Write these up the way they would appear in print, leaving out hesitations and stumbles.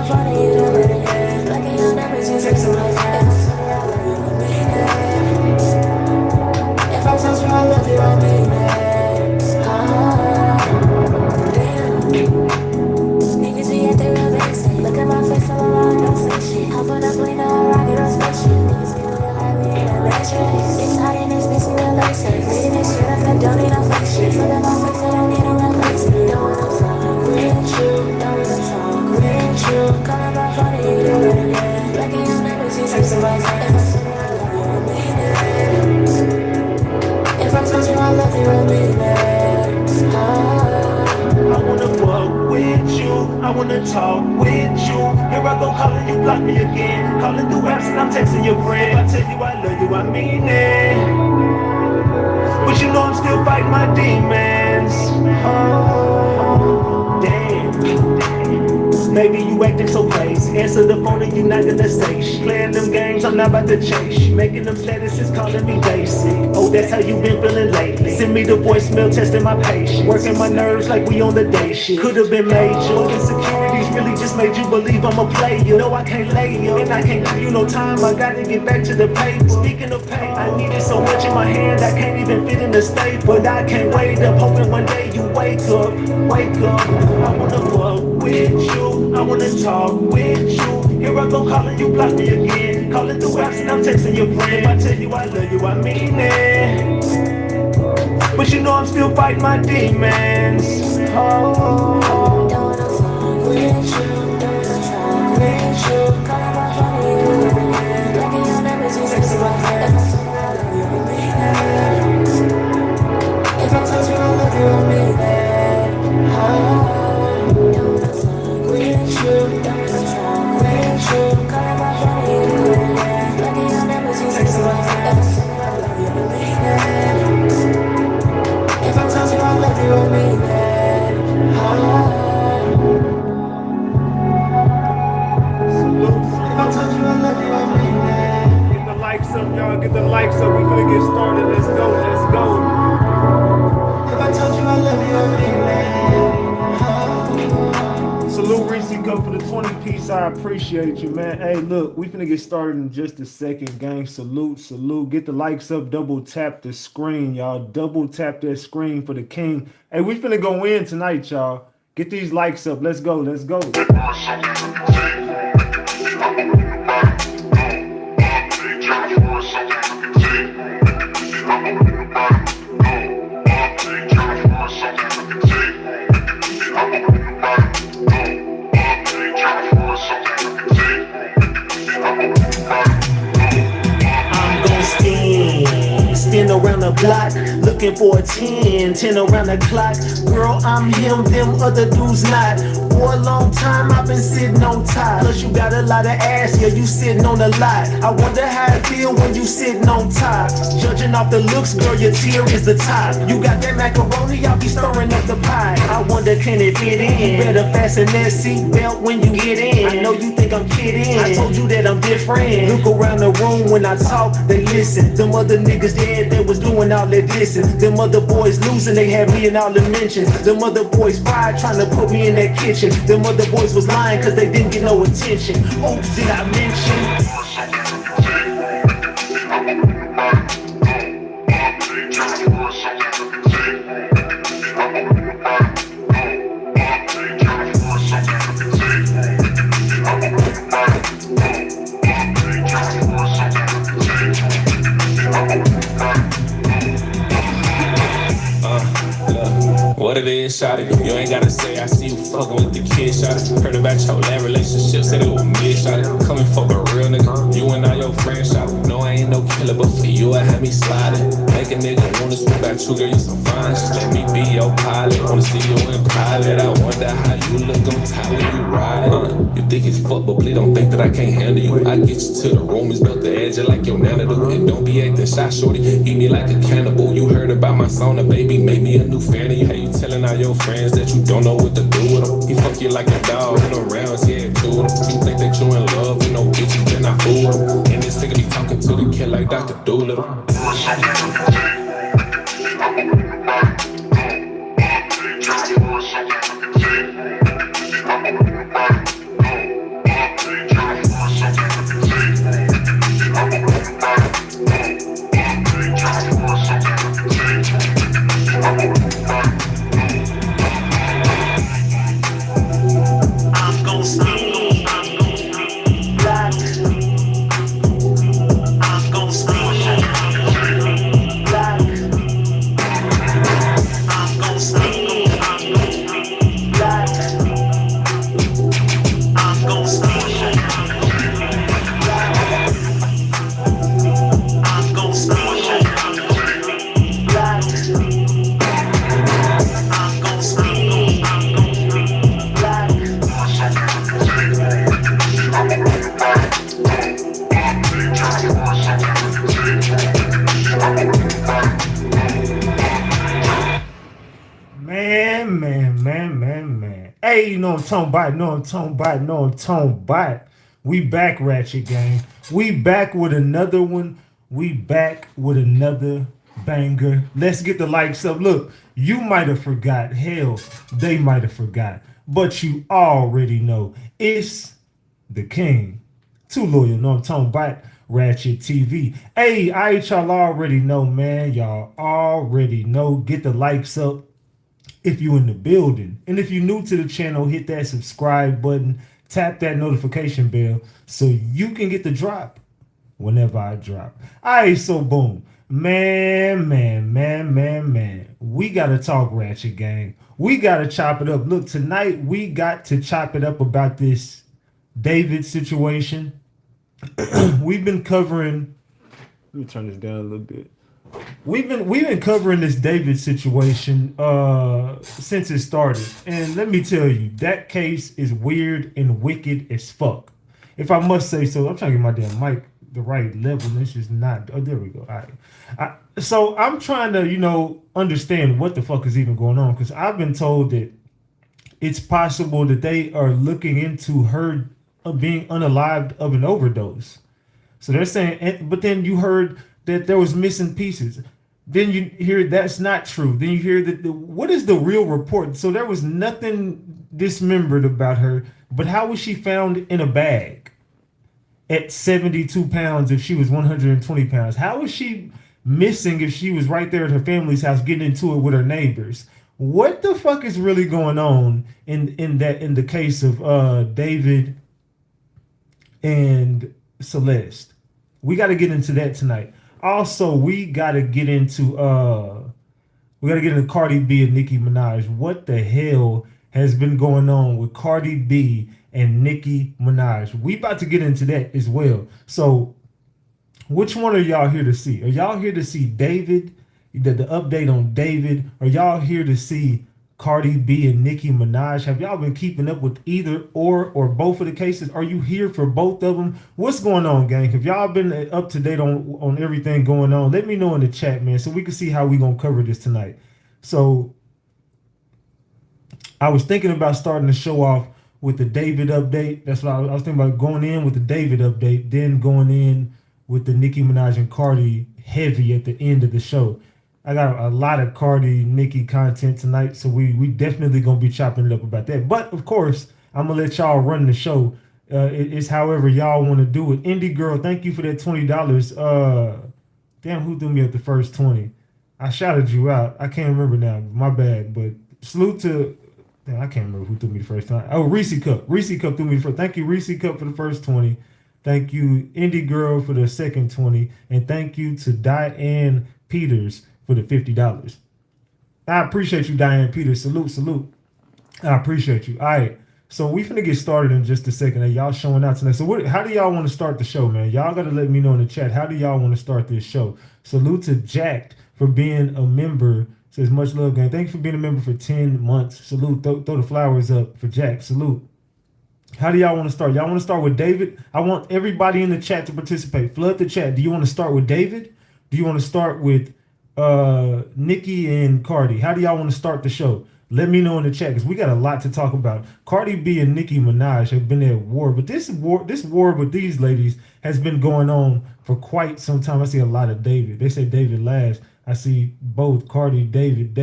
phone, you do it again. Blocking your numbers, you texting my friends. If I told you I love you, I mean it. Damn. Niggas be at the real basic. Look at my face, all I don't say shit. Hop on a plane or a rocket or spaceship. Niggas be looking like we in a matrix. It's hot in this bitch, we the laces. Reading this shit up, I don't need no fake shit. Look at my face, I don't need a replacement. Don't wanna fuck with you, don't wanna talk with you. Call up my phone and you do it again. Blocking your numbers, you texting my friends. If I told you I love you, I mean it. I wanna fuck with you, I wanna talk with you. Here I go calling you, block me again. Calling through apps and I'm texting your friend. If I tell you I love you, I mean it. But you know I'm still fighting my demons. Oh, damn. Maybe you acting so crazy. Answer the phone and you not gonna say shit. Playing them games, I'm not about to chase you. Making them statuses, calling me basic. Oh, that's how you been feeling lately. Send me the voicemail, testing my patience. Working my nerves like we on the day shit. Could've been major. Insecurities really just made you believe I'm a player. No, I can't lay you, and I can't give you no time. I gotta get back to the paper. Speaking of paper, I need it so much in my hand I can't even fit in the staple. But I can't wait up, hoping one day you wake up, wake up. I wanna fuck with you, I wanna talk with you. Here I go calling you, block me again. Calling through apps and I'm texting your friend. If I tell you I love you, I mean it. But you know I'm still fighting my demons. Oh. Don't wanna fuck with you, don't wanna talk with you. Call up my phone and you do it again. Blocking your numbers, you texting my friends. If I told you I love you, I mean it. Don't wanna fuck with you, don't wanna talk with you. Call up my phone and you do it again. Blocking your numbers, you texting my friends. If I told you I love you, I mean it. If I told you I love you, I mean it. Get the likes up, y'all. Get the likes up. We finna get started. Let's go. Let's go. If I told you I love you, I mean it. Salute Reese Cup for the 20 piece. I appreciate you, man. Hey, look, we finna get started in just a second, gang. Salute, salute. Get the likes up. Double tap the screen, y'all. Double tap that screen for the king. Hey, we finna go in tonight, y'all. Get these likes up. Let's go. Let's go. Spin around the block, looking for a 10 around the clock. Girl, I'm him, them other dudes not. For a long time, I've been sitting on top. Plus you got a lot of ass, yeah, you sitting on a lot. I wonder how it feel when you sitting on top. Judging off the looks, girl, your tier is the top. You got that macaroni, I'll be stirring up the pie. I wonder, can it fit in? You better fasten that seatbelt when you get in. I know you think I'm kidding, I told you that I'm different. Look around the room when I talk, they listen. Them other niggas dead, they was doing all that listen. Them other boys losing, they had me in all the mentions. Them other boys fired, trying to put me in that kitchen. Them other boys was lying cause they didn't get no attention. Oops, did I mention? What it is, shawty, you ain't gotta say I see you fucking with the kid, shawty. Heard about your last relationship, said it was me, shawty. Coming for a real nigga, you and all your friends, shawty. No, I ain't no killer, but for you I had me sliding. Make a nigga wanna speak about you, girl, you some fine. Just let me be your pilot, wanna see you in private. I wonder how you look on top when you ride. You think it's fuck, but please don't think that I can't handle you. I get you to the room, it's built the edge like your nana do. And don't be acting shy, shorty, eat me like a cannibal. You heard about my song, the baby made me a new fan of you. How you telling all your friends that you don't know what to do with them? He fuck you like a dog in the rounds, yeah, two of them. You think that you in love with no bitches, then I fool them. And this nigga be talking to the kid like Dr. Doolittle. I'm talking about, know I'm talking about, know I'm talking about. We back, Ratchet Gang. We back with another one. We back with another banger. Let's get the likes up. Look, you might have forgot. Hell, they might have forgot. But you already know. It's the king. Too loyal, know I'm talking about Ratchet TV. Hey, y'all already know, man. Y'all already know. Get the likes up if you in the building. And if you're new to the channel, hit that subscribe button. Tap that notification bell so you can get the drop whenever I drop. Alright, so boom. Man. We gotta talk Ratchet Gang. We gotta chop it up. Look, tonight we got to chop it up about this David situation. We've been covering. Let me turn this down a little bit. We've been covering this David situation since it started, and let me tell you, that case is weird and wicked as fuck, if I must say so. I'm trying to get my damn mic the right level. This is not. Oh, there we go. All right. So I'm trying to understand what the fuck is even going on, because I've been told that it's possible that they are looking into her being unalived of an overdose. So they're saying, but then you heard that there was missing pieces. Then you hear that's not true. Then you hear that what is the real report? So there was nothing dismembered about her, but how was she found in a bag at 72 pounds if she was 120 pounds? How was she missing if she was right there at her family's house getting into it with her neighbors? What the fuck is really going on in the case of David and Celeste? We got to get into that tonight. Also, we got to get into Cardi B and Nicki Minaj. What the hell has been going on with Cardi B and Nicki Minaj? We about to get into that as well. So, which one are y'all here to see? Are y'all here to see David, the update on David? Are y'all here to see Cardi B and Nicki Minaj? Have y'all been keeping up with either or both of the cases? Are you here for both of them? What's going on, gang? Have y'all been up to date on everything going on? Let me know in the chat, man, so we can see how we gonna cover this tonight. So I was thinking about starting the show off with the David update. That's what I was thinking about, going in with the David update, then going in with the Nicki Minaj and Cardi heavy at the end of the show. I got a lot of Cardi, Nicki content tonight, so we definitely gonna be chopping it up about that. But of course, I'm gonna let y'all run the show. It's however y'all want to do it. Indie Girl, thank you for that $20. Damn, who threw me at the first 20? I shouted you out. I can't remember now. My bad. But salute to. Damn, I can't remember who threw me the first time. Oh, Reese Cup. Reese Cup threw me first. Thank you, Reese Cup, for the first 20. Thank you, Indie Girl, for the second 20, and thank you to Diane Peters for the $50. I appreciate you, Diane Peters. Salute. I appreciate you. All right, so we finna get started in just a second. Hey, y'all showing out tonight. So how do y'all want to start the show, man? Y'all gotta let me know in the chat. How do y'all want to start this show? Salute to Jack for being a member. Says much love, gang. Thank you for being a member for 10 months. Salute. Throw the flowers up for Jack. Salute. How do y'all want to start? Y'all want to start with David? I want everybody in the chat to participate. Flood the chat. Do you want to start with David? Do you want to start with Nicki and Cardi? How do y'all want to start the show? Let me know in the chat, because we got a lot to talk about. Cardi B and Nicki Minaj have been at war, but this war with these ladies has been going on for quite some time. I see a lot of David. They say David last. I see both Cardi, David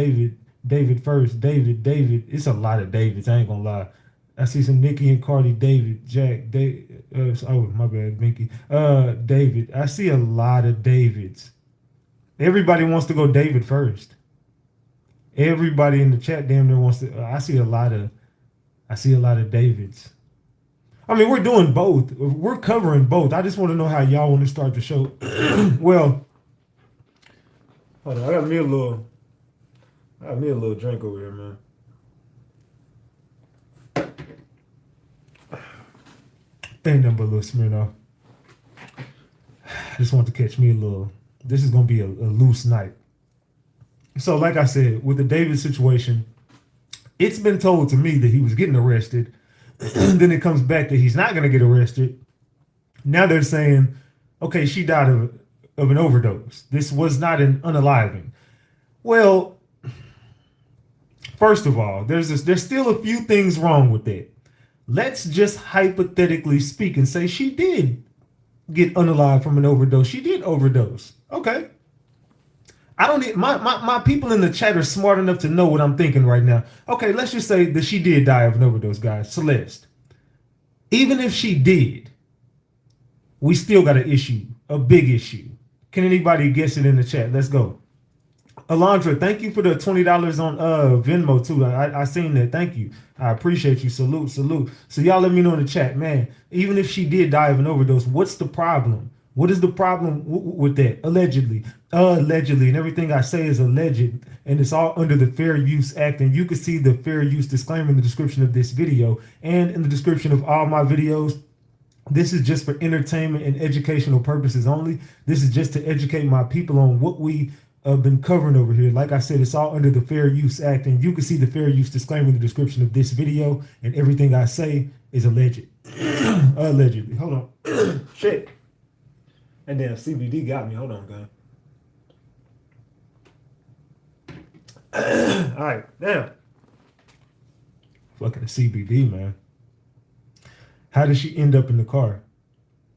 first, David. It's a lot of Davids. I ain't gonna lie. I see some Nicki and Cardi, David, Jack, oh, my bad, Minky. David. I see a lot of Davids. Everybody wants to go David first. Everybody in the chat damn near wants to. I see a lot of Davids. I mean, we're doing both. We're covering both. I just want to know how y'all want to start the show. Well, hold on. I got me a little drink over here, man. Ain't nothing but a little Smirnoff. I just want to catch me a little. This is gonna be a loose night. So, like I said, with the David situation, it's been told to me that he was getting arrested. Then it comes back that he's not gonna get arrested. Now they're saying, okay, she died of an overdose. This was not an unaliving. Well, First of all, there's still a few things wrong with that. Let's just hypothetically speak and say she did get unalive from an overdose. She did overdose. Okay. I don't need my people in the chat are smart enough to know what I'm thinking right now. Okay, let's just say that she did die of an overdose, guys. Celeste. Even if she did, we still got an issue, a big issue. Can anybody guess it in the chat? Let's go. Alondra, thank you for the $20 on Venmo too. I seen that. Thank you. I appreciate you. Salute. So y'all let me know in the chat, man. Even if she did die of an overdose, what's the problem? What is the problem with that? Allegedly, and everything I say is alleged, and it's all under the Fair Use Act. And you can see the Fair Use disclaimer in the description of this video and in the description of all my videos. This is just for entertainment and educational purposes only. This is just to educate my people on what we been covering over here. Like I said, it's all under the Fair Use Act, and you can see the Fair Use disclaimer in the description of this video, and everything I say is alleged. Allegedly. Hold on. Shit. And damn, CBD got me. Hold on, guys. All right, damn. Fucking CBD, man. How did she end up in the car?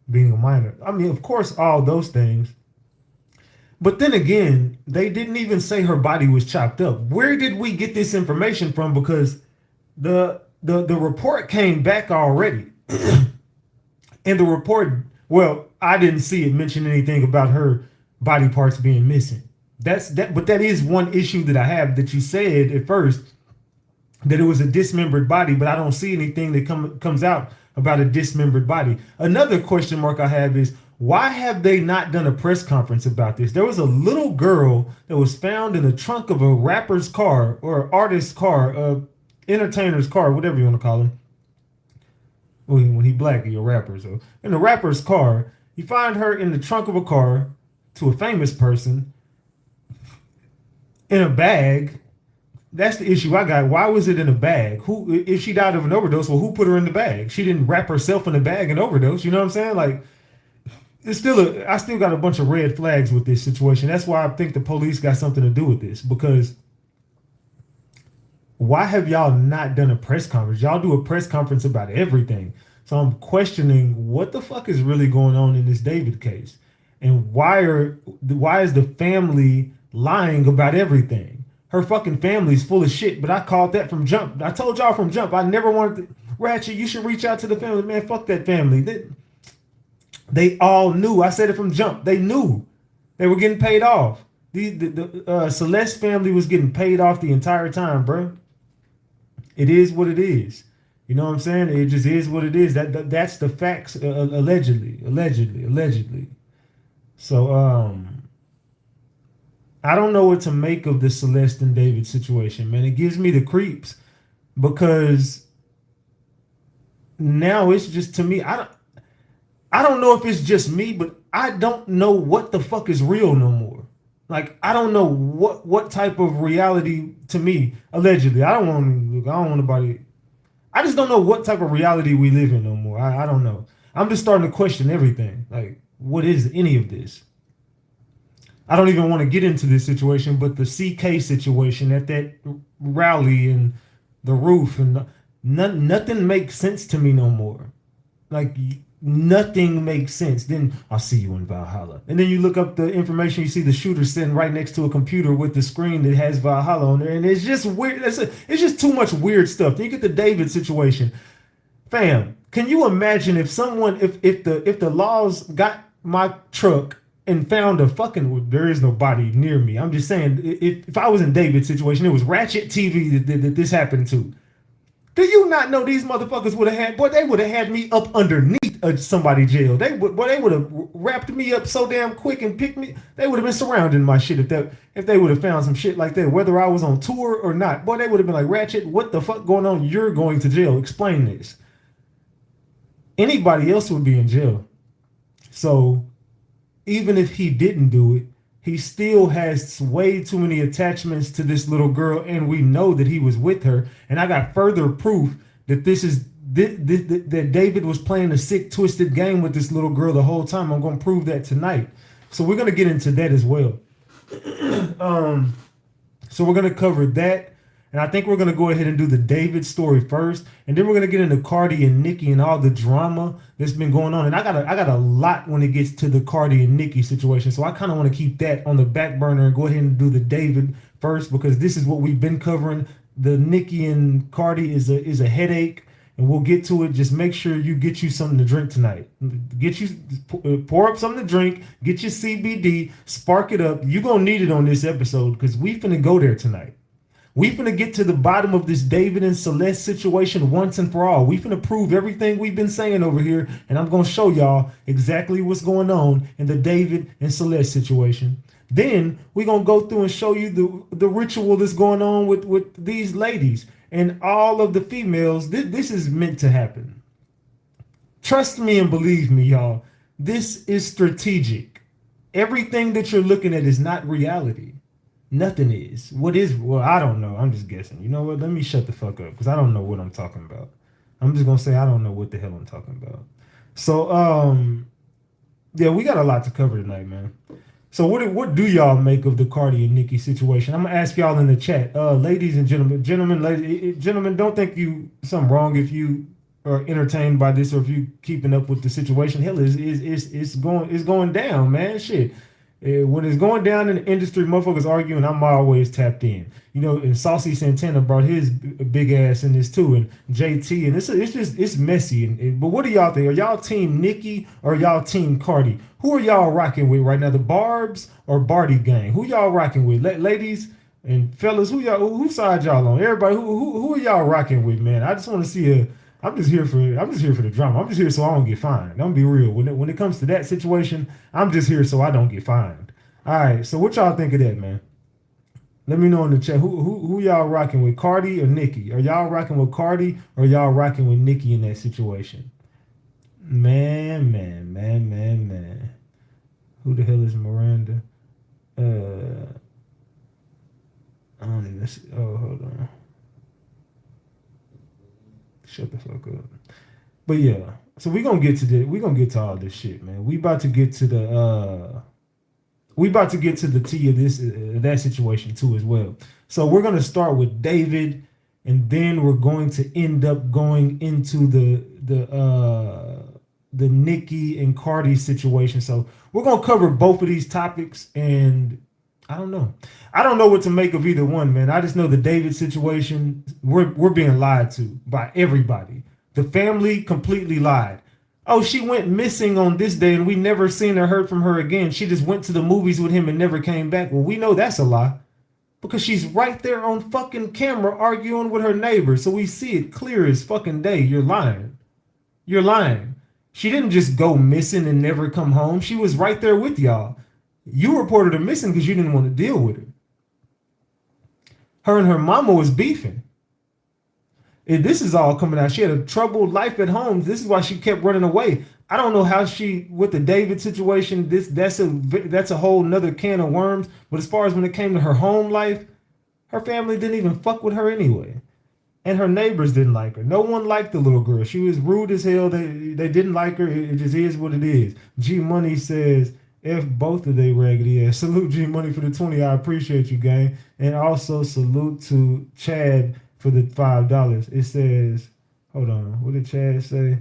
Being a minor. I mean, of course, all those things. But then again, they didn't even say her body was chopped up. Where did we get this information from? Because the report came back already. And the report, well, I didn't see it mention anything about her body parts being missing. But that is one issue that I have, that you said at first that it was a dismembered body, but I don't see anything that comes out about a dismembered body. Another question mark I have is, why have they not done a press conference about this? There was a little girl that was found in the trunk of a rapper's car, or artist's car, entertainer's car, whatever you want to call him. When he black, he a rapper. So in the rapper's car, you find her in the trunk of a car to a famous person in a bag. That's the issue I got. Why was it in a bag? Who, if she died of an overdose, well, who put her in the bag? She didn't wrap herself in a bag and overdose. You know what I'm saying? Like, I still got a bunch of red flags with this situation. That's why I think the police got something to do with this, because why have y'all not done a press conference? Y'all do a press conference about everything. So I'm questioning what the fuck is really going on in this David case, and why is the family lying about everything? Her fucking family's full of shit, but I called that from jump. I told y'all from jump. I never wanted to. Ratchet, you should reach out to the family. Man, fuck that family. They all knew. I said it from jump. They knew. They were getting paid off. The Celeste family was getting paid off the entire time, bro. It is what it is. You know what I'm saying? It just is what it is. That's the facts. Allegedly. So I don't know what to make of the Celeste and David situation, man. It gives me the creeps, because now it's just, to me, I don't know if it's just me, but I don't know what the fuck is real no more. Like, I don't know what type of reality, to me, allegedly. I don't want nobody. I just don't know what type of reality we live in no more. I don't know. I'm just starting to question everything. Like, what is any of this? I don't even want to get into this situation, but the CK situation at that rally and the roof, and nothing makes sense to me no more. Like, nothing makes sense. Then I'll see you in Valhalla. And then you look up the information, you see the shooter sitting right next to a computer with the screen that has Valhalla on there. And it's just weird. It's just too much weird stuff. Then you get the David situation. Fam, can you imagine if someone, if the laws got my truck and found a fucking, there is no body near me. I'm just saying, if I was in David's situation, it was RatchetTV that this happened to. Do you not know these motherfuckers would have had, boy, they would have had me up underneath somebody's jail. They would have wrapped me up so damn quick and picked me. They would have been surrounding my shit if they would have found some shit like that, whether I was on tour or not. Boy, they would have been like, Ratchet, what the fuck going on? You're going to jail. Explain this. Anybody else would be in jail. So even if he didn't do it, he still has way too many attachments to this little girl, and we know that he was with her. And I got further proof that that David was playing a sick, twisted game with this little girl the whole time. I'm going to prove that tonight. So we're going to get into that as well. So we're going to cover that. And I think we're gonna go ahead and do the David story first, and then we're gonna get into Cardi and Nicki and all the drama that's been going on. And I got a lot when it gets to the Cardi and Nicki situation. So I kind of want to keep that on the back burner and go ahead and do the David first, because this is what we've been covering. The Nicki and Cardi is a headache, and we'll get to it. Just make sure you get you something to drink tonight. Get you pour up something to drink. Get your CBD, spark it up. You're gonna need it on this episode because we finna go there tonight. We finna get to the bottom of this David and Celeste situation once and for all. We finna prove everything we've been saying over here, and I'm gonna show y'all exactly what's going on in the David and Celeste situation. Then we're gonna go through and show you the ritual that's going on with these ladies and all of the females. This is meant to happen. Trust me and believe me, y'all. This is strategic. Everything that you're looking at is not reality. Nothing is. What is? Well, I don't know. I'm just guessing. You know what? Let me shut the fuck up because I don't know what I'm talking about. I'm just gonna say I don't know what the hell I'm talking about. So, yeah, we got a lot to cover tonight, man. So what do y'all make of the Cardi and Nicki situation? I'm gonna ask y'all in the chat, ladies and gentlemen, don't think you something wrong if you are entertained by this or if you keeping up with the situation. Hell, it's going down, man. Shit. When it's going down in the industry, motherfuckers arguing, I'm always tapped in. You know, and Saucy Santana brought his big ass in this too, and JT, and it's messy. But what do y'all think? Are y'all team Nicki or y'all team Cardi? Who are y'all rocking with right now? The Barbs or Barty gang? Who y'all rocking with? Ladies and fellas, who side y'all on? Everybody, who are y'all rocking with, man? I just want to see I'm just here for the drama. I'm just here so I don't get fined. Don't be real. When it comes to that situation, I'm just here so I don't get fined. All right. So what y'all think of that, man? Let me know in the chat. Who y'all rocking with, Cardi or Nicki? Are y'all rocking with Cardi or y'all rocking with Nicki in that situation? Man. Who the hell is Miranda? I don't even see. Oh, hold on. Shut the fuck up. But yeah, so we're gonna get to all this shit, man. We about to get to the tea of this that situation too as well. So we're gonna start with David, and then we're going to end up going into the Nicki and Cardi situation. So we're gonna cover both of these topics, and I don't know what to make of either one, man. I just know the David situation, we're being lied to by everybody. The family completely lied. Oh, she went missing on this day and we never seen or heard from her again. She just went to the movies with him and never came back. Well, we know that's a lie because she's right there on fucking camera arguing with her neighbor. So we see it clear as fucking day. You're lying. You're lying. She didn't just go missing and never come home. She was right there with y'all. You reported her missing because you didn't want to deal with her. Her and her mama was beefing. This is all coming out. She had a troubled life at home. This is why she kept running away. I don't know how with the David situation, that's a whole nother can of worms. But as far as when it came to her home life, her family didn't even fuck with her anyway. And her neighbors didn't like her. No one liked the little girl. She was rude as hell. They didn't like her. It just is what it is. G Money says, F both of they raggedy ass. Salute G Money for the 20. I appreciate you, gang. And also salute to Chad for the $5. It says, hold on, what did Chad say?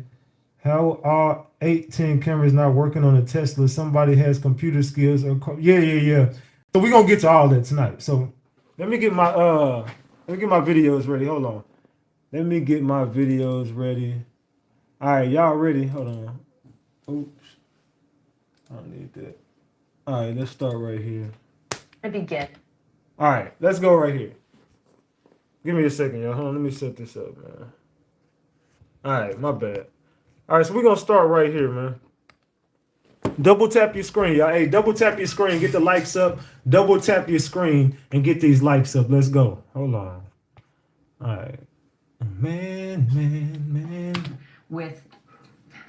How are 810 cameras not working on a Tesla? Somebody has computer skills. Yeah. So we're gonna get to all that tonight. So let me get my videos ready. Hold on. Let me get my videos ready. All right, y'all ready? Hold on. Oops. I don't need that. All right, let's start right here. To begin. All right, let's go right here. Give me a second, y'all. Hold on, let me set this up, man. All right, my bad. All right, so we're going to start right here, man. Double tap your screen, y'all. Hey, double tap your screen. Get the likes up. Double tap your screen and get these likes up. Let's go. Hold on. All right. Man. With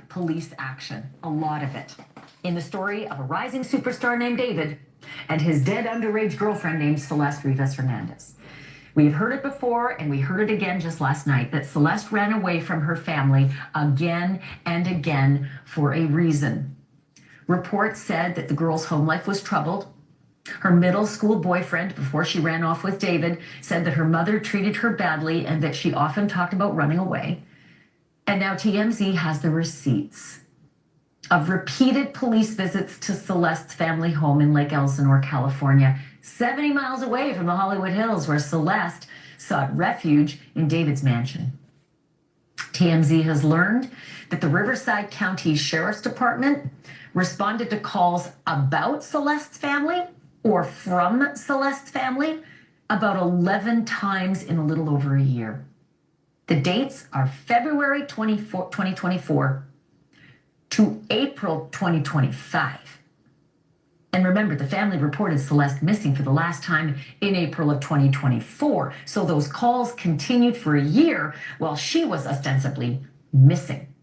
police action, a lot of it. In the story of a rising superstar named David and his dead underage girlfriend named Celeste Rivas Hernandez. We've heard it before, and we heard it again just last night, that Celeste ran away from her family again and again for a reason. Reports said that the girl's home life was troubled. Her middle school boyfriend, before she ran off with David, said that her mother treated her badly and that she often talked about running away. And now TMZ has the receipts of repeated police visits to Celeste's family home in Lake Elsinore, California, 70 miles away from the Hollywood Hills, where Celeste sought refuge in David's mansion. TMZ has learned that the Riverside County Sheriff's Department responded to calls about Celeste's family or from Celeste's family about 11 times in a little over a year. The dates are February 2024 to April 2025. And remember, the family reported Celeste missing for the last time in April of 2024. So those calls continued for a year while she was ostensibly missing.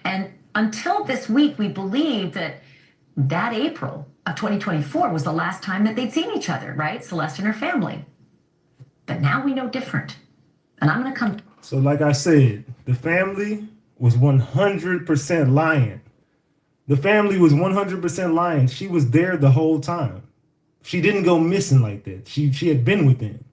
And until this week, we believed that April of 2024 was the last time that they'd seen each other, right? Celeste and her family. But now we know different. And I'm going to come. So like I said, the family was 100% lying. The family was 100% lying. She was there the whole time. She didn't go missing like that. She had been with them.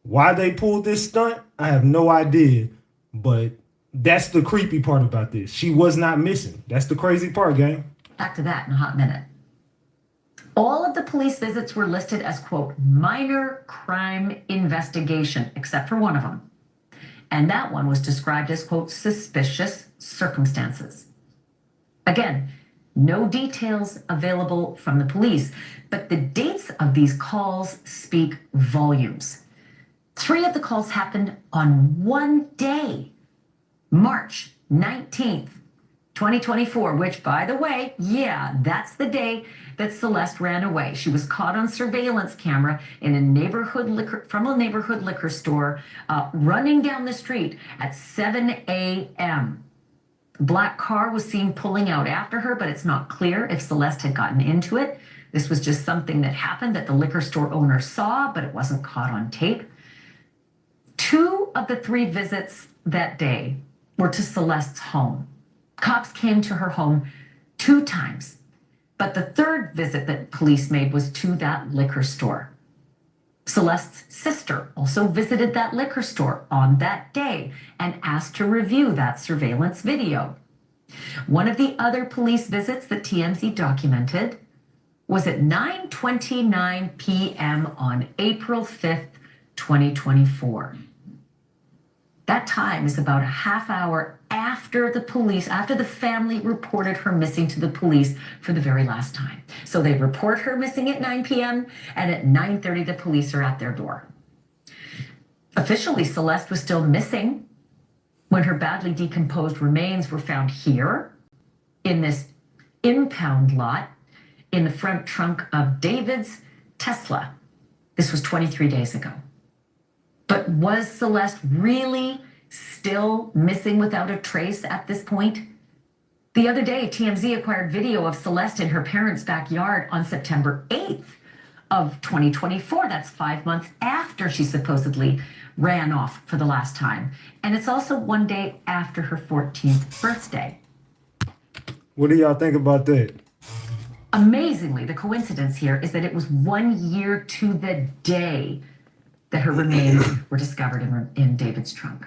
Why they pulled this stunt, I have no idea. But that's the creepy part about this. She was not missing. That's the crazy part, gang. Back to that in a hot minute. All of the police visits were listed as, quote, minor crime investigation, except for one of them. And that one was described as, quote, suspicious circumstances. Again, no details available from the police, but the dates of these calls speak volumes. 3 of the calls happened on one day, March 19th, 2024, which, by the way, yeah, that's the day that Celeste ran away. She was caught on surveillance camera in a neighborhood liquor store, running down the street at 7 a.m. Black car was seen pulling out after her, but it's not clear if Celeste had gotten into it. This was just something that happened that the liquor store owner saw, but it wasn't caught on tape. 2 of the 3 visits that day were to Celeste's home. Cops came to her home 2 times, but the 3rd visit that police made was to that liquor store. Celeste's sister also visited that liquor store on that day and asked to review that surveillance video. One of the other police visits that TMZ documented was at 9:29 p.m. on April 5th, 2024. That time is about a half hour after the family reported her missing to the police for the very last time. So they report her missing at 9 p.m. and at 9:30 the police are at their door. Officially, Celeste was still missing when her badly decomposed remains were found here in this impound lot in the front trunk of David's Tesla. This was 23 days ago. But was Celeste really still missing without a trace at this point? The other day, TMZ acquired video of Celeste in her parents' backyard on September 8th of 2024. That's 5 months after she supposedly ran off for the last time. And it's also one day after her 14th birthday. What do y'all think about that? Amazingly, the coincidence here is that it was 1 year to the day that her remains were discovered in David's trunk.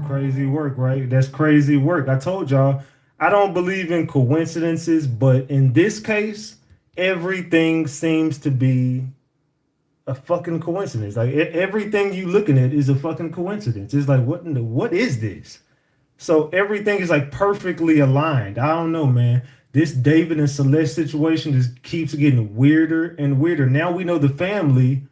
Crazy work, right? That's crazy work. I told y'all, I don't believe in coincidences, but in this case, everything seems to be a fucking coincidence. Like everything you looking at is a fucking coincidence. It's like, what is this? So everything is like perfectly aligned. I don't know, man. This David and Celeste situation just keeps getting weirder and weirder. Now we know the family,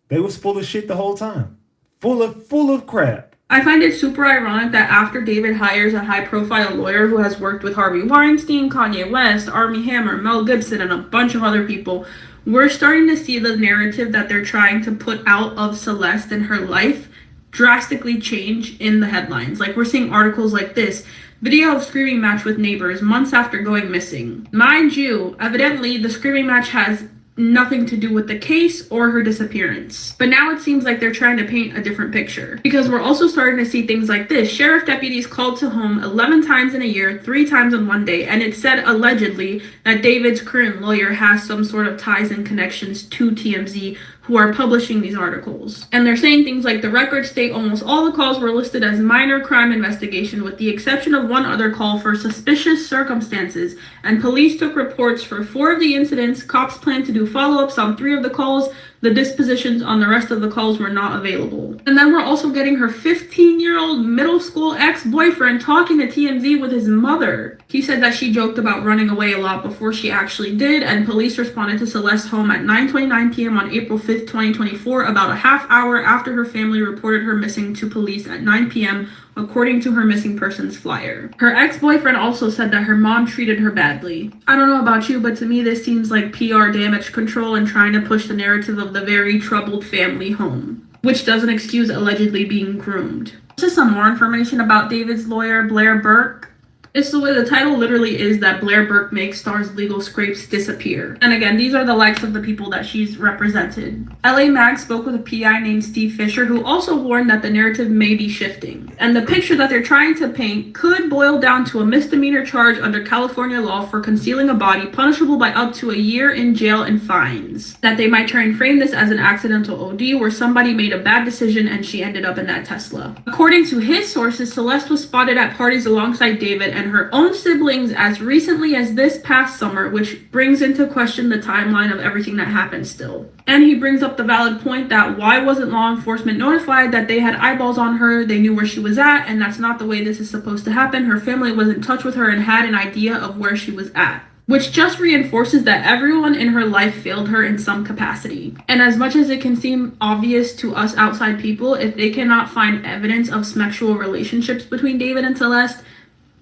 they was full of shit the whole time. Full of crap. I find it super ironic that after David hires a high-profile lawyer who has worked with Harvey Weinstein, Kanye West, Armie Hammer, Mel Gibson, and a bunch of other people, we're starting to see the narrative that they're trying to put out of Celeste and her life drastically change in the headlines. Like, we're seeing articles like this: video of screaming match with neighbors months after going missing. Mind you, evidently the screaming match has nothing to do with the case or her disappearance. But now it seems like they're trying to paint a different picture, because we're also starting to see things like this. Sheriff deputies called to home 11 times in a year, 3 times in one day, and it said allegedly that David's current lawyer has some sort of ties and connections to TMZ, who are publishing these articles. And they're saying things like the records state almost all the calls were listed as minor crime investigation, with the exception of one other call for suspicious circumstances, and police took reports for 4 of the incidents. Cops plan to do follow-ups on 3 of the calls. The dispositions on the rest of the calls were not available. And then we're also getting her 15-year-old middle school ex-boyfriend talking to TMZ with his mother. He said that she joked about running away a lot before she actually did, and police responded to Celeste's home at 9:29 p.m. on April 5th, 2024, about a half hour after her family reported her missing to police at 9 p.m., according to her missing persons flyer. Her ex-boyfriend also said that her mom treated her badly. I don't know about you, but to me this seems like PR damage control and trying to push the narrative of the very troubled family home, which doesn't excuse allegedly being groomed. Just some more information about David's lawyer, Blair Burke. It's the way the title literally is that Blair Burke makes Star's legal scrapes disappear. And again, these are the likes of the people that she's represented. LA Mag spoke with a PI named Steve Fisher, who also warned that the narrative may be shifting. And the picture that they're trying to paint could boil down to a misdemeanor charge under California law for concealing a body, punishable by up to a year in jail and fines. That they might try and frame this as an accidental OD where somebody made a bad decision and she ended up in that Tesla. According to his sources, Celeste was spotted at parties alongside David and her own siblings as recently as this past summer, which brings into question the timeline of everything that happened still. And he brings up the valid point that why wasn't law enforcement notified that they had eyeballs on her, they knew where she was at, and that's not the way this is supposed to happen. Her family was in touch with her and had an idea of where she was at. Which just reinforces that everyone in her life failed her in some capacity. And as much as it can seem obvious to us outside people, if they cannot find evidence of sexual relationships between David and Celeste,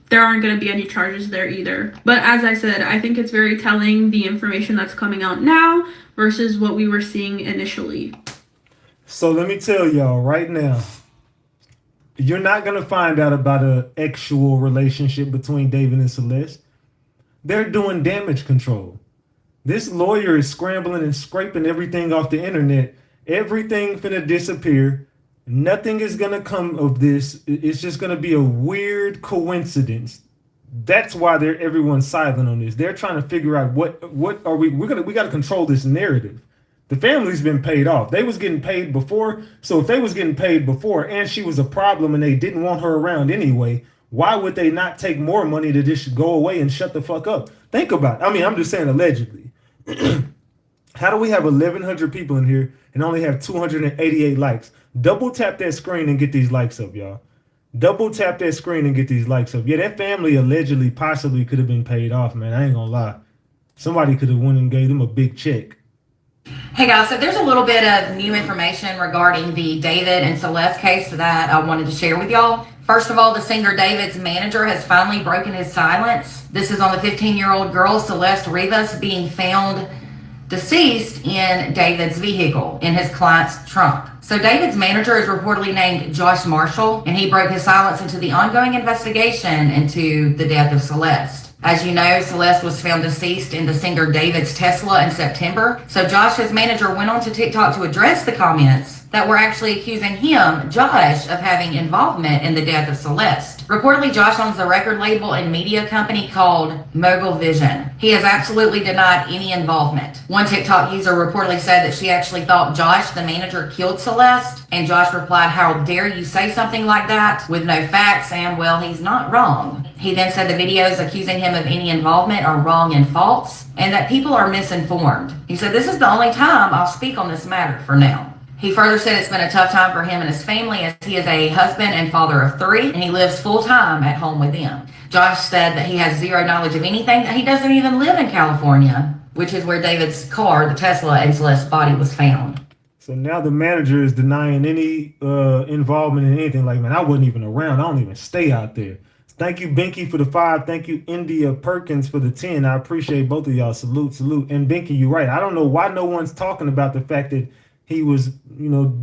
there aren't going to be any charges there either. But as I said, I think it's very telling, the information that's coming out now versus what we were seeing initially. So let me tell y'all right now, you're not going to find out about an actual relationship between David and Celeste. They're doing damage control. This lawyer is scrambling and scraping everything off the internet. Everything finna disappear. Nothing is going to come of this. It's just going to be a weird coincidence. That's why everyone's silent on this. They're trying to figure out what are we got to control this narrative. The family's been paid off. They was getting paid before. So if they was getting paid before and she was a problem and they didn't want her around anyway, why would they not take more money to just go away and shut the fuck up? Think about it. I mean, I'm just saying allegedly. How do we have 1,100 people in here and only have 288 likes? Double tap that screen and get these likes up, y'all. Double tap that screen and get these likes up. Yeah, that family allegedly possibly could have been paid off, man. I ain't gonna lie. Somebody could have went and gave them a big check. Hey guys, so there's a little bit of new information regarding the David and Celeste case that I wanted to share with y'all. First of all, the singer David's manager has finally broken his silence. This is on the 15-year-old girl, Celeste Rivas, being found deceased in David's vehicle in his client's trunk. So David's manager is reportedly named Josh Marshall, and he broke his silence into the ongoing investigation into the death of Celeste. As you know, Celeste was found deceased in the singer David's Tesla in September. So Josh's manager went on to TikTok to address the comments that were actually accusing him, Josh, of having involvement in the death of Celeste. Reportedly, Josh owns a record label and media company called Mogul Vision. He has absolutely denied any involvement. One TikTok user reportedly said that she actually thought Josh, the manager, killed Celeste, and Josh replied, "How dare you say something like that with no facts?" And well, he's not wrong. He then said the videos accusing him of any involvement are wrong and false, and that people are misinformed. He said, "This is the only time I'll speak on this matter for now." He further said it's been a tough time for him and his family, as he is a husband and father of 3, and he lives full-time at home with them. Josh said that he has zero knowledge of anything, that he doesn't even live in California, which is where David's car, the Tesla, and Celeste's body was found. So now the manager is denying any involvement in anything. Like, man, I wasn't even around. I don't even stay out there. Thank you, Binky, for the 5. Thank you, India Perkins, for the 10. I appreciate both of y'all. Salute, salute. And Binky, you're right. I don't know why no one's talking about the fact that he was,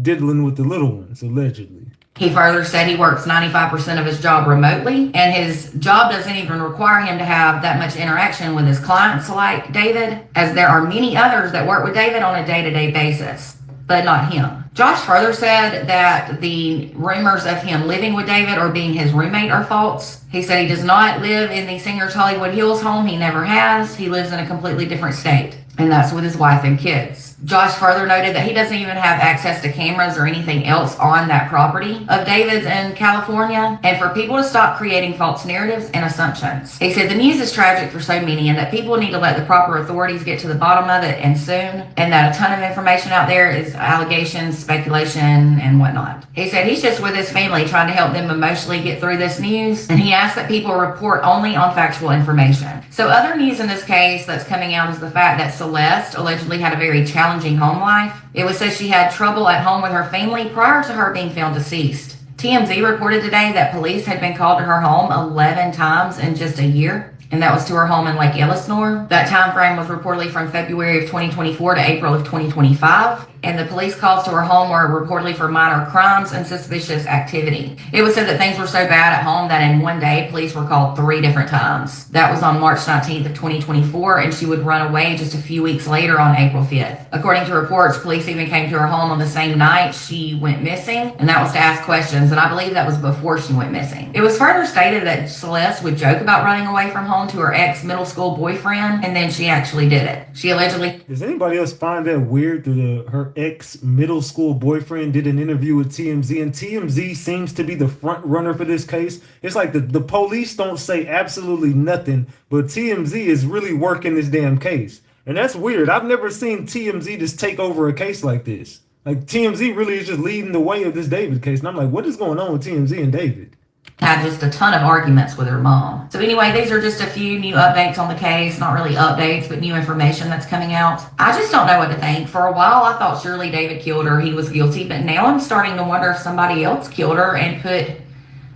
diddling with the little ones, allegedly. He further said he works 95% of his job remotely, and his job doesn't even require him to have that much interaction with his clients like David, as there are many others that work with David on a day-to-day basis, but not him. Josh further said that the rumors of him living with David or being his roommate are false. He said he does not live in the singer's Hollywood Hills home. He never has. He lives in a completely different state, and that's with his wife and kids. Josh further noted that he doesn't even have access to cameras or anything else on that property of David's in California, and for people to stop creating false narratives and assumptions. He said the news is tragic for so many, and that people need to let the proper authorities get to the bottom of it, and soon, and that a ton of information out there is allegations, speculation, and whatnot. He said he's just with his family trying to help them emotionally get through this news, and he asked that people report only on factual information. So other news in this case that's coming out is the fact that Celeste allegedly had a very challenging home life. It was said she had trouble at home with her family prior to her being found deceased. TMZ reported today that police had been called to her home 11 times in just a year, and that was to her home in Lake Elsinore. That time frame was reportedly from February of 2024 to April of 2025. And the police calls to her home were reportedly for minor crimes and suspicious activity. It was said that things were so bad at home that in one day, police were called 3 different times. That was on March 19th of 2024, and she would run away just a few weeks later on April 5th. According to reports, police even came to her home on the same night she went missing, and that was to ask questions, and I believe that was before she went missing. It was further stated that Celeste would joke about running away from home to her ex-middle school boyfriend, and then she actually did it. She allegedly... Does anybody else find that weird that her ex-middle school boyfriend did an interview with TMZ, and TMZ seems to be the front runner for this case? It's like the police don't say absolutely nothing, but TMZ is really working this damn case. And that's weird. I've never seen TMZ just take over a case like this. Like, TMZ really is just leading the way of this David case. And I'm like, what is going on with TMZ and David? Had just a ton of arguments with her mom. So anyway, these are just a few new updates on the case. Not really updates, but new information that's coming out. I just don't know what to think. For a while, I thought surely David killed her. He was guilty. But now I'm starting to wonder if somebody else killed her and put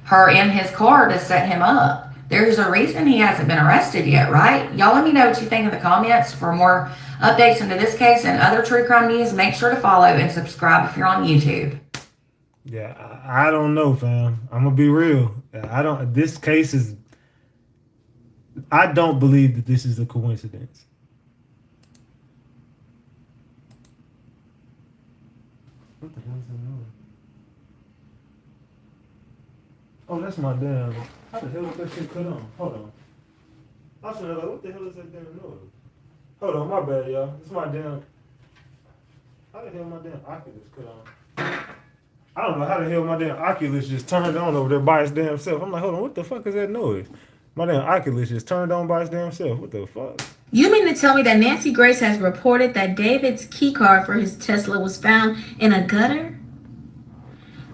her in his car to set him up. There's a reason he hasn't been arrested yet, right? Y'all let me know what you think in the comments. For more updates into this case and other true crime news, make sure to follow and subscribe if you're on YouTube. Yeah, I don't know, fam. I'm gonna be real. This case is, I don't believe that this is a coincidence. What the hell is that noise? Oh, that's my damn. How the hell is that shit cut on? Hold on. I was like, what the hell is that damn noise? Hold on, my bad, y'all. It's my damn. How the hell my damn Oculus cut on? I don't know how the hell my damn Oculus just turned on over there by its damn self. I'm like, hold on, what the fuck is that noise? My damn Oculus just turned on by its damn self. What the fuck? You mean to tell me that Nancy Grace has reported that David's key card for his Tesla was found in a gutter?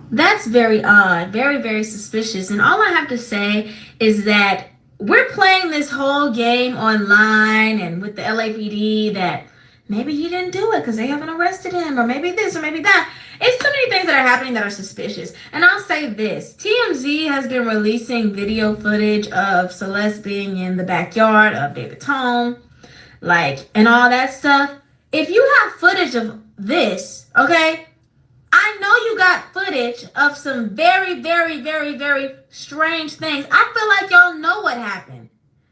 That's very odd, very, very suspicious. And all I have to say is that we're playing this whole game online and with the LAPD that maybe he didn't do it because they haven't arrested him, or maybe this or maybe that. It's so many things that are happening that are suspicious. And I'll say this. TMZ has been releasing video footage of Celeste being in the backyard of David's home, and all that stuff. If you have footage of this, okay, I know you got footage of some very, very, very, very strange things. I feel like y'all know what happened.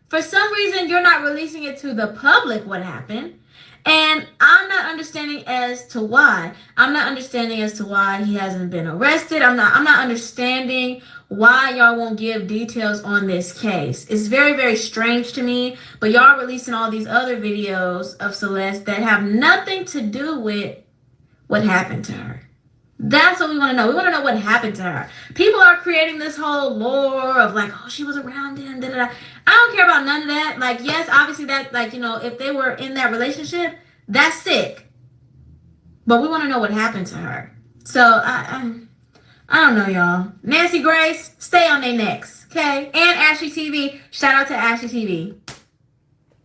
For some reason, you're not releasing it to the public what happened. And I'm not understanding as to why. I'm not understanding as to why he hasn't been arrested. I'm not understanding why y'all won't give details on this case. It's very, very strange to me. But y'all releasing all these other videos of Celeste that have nothing to do with what happened to her. That's what we want to know. We want to know what happened to her. People are creating this whole lore of she was around him. Da, da, da. I don't care about none of that. Yes, obviously that, if they were in that relationship, that's sick. But we want to know what happened to her. So I don't know, y'all. Nancy Grace, stay on their necks, okay? And RatchetTV, shout out to RatchetTV.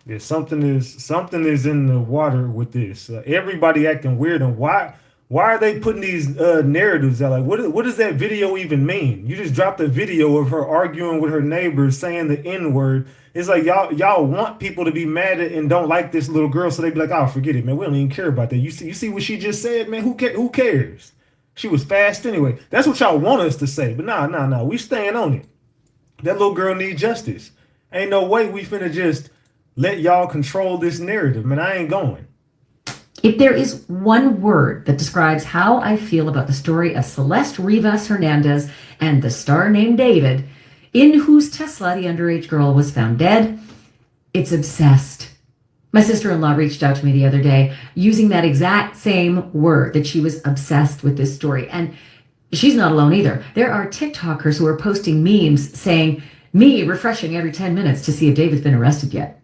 Yeah, something is in the water with this. Everybody acting weird, and why are they putting these narratives out? What does that video even mean? You just dropped a video of her arguing with her neighbors, saying the N-word. It's like y'all want people to be mad at and don't like this little girl, so they be like, oh, forget it, man. We don't even care about that. You see what she just said, man? Who cares? She was fast anyway. That's what y'all want us to say. But nah. We staying on it. That little girl need justice. Ain't no way we finna just let y'all control this narrative, man. I ain't going. If there is one word that describes how I feel about the story of Celeste Rivas Hernandez and the star named David, in whose Tesla the underage girl was found dead, it's obsessed. My sister-in-law reached out to me the other day using that exact same word, that she was obsessed with this story. And she's not alone either. There are TikTokers who are posting memes saying, me refreshing every 10 minutes to see if David's been arrested yet.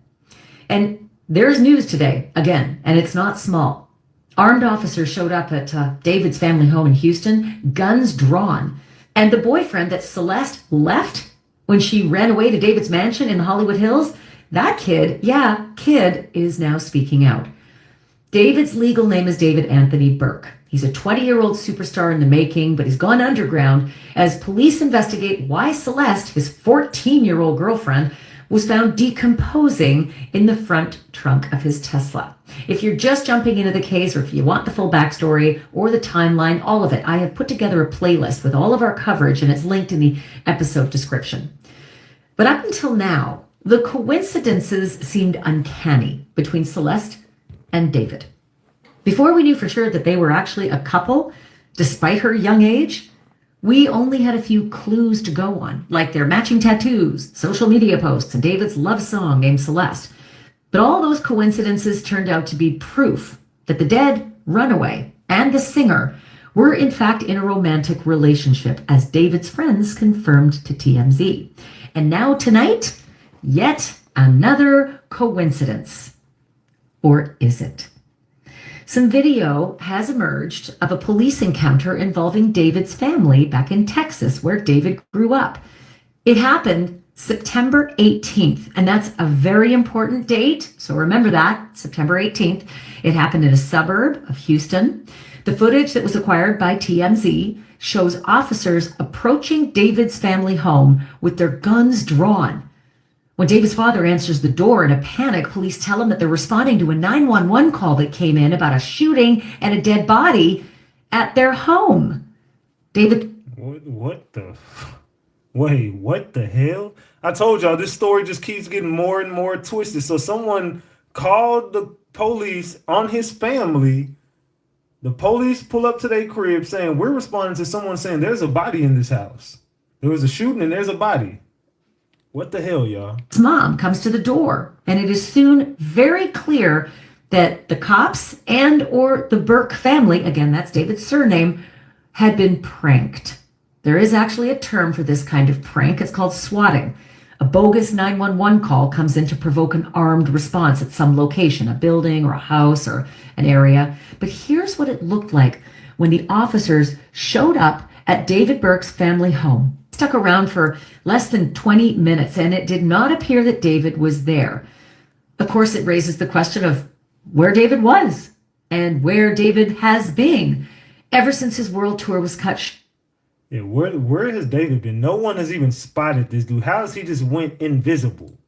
And there's news today, again, and it's not small. Armed officers showed up at David's family home in Houston, guns drawn. And the boyfriend that Celeste left when she ran away to David's mansion in Hollywood Hills, that kid is now speaking out. David's legal name is David Anthony Burke. He's a 20-year-old superstar in the making, but he's gone underground as police investigate why Celeste, his 14-year-old girlfriend, was found decomposing in the front trunk of his Tesla. If you're just jumping into the case, or if you want the full backstory or the timeline, all of it, I have put together a playlist with all of our coverage, and it's linked in the episode description. But up until now, the coincidences seemed uncanny between Celeste and David. Before we knew for sure that they were actually a couple, despite her young age, we only had a few clues to go on, like their matching tattoos, social media posts, and David's love song named Celeste. But all those coincidences turned out to be proof that the dead runaway and the singer were in fact in a romantic relationship, as David's friends confirmed to TMZ. And now tonight, yet another coincidence. Or is it? Some video has emerged of a police encounter involving David's family back in Texas, where David grew up. It happened September 18th, and that's a very important date. So remember that, September 18th. It happened in a suburb of Houston. The footage that was acquired by TMZ shows officers approaching David's family home with their guns drawn. When David's father answers the door in a panic, police tell him that they're responding to a 911 call that came in about a shooting and a dead body at their home. David... What the hell? I told y'all this story just keeps getting more and more twisted. So someone called the police on his family. The police pull up to their crib saying, we're responding to someone saying there's a body in this house. There was a shooting and there's a body. What the hell, y'all? His mom comes to the door, and it is soon very clear that the cops and or the Burke family, again, that's David's surname, had been pranked. There is actually a term for this kind of prank. It's called swatting. A bogus 911 call comes in to provoke an armed response at some location, a building or a house or an area. But here's what it looked like when the officers showed up at David Burke's family home. Stuck around for less than 20 minutes, and it did not appear that David was there. Of course, it raises the question of where David was and where David has been ever since his world tour was cut short. Yeah, where has David been? No one has even spotted this dude. How has he just went invisible?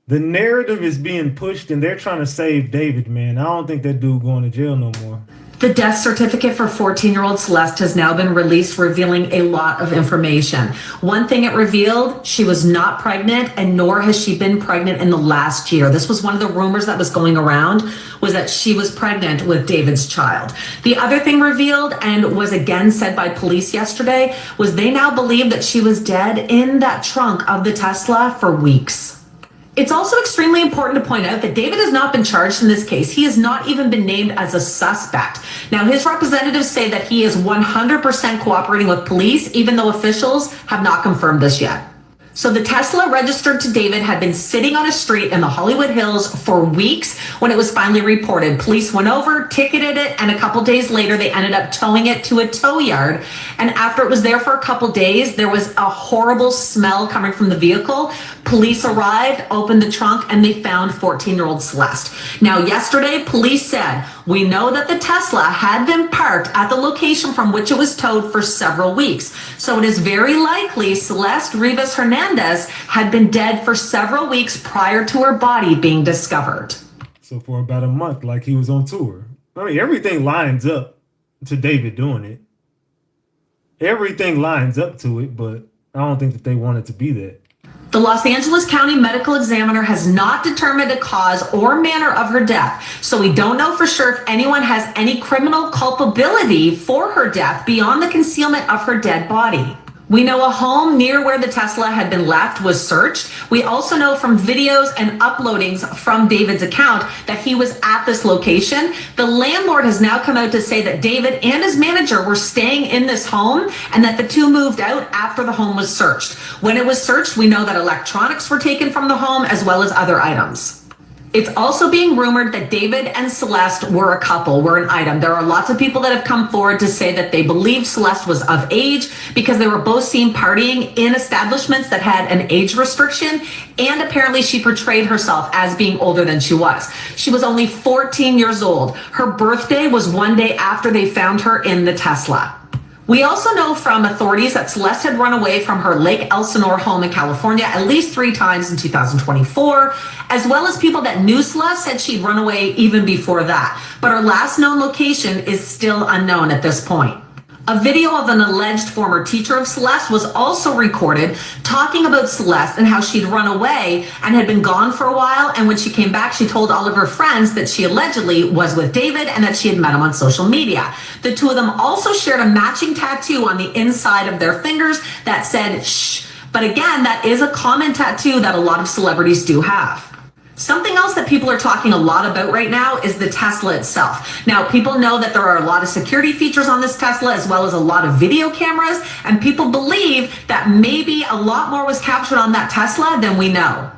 The narrative is being pushed, and they're trying to save David, man. I don't think that dude going to jail no more. The death certificate for 14-year-old Celeste has now been released, revealing a lot of information. One thing it revealed, she was not pregnant, and nor has she been pregnant in the last year. This was one of the rumors that was going around, was that she was pregnant with David's child. The other thing revealed, and was again said by police yesterday, was they now believe that she was dead in that trunk of the Tesla for weeks. It's also extremely important to point out that David has not been charged in this case. He has not even been named as a suspect. Now, his representatives say that he is 100% cooperating with police, even though officials have not confirmed this yet. So the Tesla registered to David had been sitting on a street in the Hollywood Hills for weeks when it was finally reported. Police went over, ticketed it, and a couple days later, they ended up towing it to a tow yard. And after it was there for a couple days, there was a horrible smell coming from the vehicle. Police arrived, opened the trunk, and they found 14-year-old Celeste. Now, yesterday, police said, we know that the Tesla had been parked at the location from which it was towed for several weeks. So it is very likely Celeste Rivas Hernandez had been dead for several weeks prior to her body being discovered. So for about a month, like he was on tour. I mean, everything lines up to David doing it. everything lines up to it, but I don't think that they want it to be that. The Los Angeles County Medical Examiner has not determined a cause or manner of her death, so we don't know for sure if anyone has any criminal culpability for her death beyond the concealment of her dead body. We know a home near where the Tesla had been left was searched. We also know from videos and uploadings from David's account that he was at this location. The landlord has now come out to say that David and his manager were staying in this home and that the two moved out after the home was searched. When it was searched, we know that electronics were taken from the home as well as other items. It's also being rumored that David and Celeste were a couple, were an item. There are lots of people that have come forward to say that they believe Celeste was of age because they were both seen partying in establishments that had an age restriction, and apparently she portrayed herself as being older than she was. She was only 14 years old. Her birthday was one day after they found her in the Tesla. We also know from authorities that Celeste had run away from her Lake Elsinore home in California at least 3 times in 2024, as well as people that knew Celeste said she'd run away even before that. But her last known location is still unknown at this point. A video of an alleged former teacher of Celeste was also recorded talking about Celeste and how she'd run away and had been gone for a while. And when she came back, she told all of her friends that she allegedly was with David and that she had met him on social media. The two of them also shared a matching tattoo on the inside of their fingers that said, shh. But again, that is a common tattoo that a lot of celebrities do have. Something else that people are talking a lot about right now is the Tesla itself. Now, people know that there are a lot of security features on this Tesla as well as a lot of video cameras, and people believe that maybe a lot more was captured on that Tesla than we know.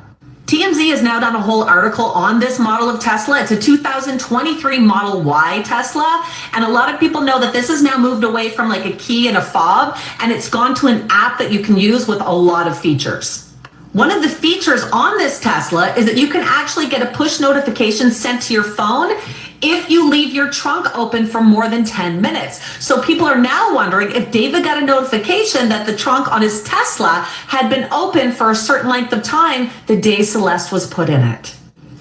TMZ has now done a whole article on this model of Tesla. It's a 2023 Model Y Tesla, and a lot of people know that this has now moved away from like a key and a fob, and it's gone to an app that you can use with a lot of features. One of the features on this Tesla is that you can actually get a push notification sent to your phone if you leave your trunk open for more than 10 minutes. So people are now wondering if David got a notification that the trunk on his Tesla had been open for a certain length of time the day Celeste was put in it.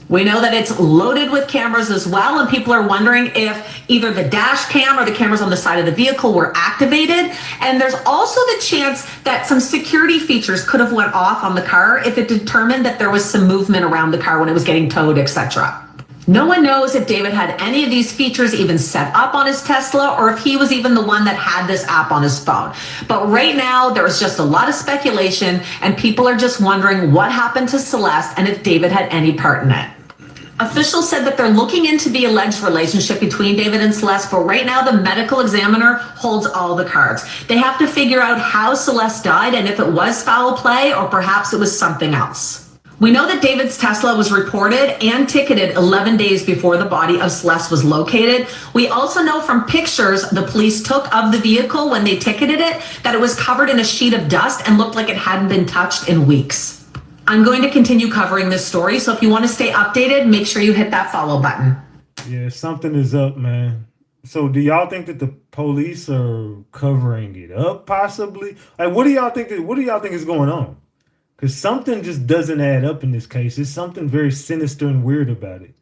We know that it's loaded with cameras as well, and people are wondering if either the dash cam or the cameras on the side of the vehicle were activated. And there's also the chance that some security features could have went off on the car if it determined that there was some movement around the car when it was getting towed, etc. No one knows if David had any of these features even set up on his Tesla or if he was even the one that had this app on his phone. But right now, there is just a lot of speculation, and people are just wondering what happened to Celeste and if David had any part in it. Officials said that they're looking into the alleged relationship between David and Celeste, but right now the medical examiner holds all the cards. They have to figure out how Celeste died and if it was foul play or perhaps it was something else. We know that David's Tesla was reported and ticketed 11 days before the body of Celeste was located. We also know from pictures the police took of the vehicle when they ticketed it that it was covered in a sheet of dust and looked like it hadn't been touched in weeks. I'm going to continue covering this story, so if you want to stay updated, make sure you hit that follow button. Yeah, something is up, man. So do y'all think that the police are covering it up, possibly? Like, what do y'all think is going on? Because something just doesn't add up in this case. There's something very sinister and weird about it.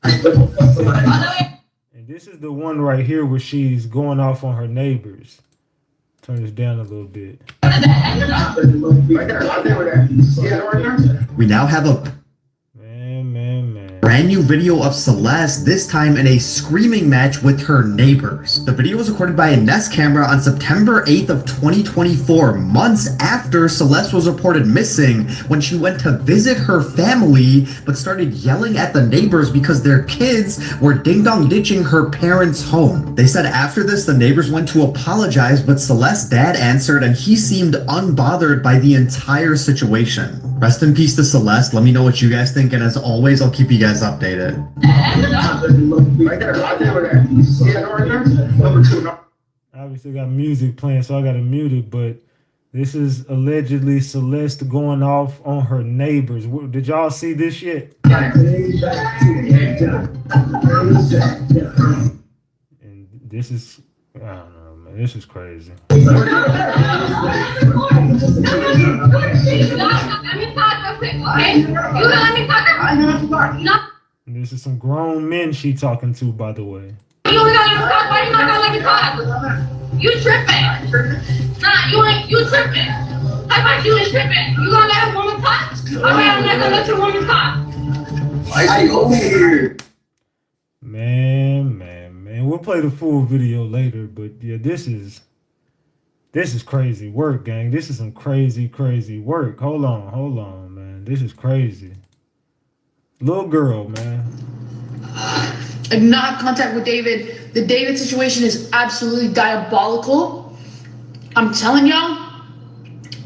And this is the one right here where she's going off on her neighbors. Turn this down a little bit. We now have a brand new video of Celeste, this time in a screaming match with her neighbors. The video was recorded by a Nest camera on September 8th of 2024, months after Celeste was reported missing, when she went to visit her family, but started yelling at the neighbors because their kids were ding-dong ditching her parents' home. They said after this, the neighbors went to apologize, but Celeste's dad answered, and he seemed unbothered by the entire situation. Rest in peace to Celeste. Let me know what you guys think, and as always, I'll keep you guys updated. Obviously got music playing, so I gotta mute it, but this is allegedly Celeste going off on her neighbors. Did y'all see this yet? And this is, I don't know, man, this is crazy. And this is some grown men she talking to, by the way. You only got your cop. Why you not got like a cop? You tripping? Nah, you tripping. How about you tripping? You gonna let a woman cop? I'm not gonna let your woman cop. I over here. Man. We'll play the full video later, but yeah, this is crazy work, gang. This is some crazy work. Hold on, man. This is crazy. Little girl, man. I do not have contact with David. The David situation is absolutely diabolical. I'm telling y'all,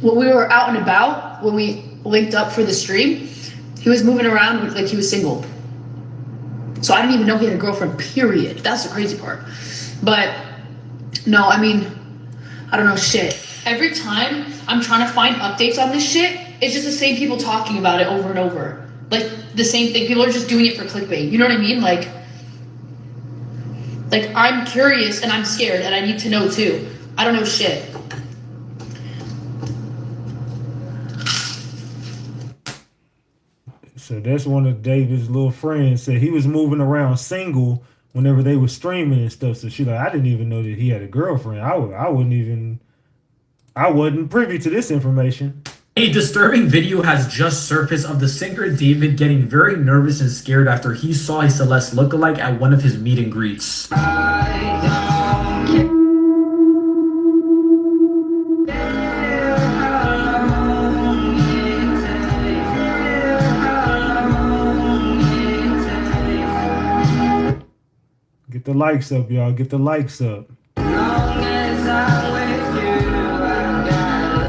when we were out and about, when we linked up for the stream, he was moving around like he was single. So I didn't even know he had a girlfriend, period. That's the crazy part. But no, I mean, I don't know shit. Every time I'm trying to find updates on this shit, it's just the same people talking about it over and over. Like the same thing. People are just doing it for clickbait. You know what I mean? Like I'm curious and I'm scared and I need to know too. I don't know shit. So that's one of David's little friends said he was moving around single whenever they were streaming and stuff. So she like, I didn't even know that he had a girlfriend. I wasn't privy to this information. A disturbing video has just surfaced of the singer David getting very nervous and scared after he saw a Celeste lookalike at one of his meet and greets. Get the likes up, y'all. Get the likes up.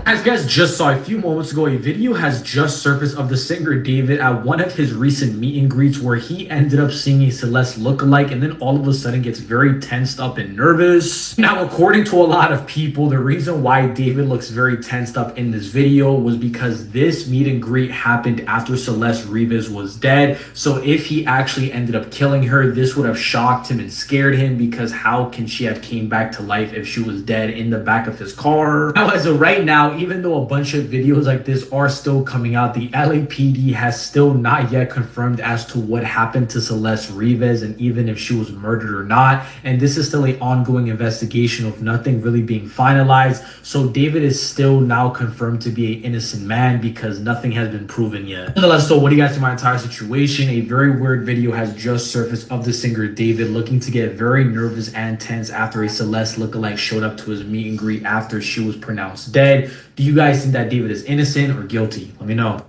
As you guys just saw a few moments ago, a video has just surfaced of the singer David at one of his recent meet and greets where he ended up seeing a Celeste lookalike and then all of a sudden gets very tensed up and nervous. Now, according to a lot of people, the reason why David looks very tensed up in this video was because this meet and greet happened after Celeste Rivas was dead. So if he actually ended up killing her, this would have shocked him and scared him because how can she have came back to life if she was dead in the back of his car? Now, as of right now, even though a bunch of videos like this are still coming out, the LAPD has still not yet confirmed as to what happened to Celeste Rivas and even if she was murdered or not. And this is still an ongoing investigation of nothing really being finalized. So David is still now confirmed to be an innocent man because nothing has been proven yet. Nonetheless, so what do you guys think of my entire situation? A very weird video has just surfaced of the singer David looking to get very nervous and tense after a Celeste lookalike showed up to his meet and greet after she was pronounced dead. Do you guys think that David is innocent or guilty? Let me know.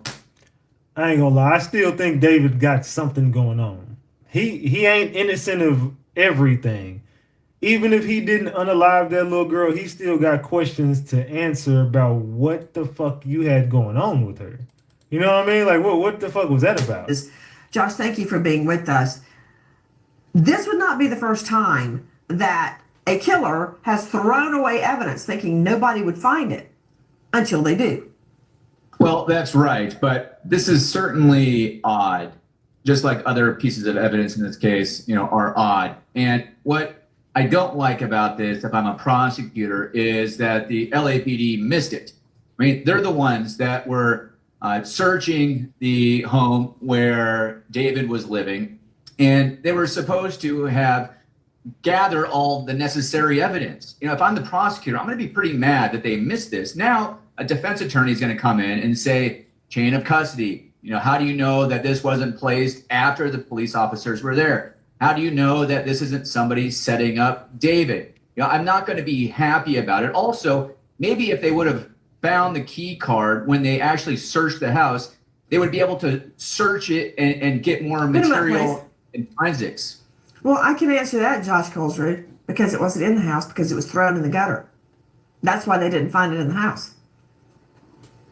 I ain't gonna lie. I still think David got something going on. He ain't innocent of everything. Even if he didn't unalive that little girl, he still got questions to answer about what the fuck you had going on with her. You know what I mean? Like, what the fuck was that about? Josh, thank you for being with us. This would not be the first time that a killer has thrown away evidence thinking nobody would find it until they do. Well, that's right, but this is certainly odd, just like other pieces of evidence in this case, are odd. And what I don't like about this, if I'm a prosecutor, is that the LAPD missed it. I mean, they're the ones that were searching the home where David was living, and they were supposed to have gathered all the necessary evidence. If I'm the prosecutor, I'm going to be pretty mad that they missed this. Now, a defense attorney is going to come in and say, chain of custody. How do you know that this wasn't placed after the police officers were there? How do you know that this isn't somebody setting up David? I'm not going to be happy about it. Also, maybe if they would have found the key card when they actually searched the house, they would be able to search it and get more material and forensics. Well, I can answer that, Josh Colesrud, because it wasn't in the house because it was thrown in the gutter. That's why they didn't find it in the house.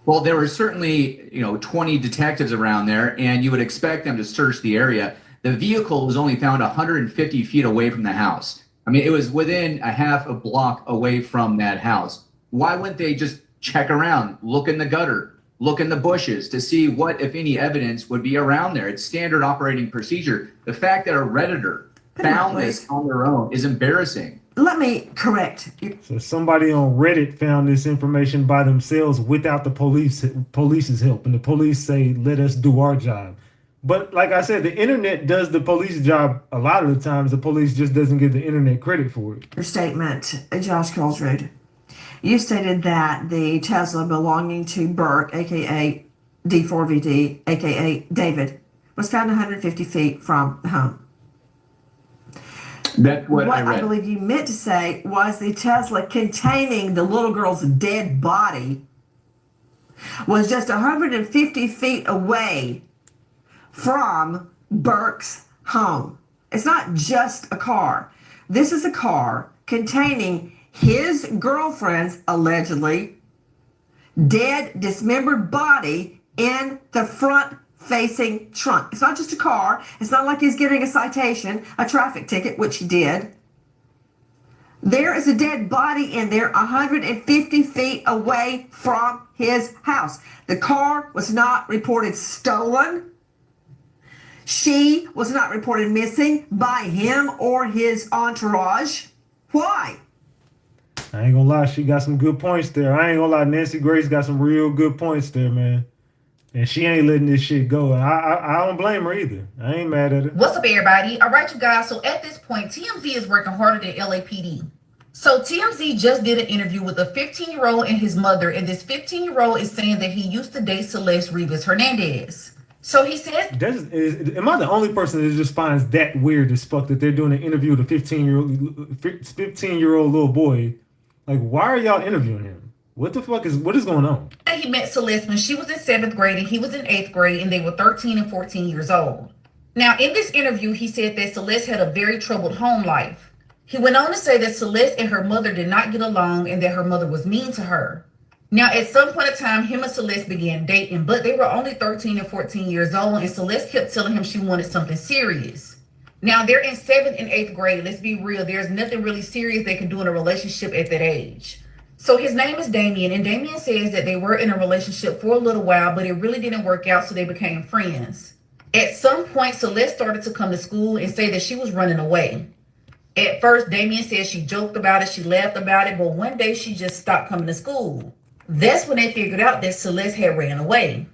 Well, there were certainly, 20 detectives around there, and you would expect them to search the area. The vehicle was only found 150 feet away from the house. I mean, it was within a half a block away from that house. Why wouldn't they just check around, look in the gutter, look in the bushes to see what, if any, evidence would be around there? It's standard operating procedure. The fact that a Redditor found this on their own is embarrassing. Let me correct. So somebody on Reddit found this information by themselves without the police's help, and the police say, "Let us do our job." But like I said, the internet does the police job a lot of the times. The police just doesn't give the internet credit for it. Your statement, Josh Coltrud. You stated that the Tesla belonging to Burke, aka D4vd, aka David, was found 150 feet from the home. That's what I I read. believe you meant to say was the Tesla containing the little girl's dead body was just 150 feet away from Burke's home. It's not just a car. This is a car containing his girlfriend's allegedly dead, dismembered body in the front facing trunk. It's not just a car. It's not like he's getting a citation, a traffic ticket, which he did. There is a dead body in there 150 feet away from his house. The car was not reported stolen. She was not reported missing by him or his entourage. Why? I ain't gonna lie, she got some good points there. I ain't gonna lie, Nancy Grace got some real good points there, man. And she ain't letting this shit go. I don't blame her either. I ain't mad at her. What's up, everybody? All right, you guys. So at this point, TMZ is working harder than LAPD. So TMZ just did an interview with a 15-year-old and his mother, and this 15-year-old is saying that he used to date Celeste Rivas Hernandez. So he says, am I the only person that just finds that weird as fuck that they're doing an interview with a 15-year-old little boy? Like, why are y'all interviewing him? What is going on? he met Celeste when she was in 7th grade and he was in 8th grade, and they were 13 and 14 years old. Now, in this interview, he said that Celeste had a very troubled home life. He went on to say that Celeste and her mother did not get along and that her mother was mean to her. Now, at some point in time, him and Celeste began dating, but they were only 13 and 14 years old, and Celeste kept telling him she wanted something serious. Now, they're in 7th and 8th grade. Let's be real. There's nothing really serious they can do in a relationship at that age. So his name is Damien, and Damien says that they were in a relationship for a little while, but it really didn't work out, so they became friends. At some point, Celeste started to come to school and say that she was running away. At first, Damien said she joked about it, she laughed about it, but one day she just stopped coming to school. That's when they figured out that Celeste had ran away.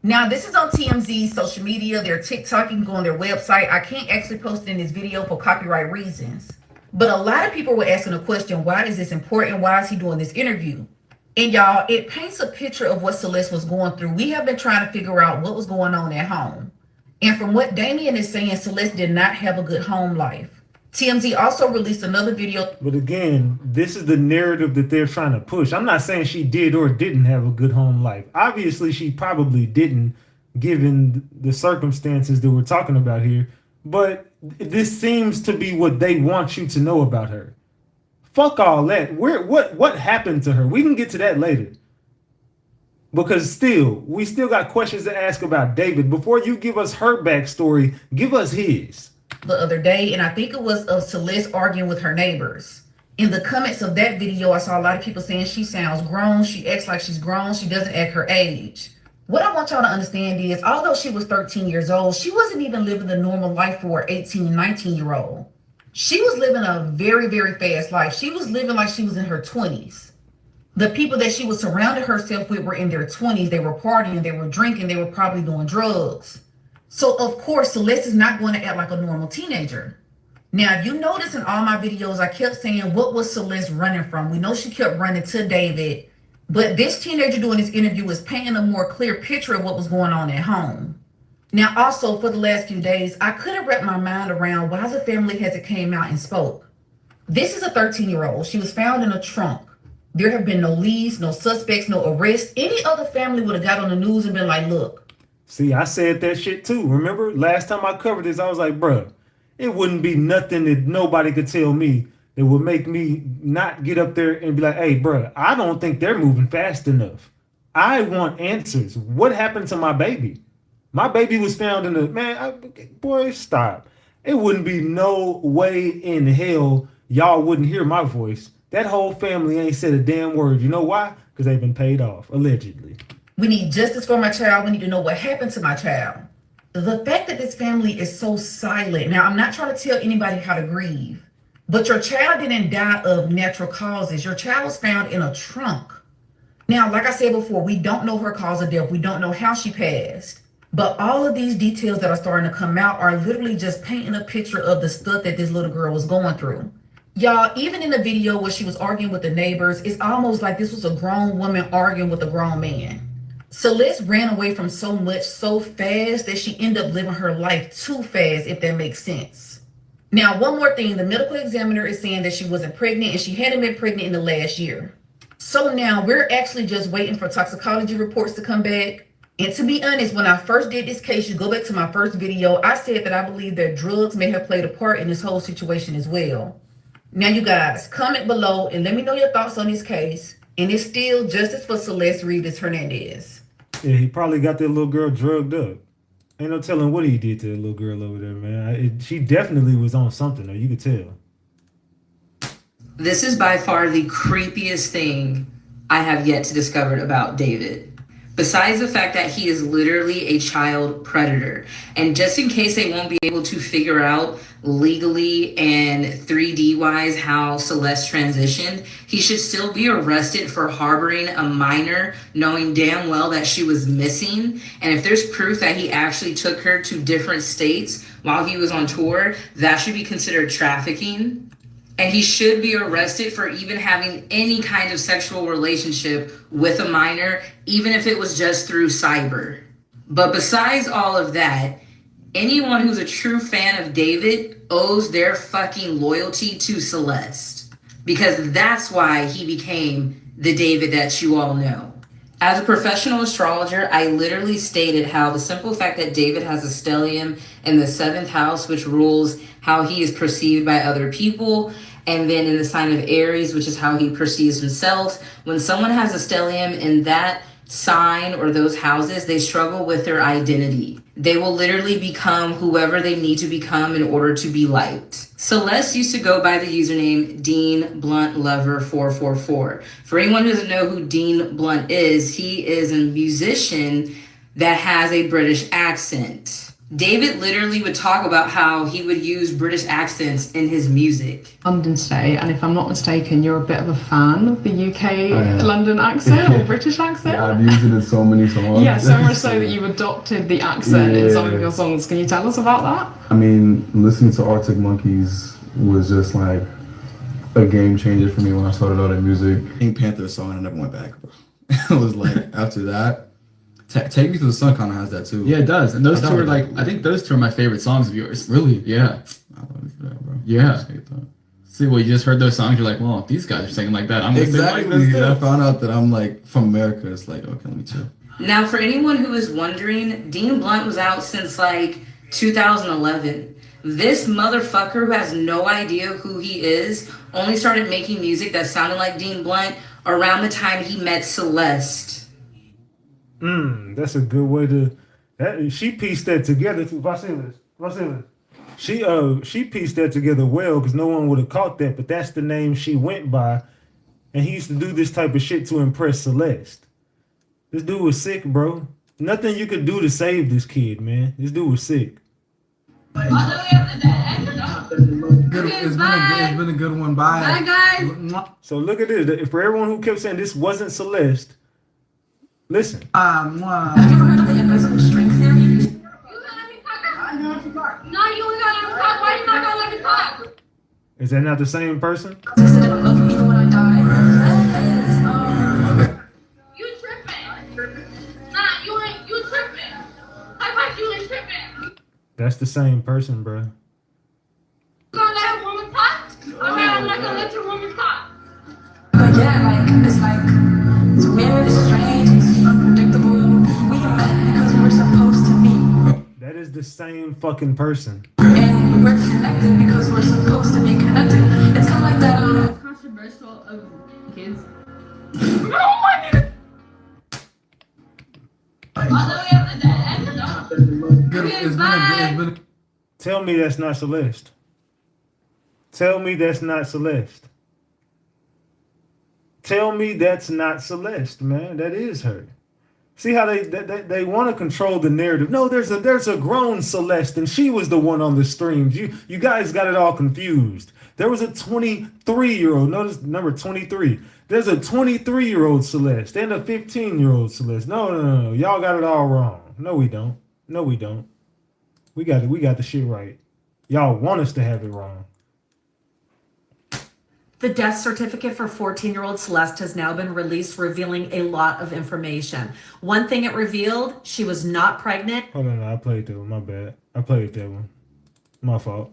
Now, this is on TMZ's social media, their TikTok, you can go on their website. I can't actually post it in this video for copyright reasons. But a lot of people were asking the question, why is this important? Why is he doing this interview? And y'all, it paints a picture of what Celeste was going through. We have been trying to figure out what was going on at home. And from what Damien is saying, Celeste did not have a good home life. TMZ also released another video. But again, this is the narrative that they're trying to push. I'm not saying she did or didn't have a good home life. Obviously, she probably didn't, given the circumstances that we're talking about here. But this seems to be what they want you to know about her. Fuck all that. What happened to her? We can get to that later. Because we still got questions to ask about David. Before you give us her backstory, give us his. The other day, and I think it was of Celeste arguing with her neighbors. In the comments of that video, I saw a lot of people saying she sounds grown, she acts like she's grown, she doesn't act her age. What I want y'all to understand is, although she was 13 years old, she wasn't even living the normal life for an 18, 19-year-old. She was living a very, very fast life. She was living like she was in her 20s. The people that she was surrounding herself with were in their 20s. They were partying, they were drinking, they were probably doing drugs. So, of course, Celeste is not going to act like a normal teenager. Now, if you notice in all my videos, I kept saying, what was Celeste running from? We know she kept running to David, but this teenager doing this interview is painting a more clear picture of what was going on at home. Now, also, for the last few days, I couldn't wrap my mind around why the family hasn't came out and spoke. This is a 13-year-old. She was found in a trunk. There have been no leads, no suspects, no arrests. Any other family would have got on the news and been like, look. See, I said that shit too. Remember, last time I covered this, I was like, bruh, it wouldn't be nothing that nobody could tell me that would make me not get up there and be like, hey, bruh, I don't think they're moving fast enough. I want answers. What happened to my baby? My baby was found in boy, stop. It wouldn't be no way in hell y'all wouldn't hear my voice. That whole family ain't said a damn word. You know why? Because they've been paid off, allegedly. We need justice for my child. We need to know what happened to my child. The fact that this family is so silent. Now, I'm not trying to tell anybody how to grieve, but your child didn't die of natural causes. Your child was found in a trunk. Now, like I said before, we don't know her cause of death. We don't know how she passed. But all of these details that are starting to come out are literally just painting a picture of the stuff that this little girl was going through. Y'all, even in the video where she was arguing with the neighbors, it's almost like this was a grown woman arguing with a grown man. Celeste ran away from so much so fast that she ended up living her life too fast, if that makes sense. Now, one more thing, the medical examiner is saying that she wasn't pregnant and she hadn't been pregnant in the last year. So now we're actually just waiting for toxicology reports to come back. And to be honest, when I first did this case, you go back to my first video, I said that I believe that drugs may have played a part in this whole situation as well. Now you guys, comment below and let me know your thoughts on this case. And it's still justice for Celeste Rivas Hernandez. Yeah, he probably got that little girl drugged up. Ain't no telling what he did to that little girl over there, man. She definitely was on something, though. You could tell. This is by far the creepiest thing I have yet to discover about David. Besides the fact that he is literally a child predator. And just in case they won't be able to figure out legally and 3D wise how Celeste transitioned, he should still be arrested for harboring a minor, knowing damn well that she was missing. And if there's proof that he actually took her to different states while he was on tour, that should be considered trafficking. And he should be arrested for even having any kind of sexual relationship with a minor, even if it was just through cyber. But besides all of that, anyone who's a true fan of David owes their fucking loyalty to Celeste, because that's why he became the David that you all know. As a professional astrologer, I literally stated how the simple fact that David has a stellium in the 7th house, which rules how he is perceived by other people, and then in the sign of Aries, which is how he perceives himself. When someone has a stellium in that sign or those houses, they struggle with their identity. They will literally become whoever they need to become in order to be liked. Celeste used to go by the username Dean Blunt Lover 444. For anyone who doesn't know who Dean Blunt is, he is a musician that has a British accent. David literally would talk about how he would use British accents in his music. London stay, and if I'm not mistaken, you're a bit of a fan of the UK London accent or British accent. Yeah, I've used it in so many songs. Yeah, so much so that you've adopted the accent in some of your songs. Can you tell us about that? I mean, listening to Arctic Monkeys was just like a game changer for me when I started out in music. Pink Panther song, I never went back, bro. It was like, after that, Take Me to the Sun kind of has that too. Yeah, it does. And those two are like, I think those two are my favorite songs of yours. Really? Yeah. I love you for that, bro. Yeah. See, well, you just heard those songs, you're like, well, if these guys are singing like that, I'm gonna sing like this too. I found out that I'm like from America. It's like, okay, me too. Now, for anyone who is wondering, Dean Blunt was out since like 2011. This motherfucker who has no idea who he is only started making music that sounded like Dean Blunt around the time he met Celeste. That's a good way to. She pieced that together too. Vasilis. She pieced that together well, because no one would have caught that. But that's the name she went by, and he used to do this type of shit to impress Celeste. This dude was sick, bro. Nothing you could do to save this kid, man. This dude was sick. It's been a good one. Bye. Bye, guys. So look at this. For everyone who kept saying this wasn't Celeste, listen. Have you ever heard of the invisible string theory? No, you only got to talk. Why you not gonna let me talk? Is that not the same person? You tripping? Nah, you tripping? How about you ain't tripping? That's the same person, bro. You gonna let a woman talk? I'm not gonna let your woman talk. But yeah, it's weird, it's strange, it's unpredictable. We met because we were supposed to meet. That is the same fucking person. And we're connected because we're supposed to be connected. It's kind of like that. Controversial of kids. Tell me that's not Celeste. Tell me that's not Celeste. Tell me that's not Celeste, man. That is her. See how they want to control the narrative. No, there's a grown Celeste, and she was the one on the streams. You guys got it all confused. There was a 23-year-old. Notice number 23. There's a 23-year-old Celeste and a 15-year-old Celeste. No. Y'all got it all wrong. No, we don't. No, we don't. We got the shit right. Y'all want us to have it wrong. The death certificate for 14-year-old Celeste has now been released, revealing a lot of information. One thing it revealed, she was not pregnant. Hold on, I played that one. My bad. I played that one. My fault.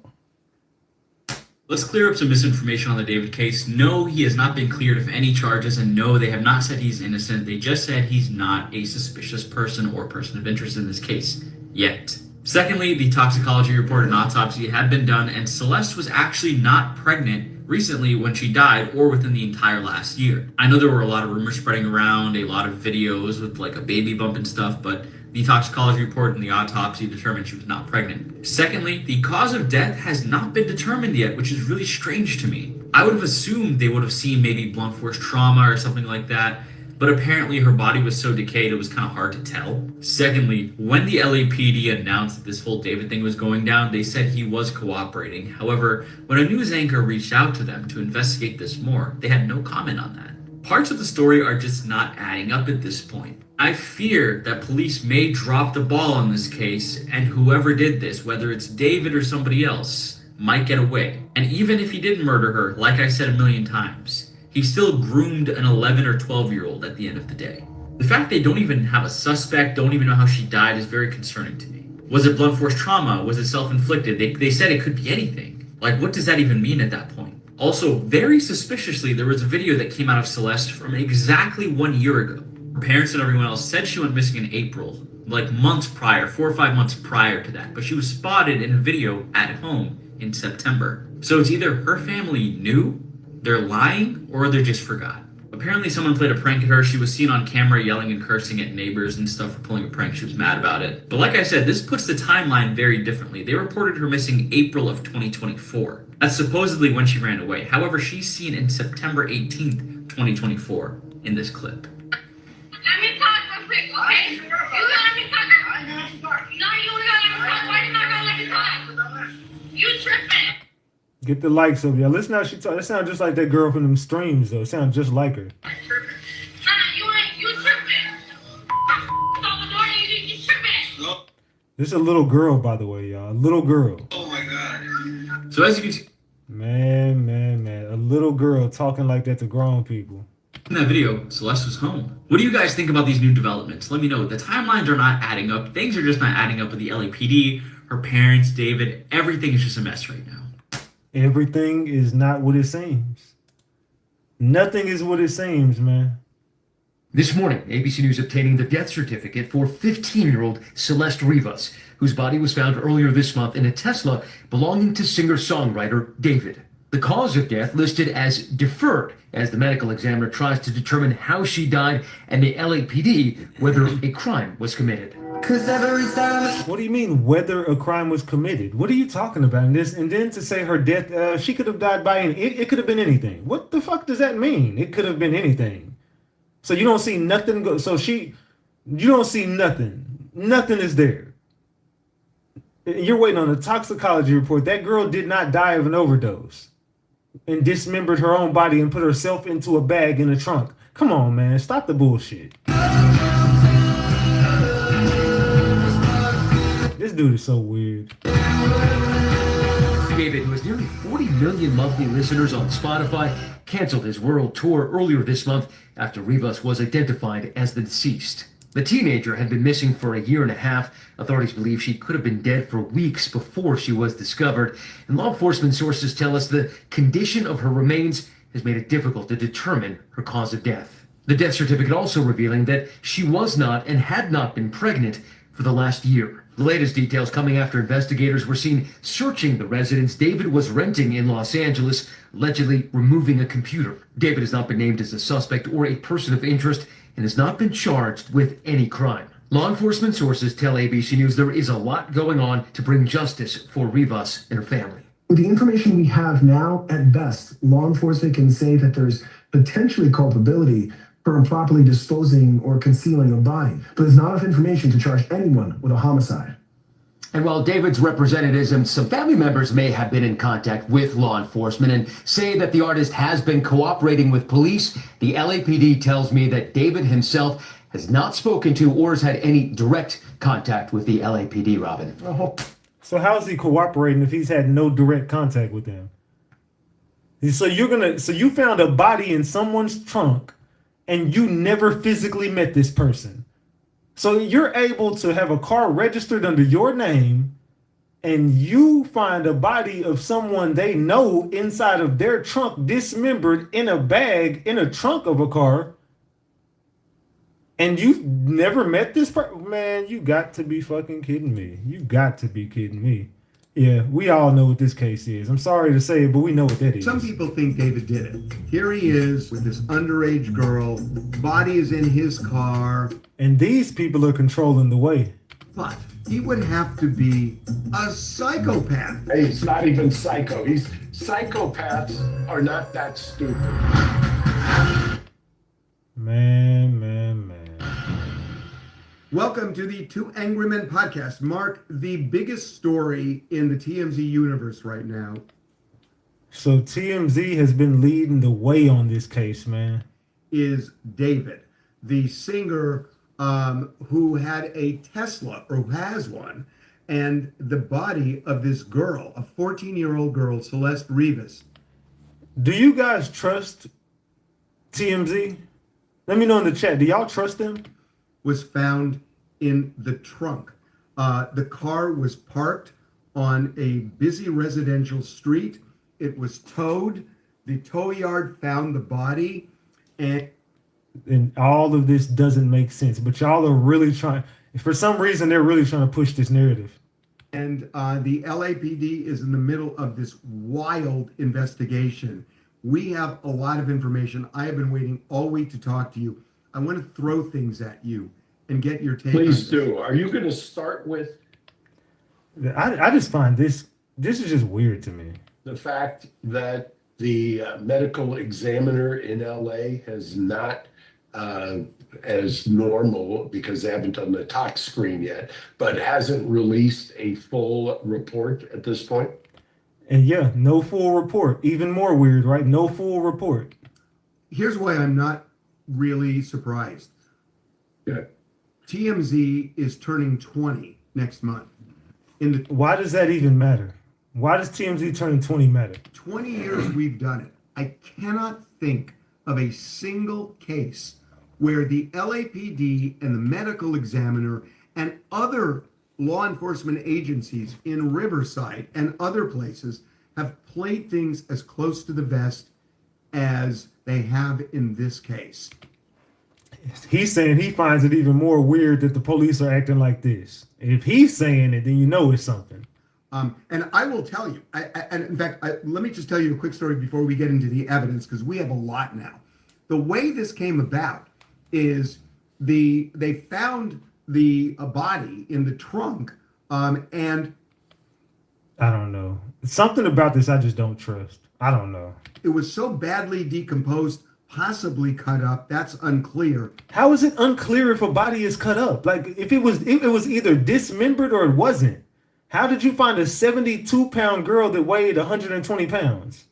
Let's clear up some misinformation on the David case. No, he has not been cleared of any charges, and no, they have not said he's innocent. They just said he's not a suspicious person or person of interest in this case yet. Secondly, the toxicology report and autopsy had been done, and Celeste was actually not pregnant recently when she died or within the entire last year. I know there were a lot of rumors spreading around, a lot of videos with like a baby bump and stuff, but the toxicology report and the autopsy determined she was not pregnant. Secondly, the cause of death has not been determined yet, which is really strange to me. I would have assumed they would have seen maybe blunt force trauma or something like that, but apparently her body was so decayed it was kind of hard to tell. Secondly, when the LAPD announced that this whole David thing was going down, they said he was cooperating. However, when a news anchor reached out to them to investigate this more, they had no comment on that. Parts of the story are just not adding up at this point. I fear that police may drop the ball on this case, and whoever did this, whether it's David or somebody else, might get away. And even if he did murder her, like I said a million times, he still groomed an 11 or 12-year-old at the end of the day. The fact they don't even have a suspect, don't even know how she died, is very concerning to me. Was it blunt force trauma? Was it self-inflicted? They said it could be anything. Like, what does that even mean at that point? Also, very suspiciously, there was a video that came out of Celeste from exactly 1 year ago. Her parents and everyone else said she went missing in April, like months prior, 4 or 5 months prior to that, but she was spotted in a video at home in September. So it's either her family knew, they're lying, or they just forgot. Apparently someone played a prank at her. She was seen on camera yelling and cursing at neighbors and stuff for pulling a prank. She was mad about it. But like I said, this puts the timeline very differently. They reported her missing April of 2024. That's supposedly when she ran away. However, she's seen in September 18th, 2024 in this clip. Let me talk real quick, okay? You gonna let me talk? No, you gonna let me talk. Why you not gonna let me talk? You tripping. Get the likes up, y'all. Listen how she talk. It sounds just like that girl from them streams, though. It sounds just like her. Nah, you tripping. You tripping. This is a little girl, by the way, y'all. A little girl. Oh my god. So as you can see, Man. A little girl talking like that to grown people. in that video, Celeste was home. What do you guys think about these new developments? Let me know. The timelines are not adding up. Things are just not adding up with the LAPD, her parents, David. Everything is just a mess right now. Everything is not what it seems. Nothing is what it seems, man. This morning, ABC News obtaining the death certificate for 15-year-old Celeste Rivas, whose body was found earlier this month in a Tesla belonging to singer-songwriter David. The cause of death listed as deferred, as the medical examiner tries to determine how she died and the LAPD whether a crime was committed. What do you mean whether a crime was committed? What are you talking about in this? And then to say her death, she could have died by it could have been anything. What the fuck does that mean? It could have been anything. So you don't see nothing go. You don't see nothing. Nothing is there. You're waiting on a toxicology report. That girl did not die of an overdose and dismembered her own body and put herself into a bag in a trunk. Come on, man. Stop the bullshit. This dude is so weird. David, who has nearly 40 million monthly listeners on Spotify, canceled his world tour earlier this month after Rivas was identified as the deceased. The teenager had been missing for a year and a half. Authorities believe she could have been dead for weeks before she was discovered. And law enforcement sources tell us the condition of her remains has made it difficult to determine her cause of death. The death certificate also revealing that she was not and had not been pregnant for the last year. The latest details coming after investigators were seen searching the residence David was renting in Los Angeles, allegedly removing a computer. David has not been named as a suspect or a person of interest and has not been charged with any crime. Law enforcement sources tell ABC News there is a lot going on to bring justice for Rivas and her family. With the information we have now, at best, law enforcement can say that there's potentially culpability for improperly disposing or concealing a body, but there's not enough information to charge anyone with a homicide. And while David's representatives and some family members may have been in contact with law enforcement and say that the artist has been cooperating with police, the LAPD tells me that David himself has not spoken to or has had any direct contact with the LAPD, Robin. Oh. So how's he cooperating if he's had no direct contact with them? So you found a body in someone's trunk and you never physically met this person. So you're able to have a car registered under your name and you find a body of someone they know inside of their trunk, dismembered in a bag in a trunk of a car. And you've never met this person? Man, you got to be fucking kidding me. You got to be kidding me. Yeah, we all know what this case is. I'm sorry to say it, but we know what that is. Some people think David did it. Here he is with this underage girl. Body is in his car. And these people are controlling the way. But he would have to be a psychopath. Hey, he's not even psycho. Psychopaths are not that stupid. Man. Welcome to the Two Angry Men podcast. Mark, the biggest story in the TMZ universe right now. So TMZ has been leading the way on this case, man. Is David, the singer who had a Tesla, or who has one, and the body of this girl, a 14-year-old girl, Celeste Rivas. Do you guys trust TMZ? Let me know in the chat. Do y'all trust them? Was found in the trunk. The car was parked on a busy residential street. It was towed. The tow yard found the body. And all of this doesn't make sense. But y'all are really trying, for some reason, they're really trying to push this narrative. And the LAPD is in the middle of this wild investigation. We have a lot of information. I have been waiting all week to talk to you. I want to throw things at you and get your take. Please do. Are you going to start with? I just find this is just weird to me. The fact that the medical examiner in LA has not, as normal, because they haven't done the tox screen yet, but hasn't released a full report at this point. And yeah, no full report. Even more weird, right? No full report. Here's why I'm not really surprised. Yeah. TMZ is turning 20 next month. Why does that even matter? Why does TMZ turning 20 matter? 20 years we've done it. I cannot think of a single case where the LAPD and the medical examiner and other law enforcement agencies in Riverside and other places have played things as close to the vest as they have in this case. He's saying he finds it even more weird that the police are acting like this. If he's saying it, then you know it's something. And I will tell you, and in fact, let me just tell you a quick story before we get into the evidence, because we have a lot now. The way this came about is they found a body in the trunk, and I don't know. Something about this I just don't trust. I don't know. It was so badly decomposed, possibly cut up. That's unclear. How is it unclear if a body is cut up? Like if it was either dismembered or it wasn't. How did you find a 72-pound girl that weighed 120 pounds?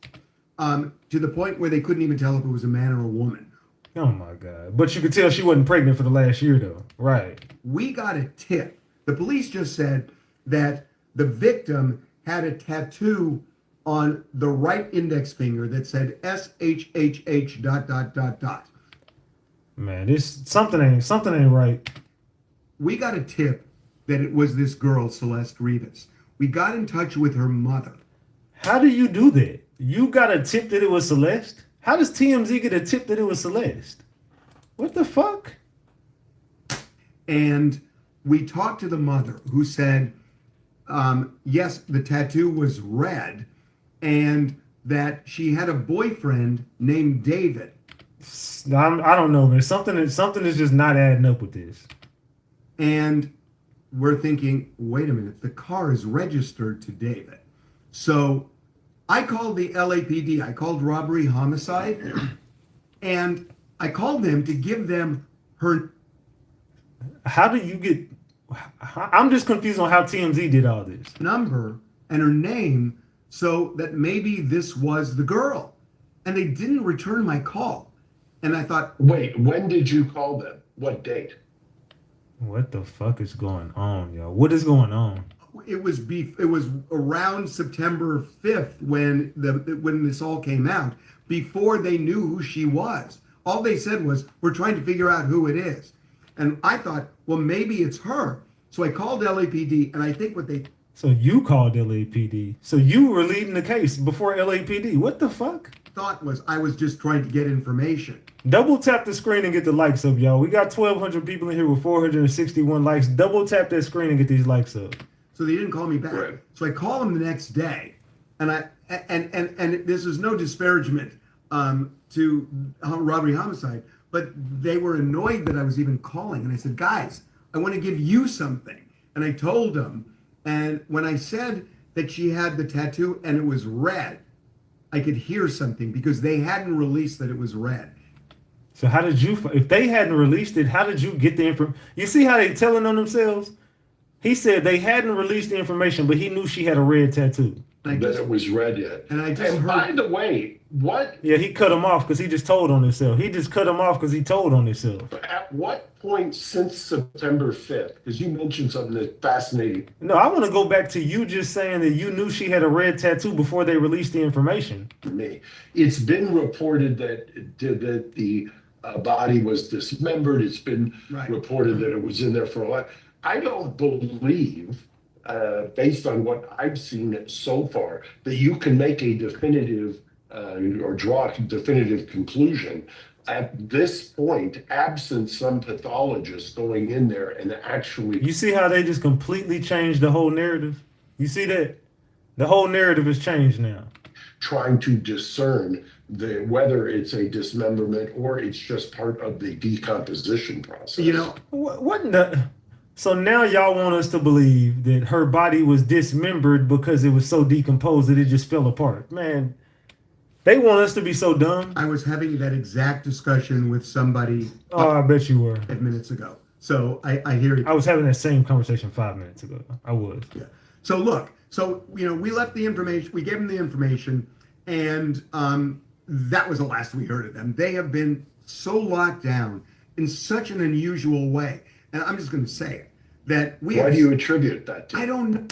To the point where they couldn't even tell if it was a man or a woman. Oh my God. But you could tell she wasn't pregnant for the last year though. Right. We got a tip. The police just said that the victim had a tattoo on the right index finger that said SHHH ... Man, this something ain't right. We got a tip that it was this girl, Celeste Rivas. We got in touch with her mother. How do you do that? You got a tip that it was Celeste? How does TMZ get a tip that it was Celeste? What the fuck? And we talked to the mother, who said, yes, the tattoo was red, and that she had a boyfriend named David. I don't know, man. Something is just not adding up with this. And we're thinking, wait a minute, the car is registered to David. So I called the LAPD. I called robbery homicide, and I called them to give them her. How do you get? I'm just confused on how TMZ did all this. Number and her name, so that maybe this was the girl. And they didn't return my call. And I thought, wait, when did you call them? What date? What the fuck is going on, y'all? What is going on? it was around September 5th when when this all came out, before they knew who she was. All they said was, we're trying to figure out who it is. And I thought, well, maybe it's her. So I called LAPD, and I think what they... So you called LAPD. So you were leading the case before LAPD. What the fuck? Thought was I was just trying to get information. Double tap the screen and get the likes up, y'all. We got 1,200 people in here with 461 likes. Double tap that screen and get these likes up. So they didn't call me back. Right. So I call them the next day, and this is no disparagement to robbery homicide, but they were annoyed that I was even calling. And I said, guys, I want to give you something. And I told them, and when I said that she had the tattoo and it was red, I could hear something because they hadn't released that it was red. So how did you, if they hadn't released it, how did you get the information? You see how they telling on themselves? He said they hadn't released the information, but he knew she had a red tattoo. That it was red yet. And I just heard... by the way, what? Yeah, he cut him off because he just told on himself. He just cut him off because he told on himself. At what point since September 5th? Because you mentioned something that's fascinating. No, I want to go back to you just saying that you knew she had a red tattoo before they released the information. To me, it's been reported that the body was dismembered. It's been reported that it was in there for a while. I don't believe, based on what I've seen so far, that you can make a definitive or draw a definitive conclusion at this point, absent some pathologist going in there and actually... You see how they just completely changed the whole narrative? You see that? The whole narrative has changed now. Trying to discern whether it's a dismemberment or it's just part of the decomposition process. You know, what in the... So now y'all want us to believe that her body was dismembered because it was so decomposed that it just fell apart. Man, they want us to be so dumb. I was having that exact discussion with somebody. Oh, I bet you were. 5 minutes ago. So I hear you. I was having that same conversation 5 minutes ago. I was. Yeah. So look, we left the information, we gave them the information, and that was the last we heard of them. They have been so locked down in such an unusual way. And I'm just going to say it, that Why do you attribute that to? I don't know.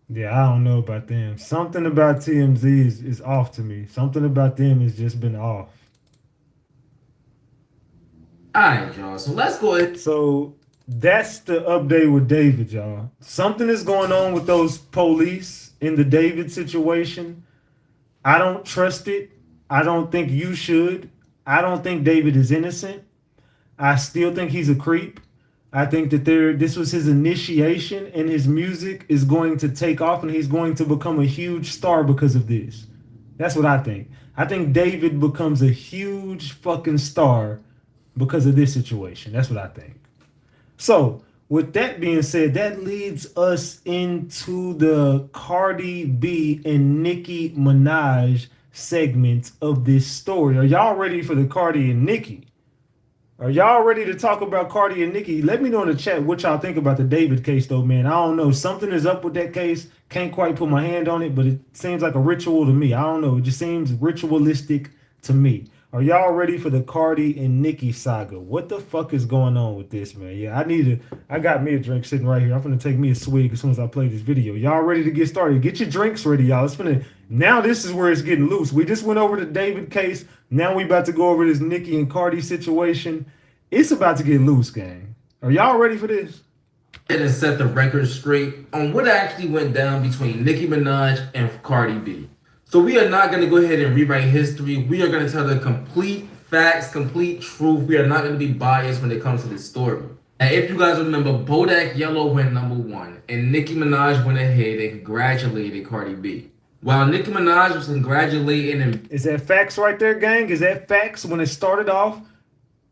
Yeah, I don't know about them. Something about TMZ is off to me. Something about them has just been off. All right, y'all. So let's go ahead. So that's the update with David, y'all. Something is going on with those police in the David situation. I don't trust it. I don't think you should. I don't think David is innocent. I still think he's a creep. I think that this was his initiation, and his music is going to take off, and he's going to become a huge star because of this. That's what I think. I think David becomes a huge fucking star because of this situation. That's what I think. So, with that being said, that leads us into the Cardi B and Nicki Minaj segment of this story. Are y'all ready for the Cardi and Nicki? Are y'all ready to talk about Cardi and Nicki? Let me know in the chat what y'all think about the David case, though, man. I don't know. Something is up with that case. Can't quite put my hand on it, but it seems like a ritual to me. I don't know. It just seems ritualistic to me. Are y'all ready for the Cardi and Nicki saga? What the fuck is going on with this, man? Yeah, I got me a drink sitting right here. I'm going to take me a swig as soon as I play this video. Y'all ready to get started? Get your drinks ready, y'all. Now this is where it's getting loose. We just went over the David case. Now we about to go over this Nicki and Cardi situation. It's about to get loose, gang. Are y'all ready for this? And set the record straight on what actually went down between Nicki Minaj and Cardi B. So we are not going to go ahead and rewrite history. We are going to tell the complete facts, complete truth. We are not going to be biased when it comes to this story. And if you guys remember, Bodak Yellow went #1, and Nicki Minaj went ahead and congratulated Cardi B. While Nicki Minaj was congratulating him. Is that facts right there, gang? Is that facts? When it started off,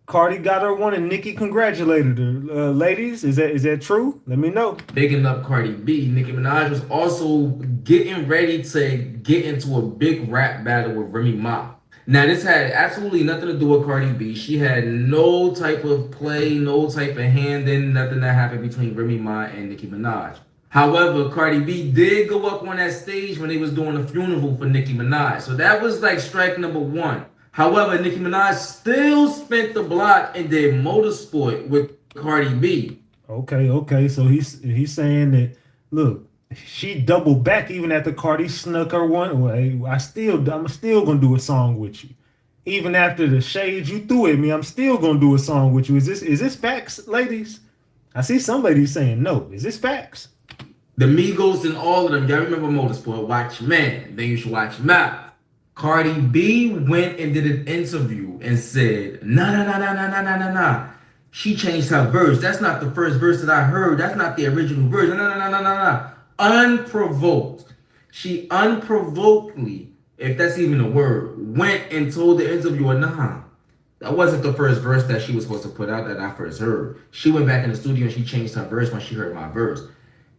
Cardi got her one and Nicki congratulated her. Ladies, is that true? Let me know. Bigging up Cardi B, Nicki Minaj was also getting ready to get into a big rap battle with Remy Ma. Now, this had absolutely nothing to do with Cardi B. She had no type of play, no type of hand in nothing that happened between Remy Ma and Nicki Minaj. However, Cardi B did go up on that stage when they was doing a funeral for Nicki Minaj. So that was like strike #1. However, Nicki Minaj still spent the block and did motorsport with Cardi B. Okay. So he's saying that, look, she doubled back even after Cardi snuck her one. Well, hey, I'm still gonna do a song with you. Even after the shade you threw at me, I'm still gonna do a song with you. Is this facts, ladies? I see some ladies saying no. Is this facts? The Migos and all of them, y'all remember motorsport, watch your man, then you should watch your mouth. Cardi B went and did an interview and said, nah. She changed her verse. That's not the first verse that I heard. That's not the original verse. Nah. Unprovoked. She unprovokedly, if that's even a word, went and told the interviewer, nah, that wasn't the first verse that she was supposed to put out that I first heard. She went back in the studio and she changed her verse when she heard my verse.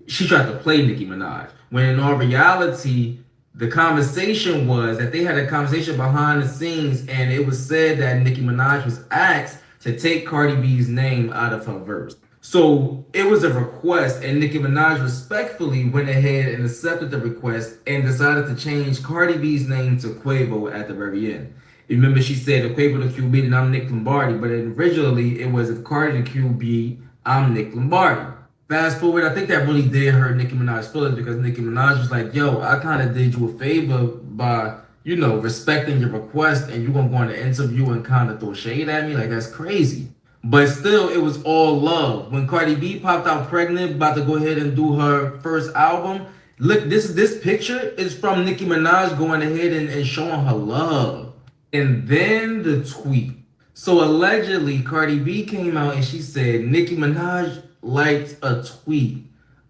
She tried to play Nicki Minaj, when in all reality, the conversation was that they had a conversation behind the scenes, and it was said that Nicki Minaj was asked to take Cardi B's name out of her verse. So it was a request, and Nicki Minaj respectfully went ahead and accepted the request and decided to change Cardi B's name to Quavo at the very end. Remember, she said, if Quavo to QB, then I'm Nick Lombardi, but originally it was if Cardi to QB, I'm Nick Lombardi. Fast forward, I think that really did hurt Nicki Minaj's feelings, because Nicki Minaj was like, yo, I kind of did you a favor by, respecting your request, and you're going to go on the interview and kind of throw shade at me? Like, that's crazy. But still, it was all love. When Cardi B popped out pregnant, about to go ahead and do her first album, look, this picture is from Nicki Minaj going ahead and showing her love. And then the tweet. So allegedly, Cardi B came out and she said Nicki Minaj liked a tweet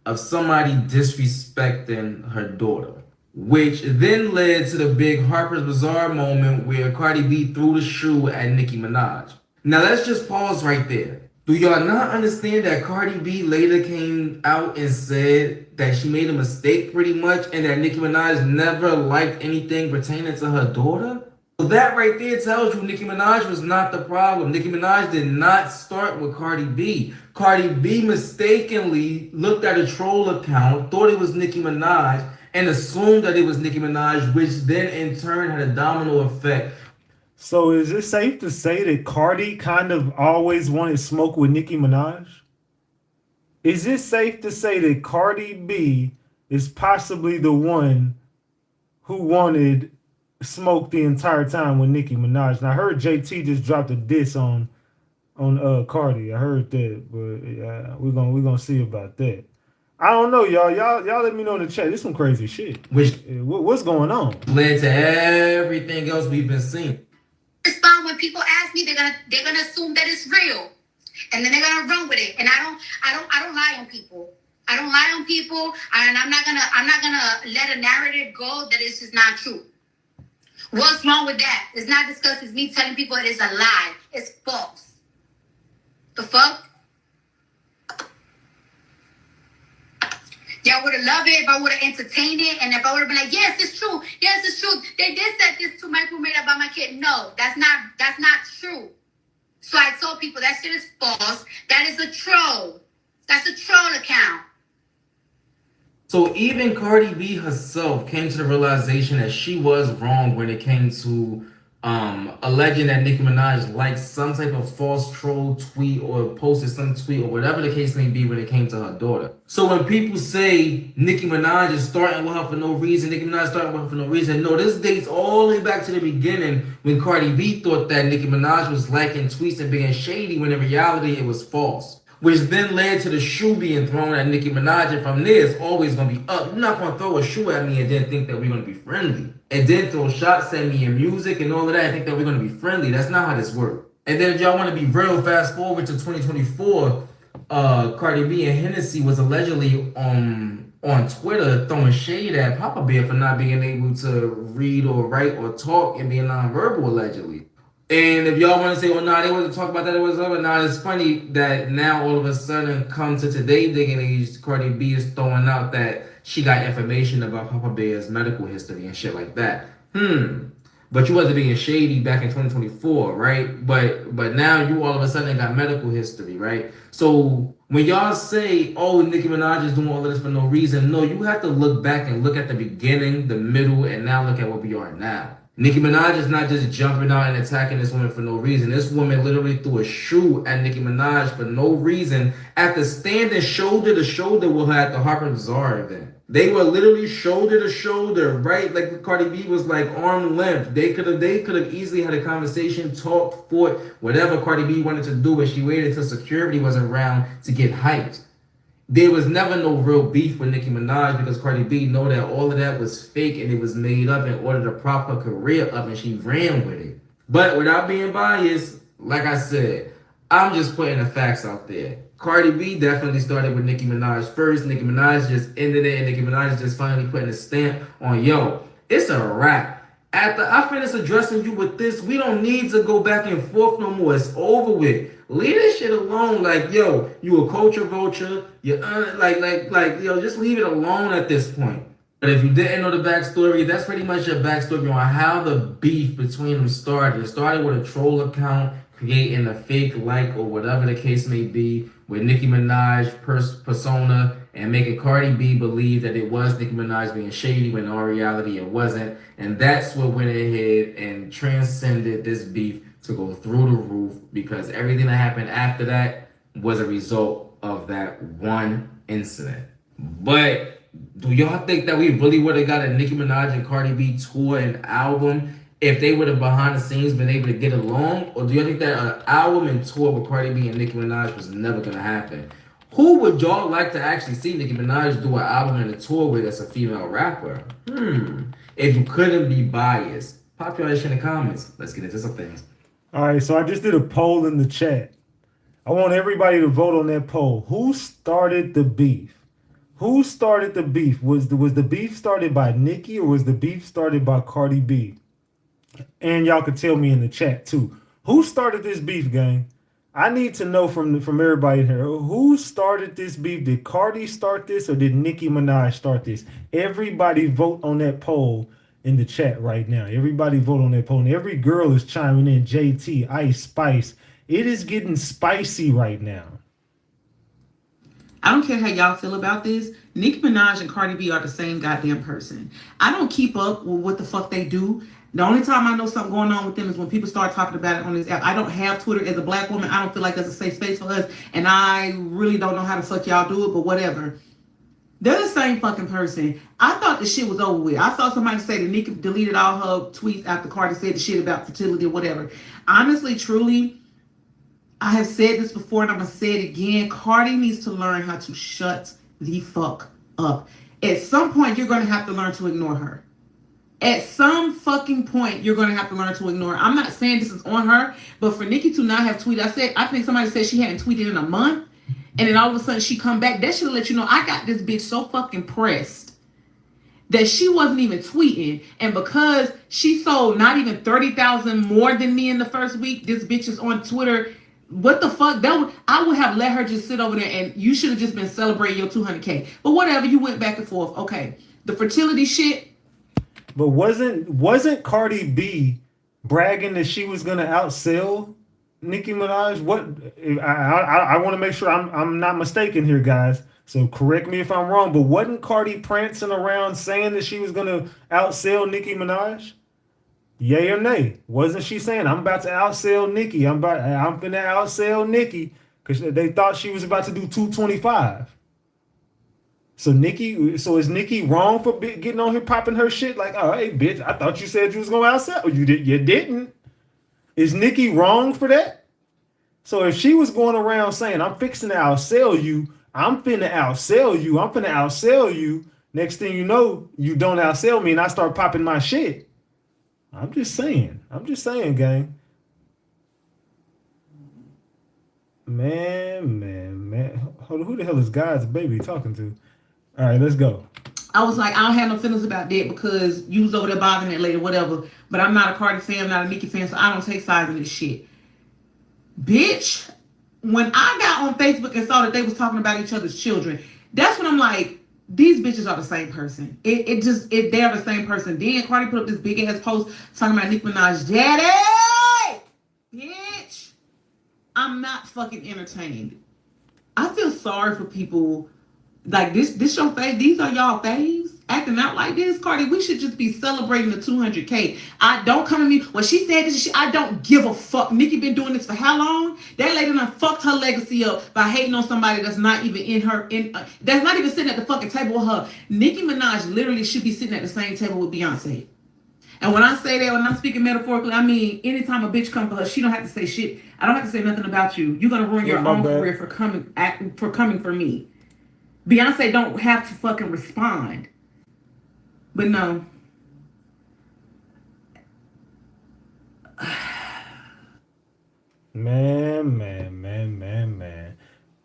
of somebody disrespecting her daughter, which then led to the big Harper's Bazaar moment where Cardi B threw the shoe at Nicki Minaj. Now let's just pause right there. Do y'all not understand that Cardi B later came out and said that she made a mistake pretty much, and that Nicki Minaj never liked anything pertaining to her daughter? That right there tells you Nicki Minaj was not the problem. Nicki Minaj did not start with Cardi B. Cardi B mistakenly looked at a troll account, thought it was Nicki Minaj, and assumed that it was Nicki Minaj, which then in turn had a domino effect. So is it safe to say that Cardi kind of always wanted smoke with Nicki Minaj? Is it safe to say that Cardi B is possibly the one who wanted smoke the entire time with Nicki Minaj? And I heard JT just dropped a diss on Cardi. I heard that, but we're gonna see about that. I don't know, y'all. Y'all let me know in the chat. This some crazy shit. What's going on? Led to everything else we've been seeing. Respond when people ask me, they're gonna assume that it's real, and then they're gonna run with it. And I don't lie on people. I don't lie on people, and I'm not gonna let a narrative go that is just not true. What's wrong with that? It's not discussed. It's me telling people it is a lie. It's false. The fuck? Y'all would have loved it if I would have entertained it, and if I would have been like, yes, it's true. Yes, it's true. They did set this to Michael made up by my kid. No, that's not true. So I told people that shit is false. That is a troll. That's a troll account. So even Cardi B herself came to the realization that she was wrong when it came to alleging that Nicki Minaj liked some type of false troll tweet or posted some tweet or whatever the case may be when it came to her daughter. So when people say Nicki Minaj is starting with her for no reason, no, this dates all the way back to the beginning when Cardi B thought that Nicki Minaj was liking tweets and being shady, when in reality it was false. Which then led to the shoe being thrown at Nicki Minaj, and from there it's always gonna be up. You're not gonna throw a shoe at me and then think that we're gonna be friendly. And then throw shots at me in music and all of that and think that we're gonna be friendly. That's not how this works. And then if y'all wanna be real, fast forward to 2024, Cardi B and Hennessy was allegedly on Twitter throwing shade at Papa Bear for not being able to read or write or talk and being nonverbal, allegedly. And if y'all want to say, well, nah, they wasn't talking about that, it was over. Nah, it's funny that now all of a sudden, come to today digging age, Cardi B is throwing out that she got information about Papa Bear's medical history and shit like that. But you wasn't being shady back in 2024, right? But now you all of a sudden got medical history, right? So when y'all say, oh, Nicki Minaj is doing all of this for no reason, no, you have to look back and look at the beginning, the middle, and now look at where we are now. Nicki Minaj is not just jumping out and attacking this woman for no reason. This woman literally threw a shoe at Nicki Minaj for no reason after standing shoulder to shoulder with her at the Harper's Bazaar event. They were literally shoulder to shoulder, right? Like Cardi B was like arm length. They could have easily had a conversation, talked, fought, whatever Cardi B wanted to do, but she waited until security was around to get hyped. There was never no real beef with Nicki Minaj because Cardi B know that all of that was fake and it was made up in order to prop her career up, and she ran with it. But without being biased, like I said, I'm just putting the facts out there. Cardi B definitely started with Nicki Minaj first. Nicki Minaj just ended it, and Nicki Minaj just finally putting a stamp on, yo, it's a wrap. After I finish addressing you with this, we don't need to go back and forth no more. It's over with. Leave this shit alone. Like, yo, you a culture vulture. You yo, just leave it alone at this point. But if you didn't know the backstory, that's pretty much your backstory on how the beef between them started. It started with a troll account creating a fake like or whatever the case may be with Nicki Minaj persona and making Cardi B believe that it was Nicki Minaj being shady when in all reality it wasn't. And that's what went ahead and transcended this beef to go through the roof, because everything that happened after that was a result of that one incident. But do y'all think that we really would have got a Nicki Minaj and Cardi B tour and album if they would have behind the scenes been able to get along? Or do you think that an album and tour with Cardi B and Nicki Minaj was never going to happen? Who would y'all like to actually see Nicki Minaj do an album and a tour with as a female rapper? If you couldn't be biased, pop your shit in the comments. Let's get into some things. All right, so I just did a poll in the chat. I want everybody to vote on that poll. Who started the beef? Who started the beef? Was the beef started by Nicki, or was the beef started by Cardi B? And y'all can tell me in the chat too. Who started this beef, gang? I need to know from everybody in here. Who started this beef? Did Cardi start this, or did Nicki Minaj start this? Everybody vote on that poll in the chat right now. Everybody vote on that poll. And every girl is chiming in. JT, Ice Spice. It is getting spicy right now. I don't care how y'all feel about this. Nicki Minaj and Cardi B are the same goddamn person. I don't keep up with what the fuck they do. The only time I know something going on with them is when people start talking about it on this app. I don't have Twitter. As a black woman, I don't feel like that's a safe space for us. And I really don't know how the fuck y'all do it, but whatever. They're the same fucking person. I thought the shit was over with. I saw somebody say that Nicki deleted all her tweets after Cardi said the shit about fertility or whatever. Honestly, truly, I have said this before and I'm going to say it again. Cardi needs to learn how to shut the fuck up. At some point, you're going to have to learn to ignore her. At some fucking point, you're going to have to learn to ignore her. I'm not saying this is on her, but for Nicki to not have tweeted, I think somebody said she hadn't tweeted in a month. And then all of a sudden she come back. That should let you know I got this bitch so fucking pressed that she wasn't even tweeting. And because she sold not even 30,000 more than me in the first week, this bitch is on Twitter. What the fuck? I would have let her just sit over there, and you should have just been celebrating your 200K. But whatever, you went back and forth. Okay. The fertility shit. But wasn't Cardi B bragging that she was gonna outsell Nicki Minaj? What I want to make sure I'm not mistaken here, guys. So correct me if I'm wrong. But wasn't Cardi prancing around saying that she was gonna outsell Nicki Minaj? Yay or nay? Wasn't she saying I'm about to outsell Nicki? I'm finna outsell Nicki, because they thought she was about to do 225. So is Nicki wrong for getting on here popping her shit? Like, oh, hey, bitch, I thought you said you was gonna outsell. You didn't. Is Nicki wrong for that? So if she was going around saying, I'm fixing to outsell you, I'm finna outsell you, I'm finna outsell you, next thing you know, you don't outsell me and I start popping my shit. I'm just saying, gang. Man. Hold on, who the hell is God's baby talking to? All right, let's go. I was like, I don't have no feelings about that because you was over there bothering that lady, whatever. But I'm not a Cardi fan, I'm not a Nicki fan, so I don't take sides in this shit. Bitch, when I got on Facebook and saw that they was talking about each other's children, that's when I'm like, these bitches are the same person. They're the same person. Then Cardi put up this big ass post talking about Nicki Minaj, daddy! Bitch, I'm not fucking entertained. I feel sorry for people. Like this your fave? These are y'all faves? acting out like this, Cardi, we should just be celebrating the 200K. I don't come at me. When she said this, I don't give a fuck. Nicki been doing this for how long? That lady done fucked her legacy up by hating on somebody that's not even that's not even sitting at the fucking table with her. Nicki Minaj literally should be sitting at the same table with Beyonce. And when I say that, when I'm speaking metaphorically, I mean anytime a bitch come for her, she don't have to say shit. I don't have to say nothing about you. You're gonna ruin your own career for coming for me. Beyonce don't have to fucking respond. But no. Man.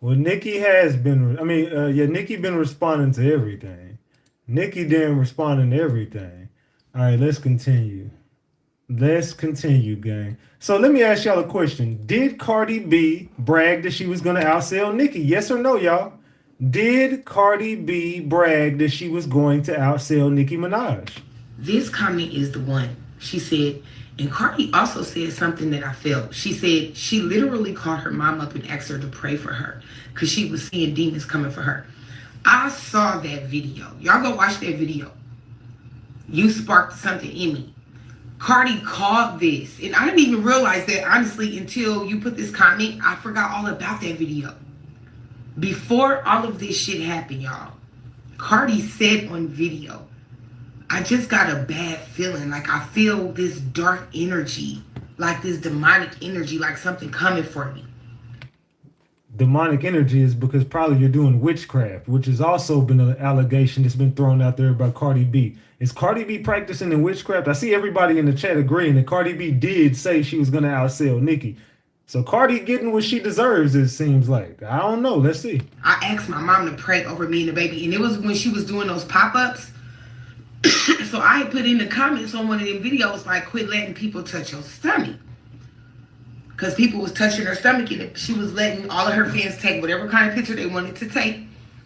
Well, Nicki has been, Nicki been responding to everything. Nicki didn't responding to everything. All right, let's continue. Gang. So let me ask y'all a question. Did Cardi B brag that she was going to outsell Nicki? Yes or no, y'all? Did Cardi B brag that she was going to outsell Nicki Minaj? This comment is the one. She said, and Cardi also said something that I felt. She said she literally called her mom up and asked her to pray for her because she was seeing demons coming for her. I saw that video. Y'all go watch that video. You sparked something in me. Cardi called this. And I didn't even realize that, honestly, until you put this comment. I forgot all about that video. Before all of this shit happened, y'all, Cardi said on video, I just got a bad feeling. Like I feel this dark energy, like this demonic energy, like something coming for me. Demonic energy is because probably you're doing witchcraft, which has also been an allegation that's been thrown out there by Cardi B. Is Cardi B practicing in witchcraft? I see everybody in the chat agreeing that Cardi B did say she was going to outsell Nicki. So Cardi getting what she deserves, it seems like. I don't know. Let's see. I asked my mom to pray over me and the baby, and it was when she was doing those pop-ups. So I put in the comments on one of them videos, like, quit letting people touch your stomach. Because people was touching her stomach, and she was letting all of her fans take whatever kind of picture they wanted to take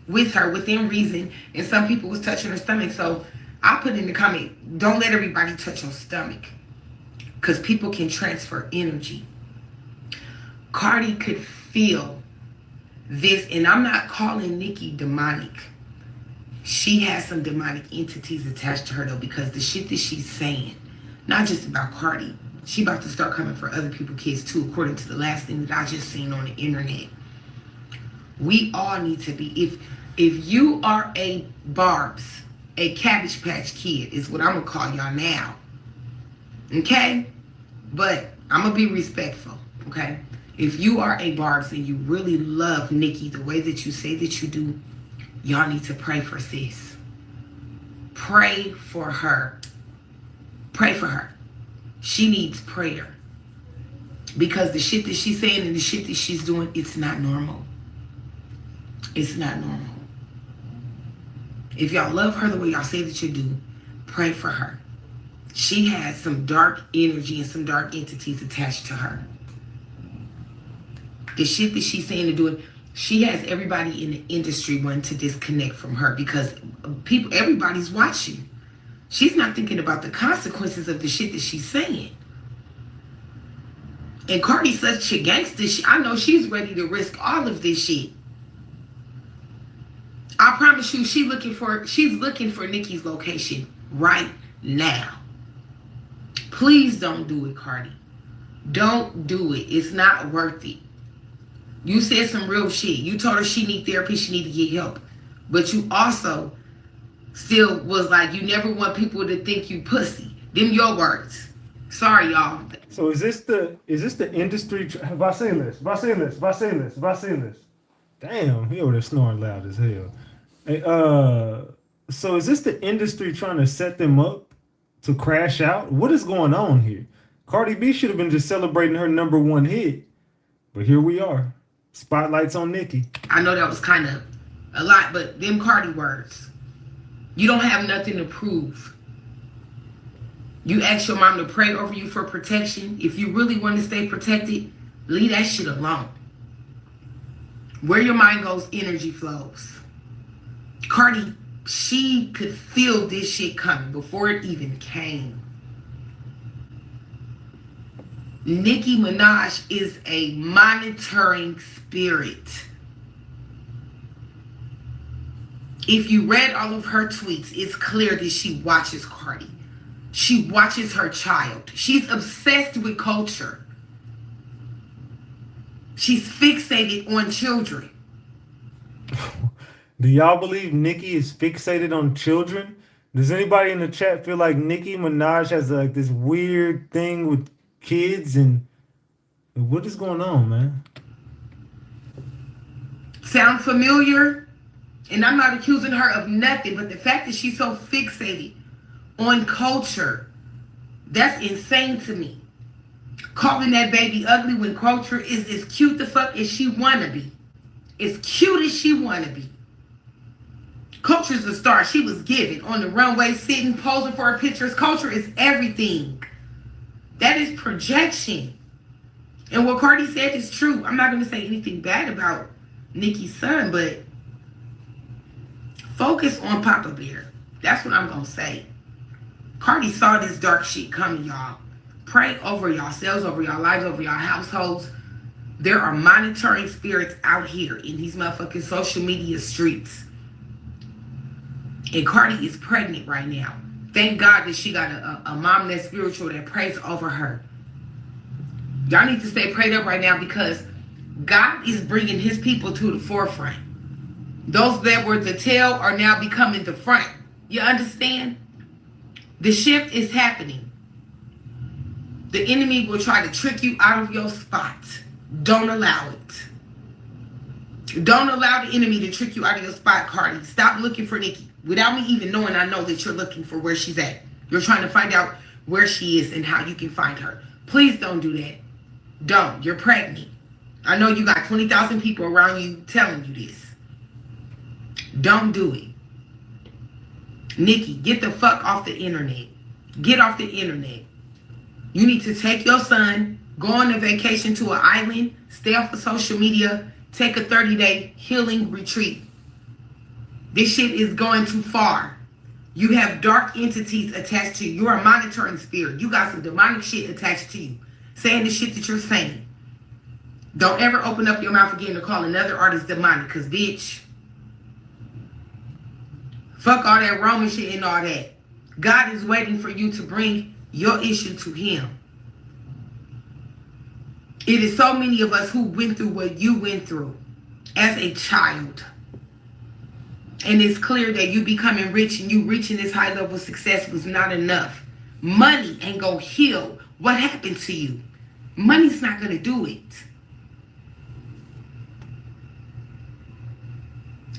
with her within reason. And some people was touching her stomach. So I put in the comment, don't let everybody touch your stomach. Because people can transfer energy. Cardi could feel this, and I'm not calling Nicki demonic. She has some demonic entities attached to her, though, because the shit that she's saying, not just about Cardi, she about to start coming for other people's kids too, according to the last thing that I just seen on the internet. We all need to be, if you are a Barb's, a Cabbage Patch Kid is what I'm gonna call y'all now. Okay? But I'm gonna be respectful, okay? If you are a Barb's and you really love Nicki the way that you say that you do, y'all need to pray for sis. Pray for her. Pray for her. She needs prayer. Because the shit that she's saying and the shit that she's doing, it's not normal. It's not normal. If y'all love her the way y'all say that you do, pray for her. She has some dark energy and some dark entities attached to her. The shit that she's saying and doing, she has everybody in the industry wanting to disconnect from her because everybody's watching. She's not thinking about the consequences of the shit that she's saying. And Cardi's such a gangster. I know she's ready to risk all of this shit. I promise you, she's looking for Nicki's location right now. Please don't do it, Cardi. Don't do it. It's not worth it. You said some real shit. You told her she need therapy, she need to get help. But you also still was like, you never want people to think you pussy. Them your words. Sorry, y'all. So is this the industry? Vassilis. Damn, he over there snoring loud as hell. Hey, so is this the industry trying to set them up to crash out? What is going on here? Cardi B should have been just celebrating her #1 hit, but here we are. Spotlights on Nicki. I know that was kind of a lot, but them Cardi words. You don't have nothing to prove. You ask your mom to pray over you for protection. If you really want to stay protected, leave that shit alone. Where your mind goes, energy flows. Cardi, she could feel this shit coming before it even came. Nicki Minaj is a monitoring spirit. If you read all of her tweets, it's clear that she watches Cardi. She watches her child. She's obsessed with culture. She's fixated on children. Do y'all believe Nicki is fixated on children? Does anybody in the chat feel like Nicki Minaj has like this weird thing with kids, and what is going on, man? Sound familiar? And I'm not accusing her of nothing, but the fact that she's so fixated on culture, that's insane to me. Calling that baby ugly when culture is as cute the fuck as she wanna be. As cute as she wanna be. Culture's a star. She was given on the runway, sitting, posing for her pictures. Culture is everything. That is projection. And what Cardi said is true. I'm not gonna say anything bad about Nicki's son, but focus on Papa Bear. That's what I'm gonna say. Cardi saw this dark shit coming, y'all. Pray over yourselves, over your lives, over your households. There are monitoring spirits out here in these motherfucking social media streets. And Cardi is pregnant right now. Thank God that she got a mom that's spiritual that prays over her. Y'all need to stay prayed up right now because God is bringing his people to the forefront. Those that were the tail are now becoming the front. You understand? The shift is happening. The enemy will try to trick you out of your spot. Don't allow it. Don't allow the enemy to trick you out of your spot, Cardi. Stop looking for Nicki. Without me even knowing, I know that you're looking for where she's at. You're trying to find out where she is and how you can find her. Please don't do that. Don't. You're pregnant. I know you got 20,000 people around you telling you this. Don't do it. Nicki, get the fuck off the internet. Get off the internet. You need to take your son, go on a vacation to an island, stay off of social media, take a 30-day healing retreat. This shit is going too far. You have dark entities attached to you. You're a monitoring spirit. You got some demonic shit attached to you. Saying the shit that you're saying. Don't ever open up your mouth again to call another artist demonic, because bitch, fuck all that Roman shit and all that. God is waiting for you to bring your issue to him. It is so many of us who went through what you went through as a child. And it's clear that you becoming rich and you reaching this high level of success was not enough. Money ain't gonna heal what happened to you. Money's not gonna do it.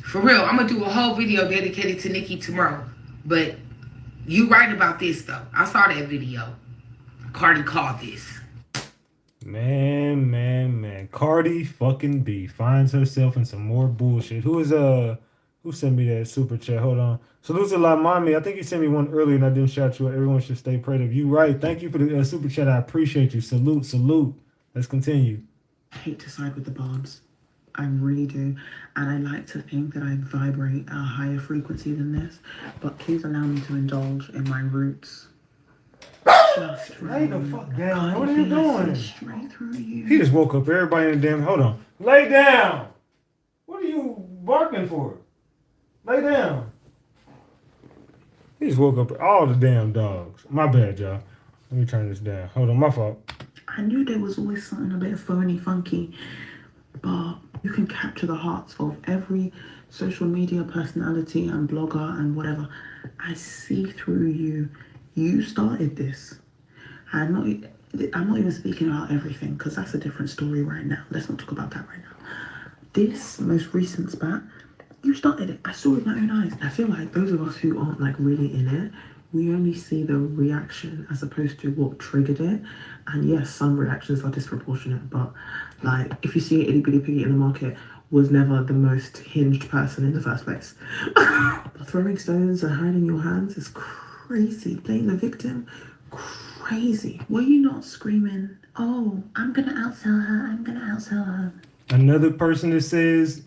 For real, I'm gonna do a whole video dedicated to Nicki tomorrow. But you right about this though. I saw that video. Cardi called this. Man. Cardi fucking B finds herself in some more bullshit. Who sent me that super chat? Hold on. Salute to La Mami. I think you sent me one earlier and I didn't shout you out. Everyone should stay prayed up. You right. Thank you for the super chat. I appreciate you. Salute. Let's continue. I hate to side with the Bobs. I really do. And I like to think that I vibrate at a higher frequency than this. But please allow me to indulge in my roots. Just Lay the fuck down. What are you doing? Straight through you. He just woke up everybody in the damn. Hold on. Lay down. What are you barking for? Lay down. He just woke up all the damn dogs. My bad, y'all. Let me turn this down. Hold on, my fault. I knew there was always something a bit phony, funky, but you can capture the hearts of every social media personality and blogger and whatever. I see through you. You started this. I'm not even speaking about everything because that's a different story right now. Let's not talk about that right now. This most recent spat, you started it. I saw it with my own eyes. I feel like those of us who aren't like really in it, we only see the reaction as opposed to what triggered it. And yes, some reactions are disproportionate, but like if you see an itty bitty piggy in the market was never the most hinged person in the first place. But throwing stones and hiding your hands is crazy. Playing the victim, crazy. Were you not screaming, oh, I'm gonna outsell her. Another person that says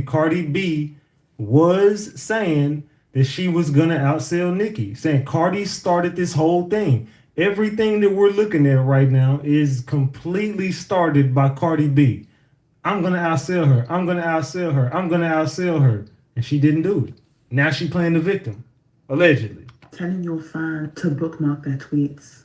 Cardi B was saying that she was gonna outsell Nicki, saying Cardi started this whole thing. Everything that we're looking at right now is completely started by Cardi B. I'm gonna outsell her. I'm gonna outsell her. I'm gonna outsell her. and she didn't do it. Now she playing the victim, allegedly. Telling your fan to bookmark their tweets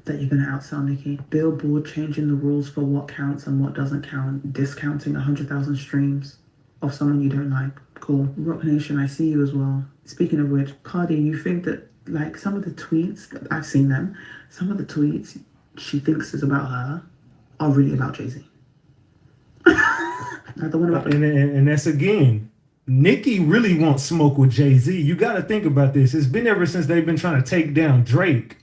that you're gonna outsell Nicki. Billboard changing the rules for what counts and what doesn't count. Discounting 100,000 streams of someone you don't like. Cool. Rock Nation, I see you as well. Speaking of which, Cardi, you think that like some of the tweets, I've seen them, some of the tweets she thinks is about her are really about Jay-Z. And that's again, Nicki really wants smoke with Jay-Z. You got to think about this. It's been ever since they've been trying to take down Drake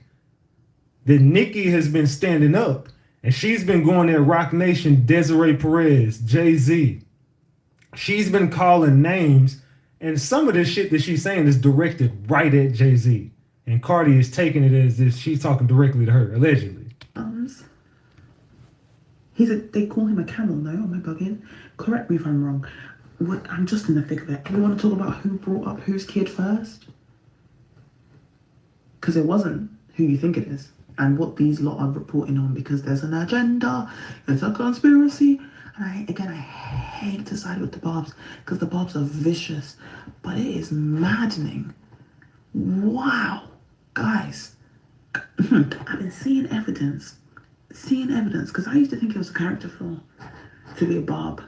that Nicki has been standing up, and she's been going at Rock Nation, Desiree Perez, Jay-Z. She's been calling names, and some of this shit that she's saying is directed right at Jay-Z. And Cardi is taking it as if she's talking directly to her, allegedly. They call him a camel, no? Am I bugging? Correct me if I'm wrong. I'm just in the thick of it. We want to talk about who brought up whose kid first? Because it wasn't who you think it is. And what these lot are reporting on, because there's an agenda, it's a conspiracy. And I hate to side with the Bobs, because the Bobs are vicious, but it is maddening. Wow, guys, I've been seeing evidence, because I used to think it was a character flaw to be a Bob.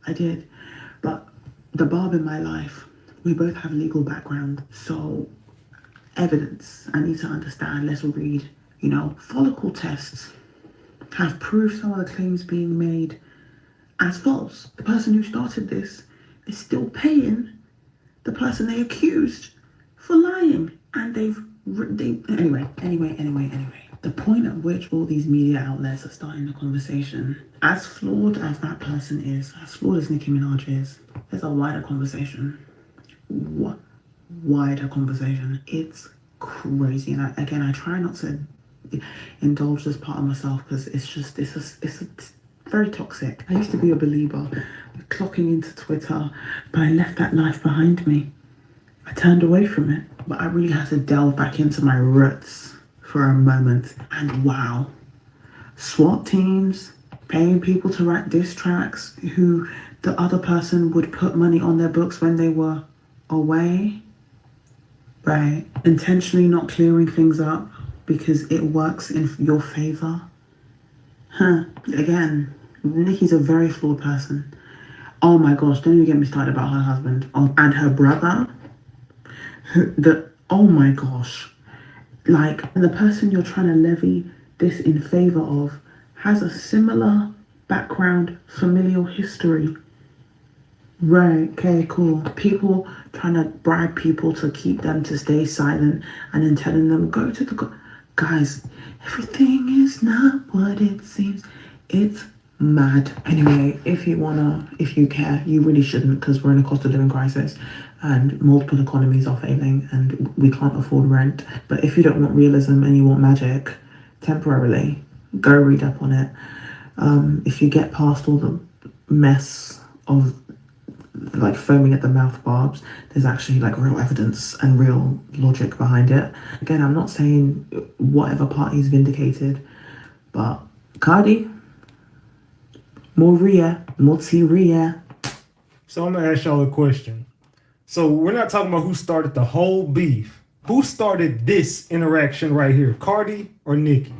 I did, but the Bob in my life, we both have legal background, so evidence, I need to understand, let's read. Follicle tests have proved some of the claims being made as false. The person who started this is still paying the person they accused for lying. And anyway. The point at which all these media outlets are starting the conversation, as flawed as that person is, as flawed as Nicki Minaj is, there's a wider conversation. Wider conversation. It's crazy. And I try not to indulge this part of myself because it's very toxic. I used to be a believer with clocking into Twitter, but I left that life behind me. I turned away from it, but I really had to delve back into my roots for a moment. And wow, SWAT teams paying people to write diss tracks who the other person would put money on their books when they were away, right? Intentionally not clearing things up because it works in your favor. Again, Nicki's a very flawed person. Oh my gosh, don't even get me started about her husband and her brother. Oh my gosh. Like, the person you're trying to levy this in favor of has a similar background, familial history. Right, okay, cool. People trying to bribe people to keep them to stay silent and then telling them, go to the... Guys, everything is not what it seems. It's mad. Anyway, if you care, you really shouldn't, because we're in a cost of living crisis and multiple economies are failing and we can't afford rent. But if you don't want realism and you want magic, temporarily, go read up on it. If you get past all the mess of like foaming at the mouth Barbs, there's actually like real evidence and real logic behind it. Again, I'm not saying whatever party's vindicated, but Cardi, more tea Ria. So I'm gonna ask y'all a question. So we're not talking about who started the whole beef. Who started this interaction right here? Cardi or Nicki?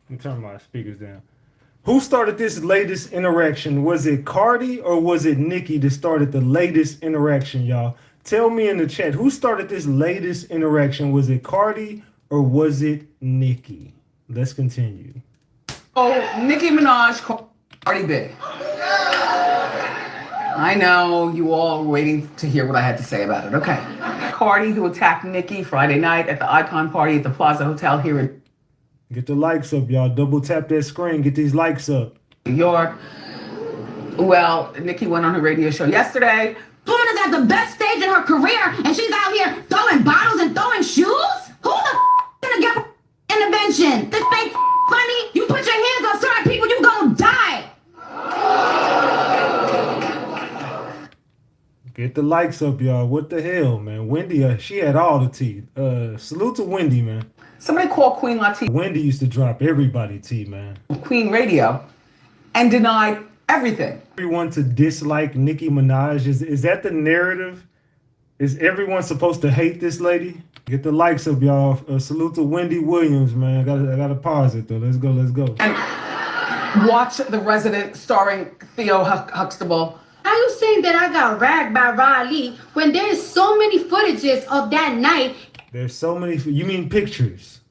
Let me turn my speakers down. Who started this latest interaction? Was it Cardi or was it Nicki that started the latest interaction, y'all? Tell me in the chat, who started this latest interaction? Was it Cardi or was it Nicki? Let's continue. Oh, Nicki Minaj, Cardi B. I know you all were waiting to hear what I had to say about it. Okay. Cardi, who attacked Nicki Friday night at the Icon Party at the Plaza Hotel here in Get the likes up, y'all. Double tap that screen. Get these likes up. New York. Well, Nicki went on her radio show yesterday. Woman is at the best stage in her career, and she's out here throwing bottles and throwing shoes? Who the gonna get intervention? This ain't funny. You put your hands on certain people, you gonna die. Get the likes up, y'all. What the hell, man? Wendy, she had all the tea. Salute to Wendy, man. Somebody called Queen Latifah. Wendy used to drop everybody tea, man. Queen Radio and denied everything. Everyone to dislike Nicki Minaj. Is that the narrative? Is everyone supposed to hate this lady? Get the likes up, y'all. Salute to Wendy Williams, man. I gotta pause it though. Let's go. And watch The Resident starring Theo Huxtable. How you saying that I got ragged by Riley when there's so many footages of that night? There's so many. You mean pictures,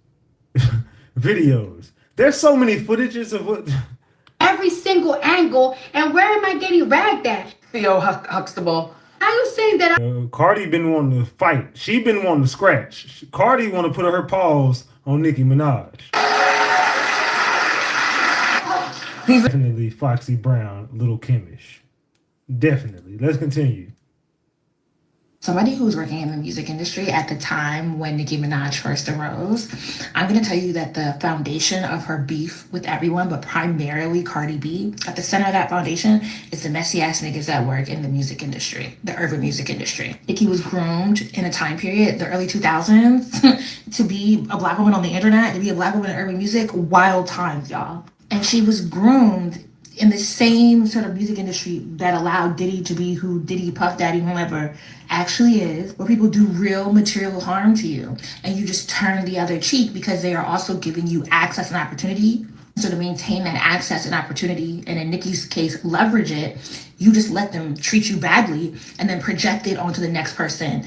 videos? There's so many footages of what. Every single angle, and where am I getting ragged at? Theo Huxtable. How you saying that Cardi been wanting to fight. She been wanting to scratch. Cardi want to put her paws on Nicki Minaj. Definitely Foxy Brown, Little Kimish. Definitely. Let's continue. Somebody who was working in the music industry at the time when Nicki Minaj first arose, I'm going to tell you that the foundation of her beef with everyone, but primarily Cardi B, at the center of that foundation is the messy ass niggas that work in the music industry, the urban music industry. Nicki was groomed in a time period, the early 2000s, to be a black woman on the internet, to be a black woman in urban music, wild times, y'all. And she was groomed in the same sort of music industry that allowed Diddy to be who Diddy, Puff Daddy, whoever actually is, where people do real material harm to you and you just turn the other cheek because they are also giving you access and opportunity. So to maintain that access and opportunity, and in Nicki's case, leverage it, you just let them treat you badly and then project it onto the next person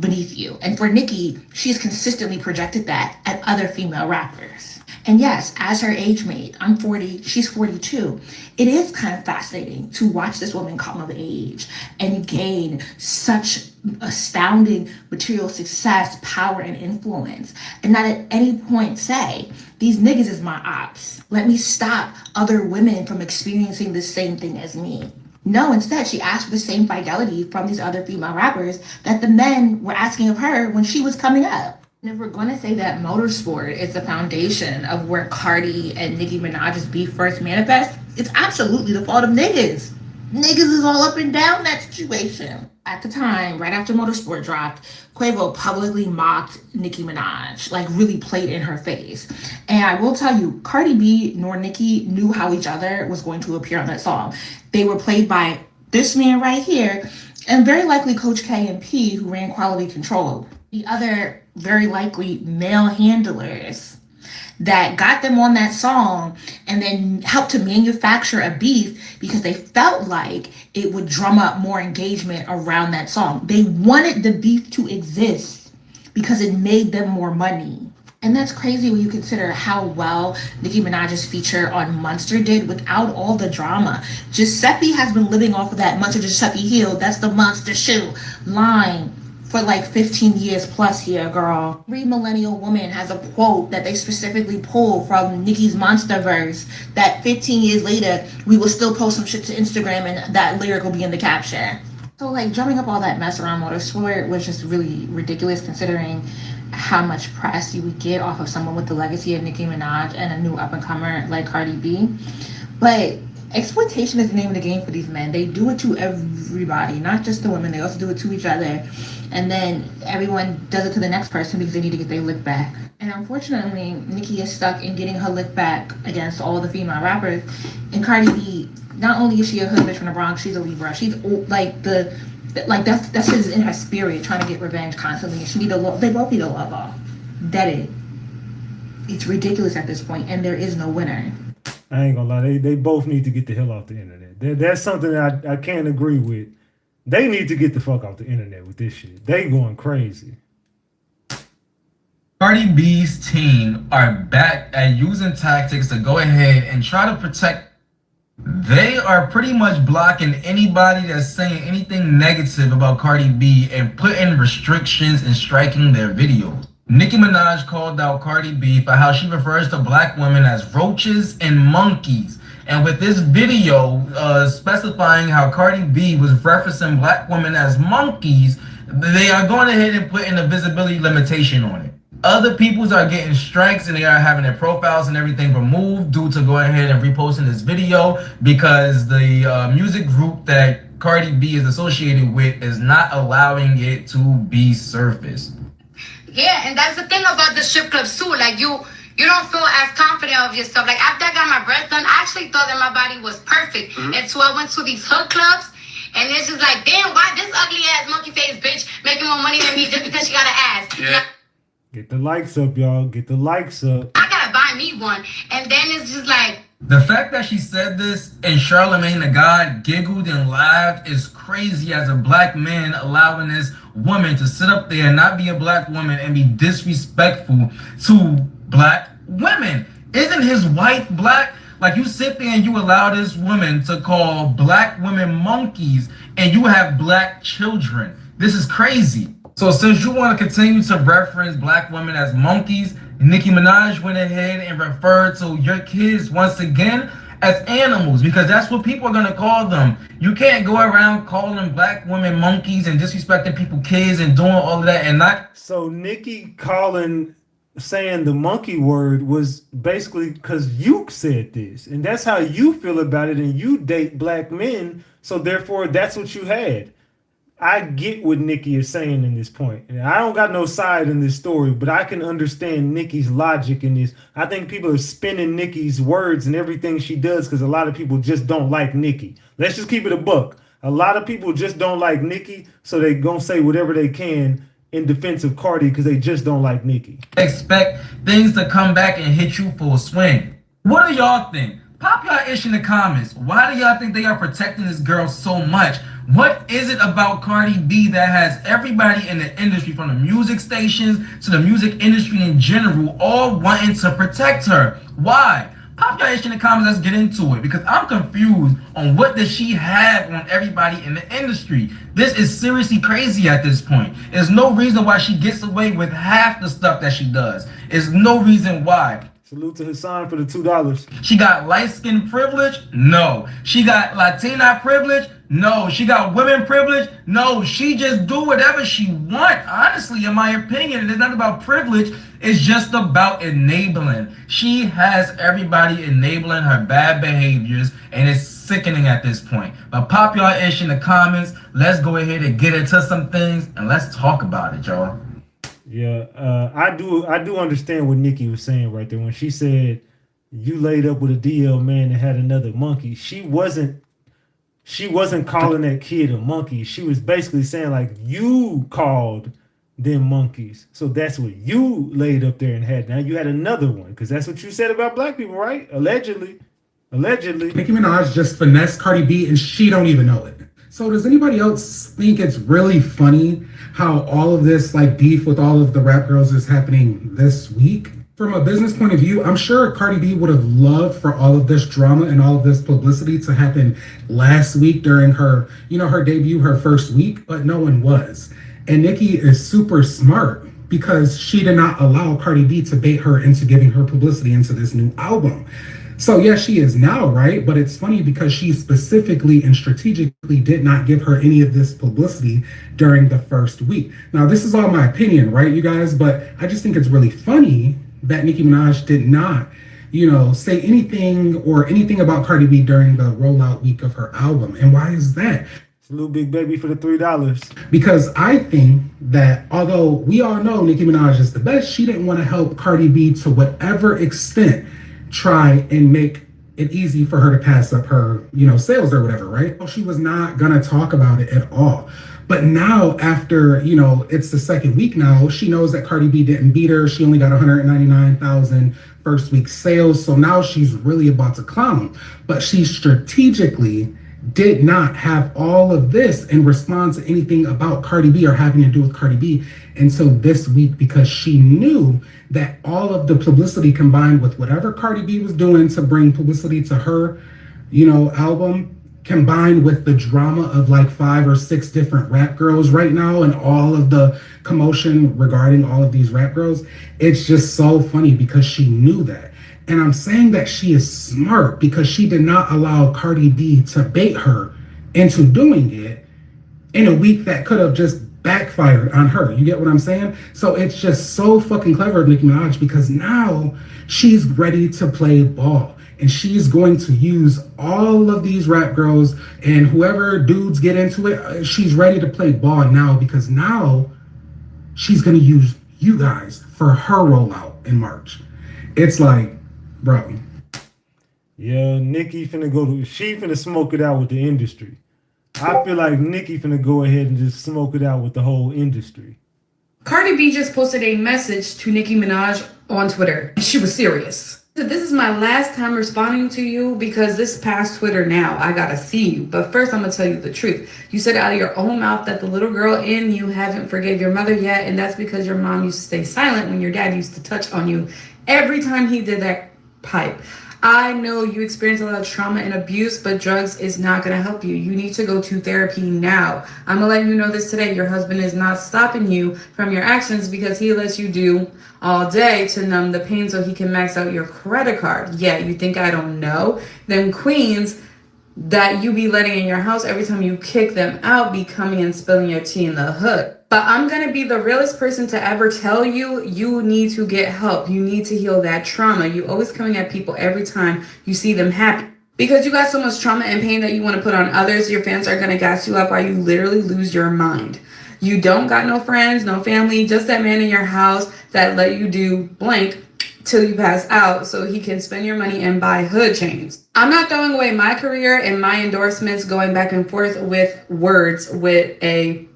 beneath you. And for Nicki, she has consistently projected that at other female rappers. And yes, as her age mate, I'm 40, she's 42. It is kind of fascinating to watch this woman come of age and gain such astounding material success, power, and influence, and not at any point say, these niggas is my ops. Let me stop other women from experiencing the same thing as me. No, instead, she asked for the same fidelity from these other female rappers that the men were asking of her when she was coming up. And if we're going to say that motorsport is the foundation of where Cardi and Nicki Minaj's beef first manifest, it's absolutely the fault of niggas. Niggas is all up and down that situation. At the time, right after Motorsport dropped, Quavo publicly mocked Nicki Minaj, like really played in her face. And I will tell you, Cardi B nor Nicki knew how each other was going to appear on that song. They were played by this man right here, and very likely Coach K and P, who ran quality control. The other very likely male handlers that got them on that song and then helped to manufacture a beef because they felt like it would drum up more engagement around that song. They wanted the beef to exist because it made them more money. And that's crazy when you consider how well Nicki Minaj's feature on Monster did without all the drama. Giuseppe has been living off of that Monster Giuseppe heel, that's the monster shoe line, for like 15 years plus here, girl. Every millennial woman has a quote that they specifically pull from Nicki's Monsterverse that 15 years later, we will still post some shit to Instagram and that lyric will be in the caption. So like drumming up all that mess around Motorsport was just really ridiculous considering how much press you would get off of someone with the legacy of Nicki Minaj and a new up-and-comer like Cardi B. But exploitation is the name of the game for these men. They do it to everybody, not just the women. They also do it to each other. And then everyone does it to the next person because they need to get their lick back. And unfortunately, Nicki is stuck in getting her lick back against all the female rappers. And Cardi B, not only is she a hood bitch from the Bronx, she's a Libra. She's like that's just in her spirit, trying to get revenge constantly. And she need a love. They both need a love off. That it. It's ridiculous at this point, and there is no winner. I ain't gonna lie, they both need to get the hell off the internet. That's something that I can't agree with. They need to get the fuck off the internet with this shit. They going crazy. Cardi B's team are back at using tactics to go ahead and try to protect. They are pretty much blocking anybody that's saying anything negative about Cardi B and putting restrictions and striking their videos. Nicki Minaj called out Cardi B for how she refers to black women as roaches and monkeys. And with this video specifying how Cardi B was referencing black women as monkeys, they are going ahead and putting a visibility limitation on it. Other peoples are getting strikes and they are having their profiles and everything removed due to going ahead and reposting this video because the music group that Cardi B is associated with is not allowing it to be surfaced. Yeah, and that's the thing about the strip clubs too. Like you you don't feel as confident of yourself. Like after I got my breasts done, I actually thought that my body was perfect. Until I went to these hood clubs, and it's just like, damn, why this ugly ass monkey face bitch making more money than me just because she got an ass? Yeah. Get the likes up, y'all. Get the likes up. I gotta buy me one. And then it's just like, The fact that she said this and Charlamagne the God giggled and laughed is crazy as a black man allowing this woman to sit up there and not be a black woman and be disrespectful to black women. Isn't his wife black? Like, you sit there and you allow this woman to call black women monkeys and you have black children. This is crazy. So since you want to continue to reference black women as monkeys, Nicki Minaj went ahead and referred to your kids once again as animals, because that's what people are going to call them. You can't go around calling black women monkeys and disrespecting people's kids and doing all of that and not. So Nicki saying the monkey word was basically because you said this, and that's how you feel about it, and you date black men, so therefore that's what you had. I get what Nicki is saying in this point. And I don't got no side in this story, but I can understand Nicki's logic in this. I think people are spinning Nicki's words and everything she does because a lot of people just don't like Nicki. Let's just keep it a buck. A lot of people just don't like Nicki, so they gonna say whatever they can in defense of Cardi because they just don't like Nicki. Expect things to come back and hit you full swing. What do y'all think? Pop y'all ish in the comments. Why do y'all think they are protecting this girl so much? What is it about Cardi B that has everybody in the industry, from the music stations to the music industry in general, all wanting to protect her? Why? Pop your ish in the comments. Let's get into it, because I'm confused on what does she have on everybody in the industry. This is seriously crazy at this point. There's no reason why she gets away with half the stuff that she does. There's no reason why. Salute to Hassan for the $2. She got light skin privilege? No. She got Latina privilege? No. She got women privilege? No. She just do whatever she want. Honestly, in my opinion, it's not about privilege. It's just about enabling. She has everybody enabling her bad behaviors, and it's sickening at this point. But pop y'all ish in the comments. Let's go ahead and get into some things, and let's talk about it, y'all. Yeah, I do understand what Nicki was saying right there when she said you laid up with a DL man that had another monkey. She wasn't calling that kid a monkey. She was basically saying, like, you called them monkeys. So that's what you laid up there and had. Now you had another one, because that's what you said about black people, right? Allegedly. Nicki Minaj just finessed Cardi B and she don't even know it. So does anybody else think it's really funny how all of this like beef with all of the rap girls is happening this week? From a business point of view, I'm sure Cardi B would have loved for all of this drama and all of this publicity to happen last week during her, her debut, her first week, but no one was. And Nicki is super smart because she did not allow Cardi B to bait her into giving her publicity into this new album. So yes, she is now, right? But it's funny because she specifically and strategically did not give her any of this publicity during the first week. Now, this is all my opinion, right, you guys? But I just think it's really funny that Nicki Minaj did not, say anything about Cardi B during the rollout week of her album. And why is that? Salute Big Baby for the $3. Because I think that although we all know Nicki Minaj is the best, she didn't want to help Cardi B to whatever extent try and make it easy for her to pass up her, sales or whatever, right? She was not gonna talk about it at all. But now after, it's the second week now, she knows that Cardi B didn't beat her. She only got 199,000 first week sales. So now she's really about to clown. But she strategically did not have all of this in response to anything about Cardi B or having to do with Cardi B until this week, because she knew that all of the publicity combined with whatever Cardi B was doing to bring publicity to her, album, combined with the drama of like 5 or 6 different rap girls right now and all of the commotion regarding all of these rap girls, it's just so funny because she knew that. And I'm saying that she is smart because she did not allow Cardi B to bait her into doing it in a week that could have just backfired on her. You get what I'm saying? So it's just so fucking clever of Nicki Minaj, because now she's ready to play ball. And she's going to use all of these rap girls and whoever dudes get into it, she's ready to play ball now, because now she's going to use you guys for her rollout in March. It's like, bro. Yeah, Nicki she finna smoke it out with the industry. I feel like Nicki finna go ahead and just smoke it out with the whole industry. Cardi B just posted a message to Nicki Minaj on Twitter, and she was serious. This is my last time responding to you because this past Twitter now, I gotta see you. But first, I'm gonna tell you the truth. You said out of your own mouth that the little girl in you haven't forgave your mother yet, and that's because your mom used to stay silent when your dad used to touch on you every time he did that pipe. I know you experienced a lot of trauma and abuse, but drugs is not going to help you. You need to go to therapy now. I'm going to let you know this today. Your husband is not stopping you from your actions because he lets you do all day to numb the pain so he can max out your credit card. Yeah, you think I don't know? Them queens that you be letting in your house every time you kick them out be coming and spilling your tea in the hood. But I'm going to be the realest person to ever tell you, you need to get help. You need to heal that trauma. You always coming at people every time you see them happy. Because you got so much trauma and pain that you want to put on others, your fans are going to gas you up while you literally lose your mind. You don't got no friends, no family, just that man in your house that let you do blank till you pass out so he can spend your money and buy hood chains. I'm not throwing away my career and my endorsements going back and forth with words with a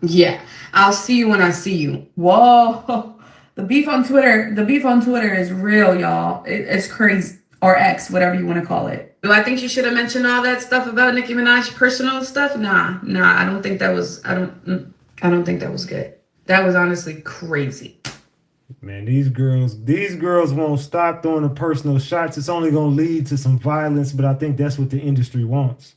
yeah, I'll see you when I see you. Whoa. The beef on Twitter is real, y'all. It's crazy. Or X, whatever you want to call it. Do I think you should have mentioned all that stuff about Nicki Minaj personal stuff? Nah, I don't think that was I don't think that was good. That was honestly crazy. Man, these girls won't stop throwing the personal shots. It's only gonna lead to some violence, but I think that's what the industry wants.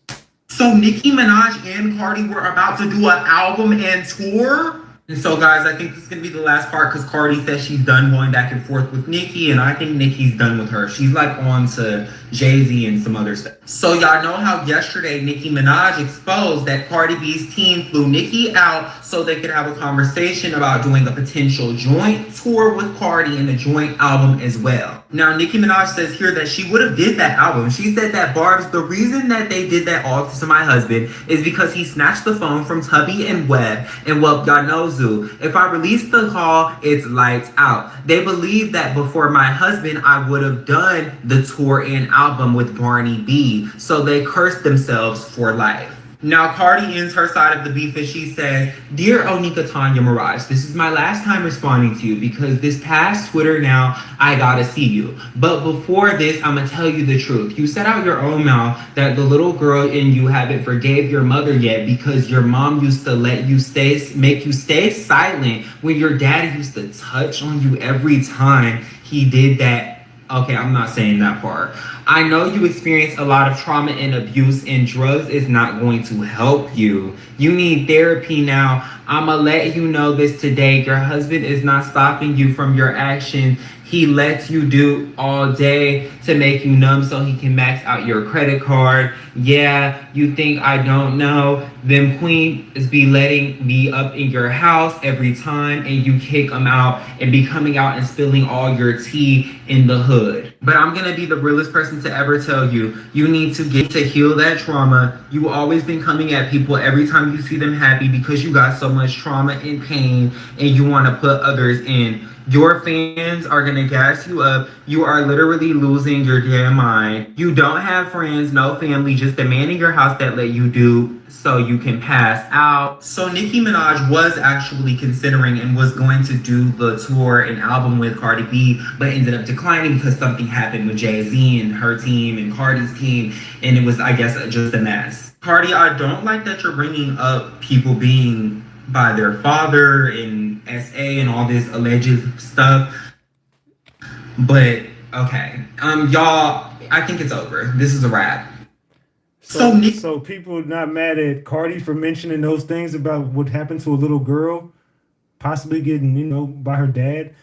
So Nicki Minaj and Cardi were about to do an album and tour. And so guys, I think this is gonna be the last part because Cardi says she's done going back and forth with Nicki, and I think Nicki's done with her. She's like on to Jay-Z and some other stuff. So y'all know how yesterday Nicki Minaj exposed that Cardi B's team flew Nicki out so they could have a conversation about doing a potential joint tour with Cardi and a joint album as well. Now Nicki Minaj says here that she would have did that album. She said that Barb's, the reason that they did that all to my husband is because he snatched the phone from Tubby and Webb, and well, y'all know Zoo. If I release the call, it's lights out. They believe that before my husband, I would have done the tour and album with Barney B. So they cursed themselves for life. Now, Cardi ends her side of the beef and she says, "Dear Onika Tanya Mirage, this is my last time responding to you because this past Twitter now, I gotta see you. But before this, I'm gonna tell you the truth. You said out your own mouth that the little girl in you haven't forgave your mother yet because your mom used to let you make you stay silent when your dad used to touch on you every time he did that." Okay, I'm not saying that part. I know you experienced a lot of trauma and abuse, and drugs is not going to help you. You need therapy now. I'ma let you know this today. Your husband is not stopping you from your actions. He lets you do all day to make you numb so he can max out your credit card. Yeah, you think I don't know? Them queens be letting me up in your house every time and you kick them out and be coming out and spilling all your tea in the hood. But I'm gonna be the realest person to ever tell you, you need to get to heal that trauma. You always been coming at people every time you see them happy because you got so much trauma and pain and you wanna put others in. Your fans are gonna gas you up. You are literally losing your damn mind. You don't have friends, no family, just a man in your house that let you do so you can pass out. So Nicki Minaj was actually considering and was going to do the tour and album with Cardi B, but ended up declining because something happened with Jay-Z and her team and Cardi's team, and it was, I guess, just a mess. Cardi, I don't like that you're bringing up people being by their father and SA and all this alleged stuff, but okay, y'all, I think it's over. This is a wrap. So people not mad at Cardi for mentioning those things about what happened to a little girl possibly getting, by her dad.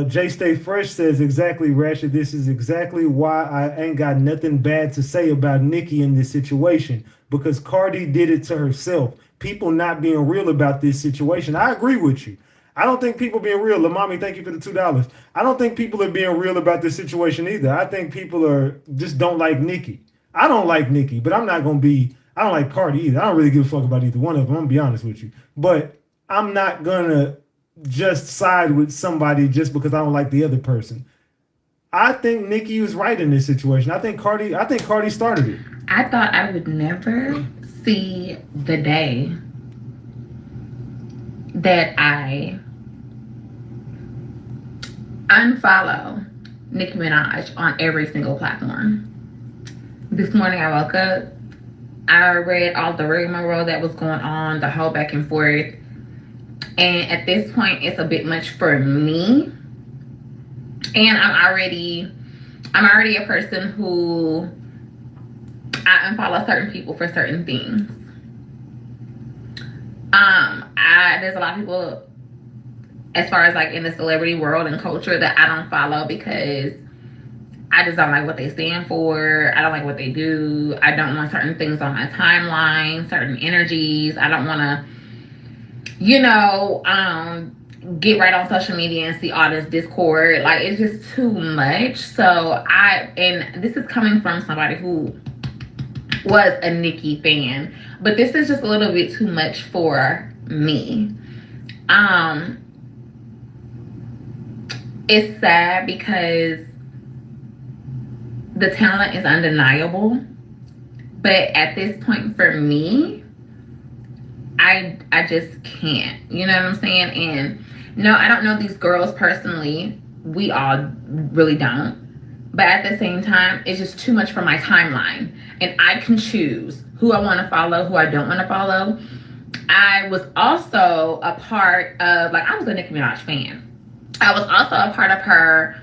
Jay Stay Fresh says, exactly, Ratchet, this is exactly why I ain't got nothing bad to say about Nicki in this situation, because Cardi did it to herself. People not being real about this situation. I agree with you. I don't think people being real. Lamami, thank you for the $2. I don't think people are being real about this situation either. I think people are just don't like Nicki. I don't like Nicki, but I don't like Cardi either. I don't really give a fuck about either one of them. I'm gonna be honest with you. But I'm not gonna just side with somebody just because I don't like the other person. I think Nicki was right in this situation. I think Cardi started it. I thought I would never see the day that I unfollow Nicki Minaj on every single platform. This morning I woke up, I read all the rigmarole that was going on, the whole back and forth. And at this point, it's a bit much for me. And I'm already a person who I unfollow certain people for certain things. There's a lot of people, as far as like in the celebrity world and culture, that I don't follow because I just don't like what they stand for. I don't like what they do. I don't want certain things on my timeline, certain energies. I don't want to, get right on social media and see all this discord. Like, it's just too much. So and this is coming from somebody who was a Nicki fan, but this is just a little bit too much for me. It's sad because the talent is undeniable, but at this point for me, I just can't, you know what I'm saying? And no, I don't know these girls personally. We all really don't. But at the same time, it's just too much for my timeline. And I can choose who I want to follow, who I don't want to follow. I was also a part of, I was a Nicki Minaj fan. I was also a part of her,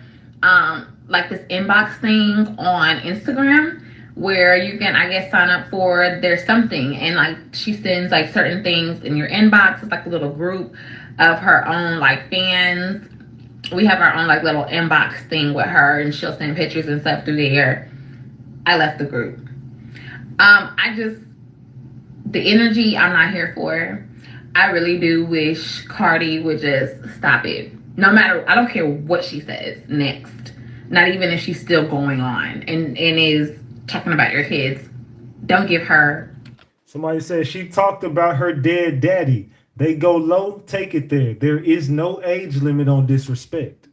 this inbox thing on Instagram where you can, I guess, sign up for there's something. And, she sends, certain things in your inbox. It's like a little group of her own, fans. We have our own, little inbox thing with her, and she'll send pictures and stuff through there. I left the group. The energy I'm not here for. I really do wish Cardi would just stop it. No matter, I don't care what she says next. Not even if she's still going on and is talking about your kids. Don't give her. Somebody said she talked about her dead daddy. They go low, take it there. There is no age limit on disrespect.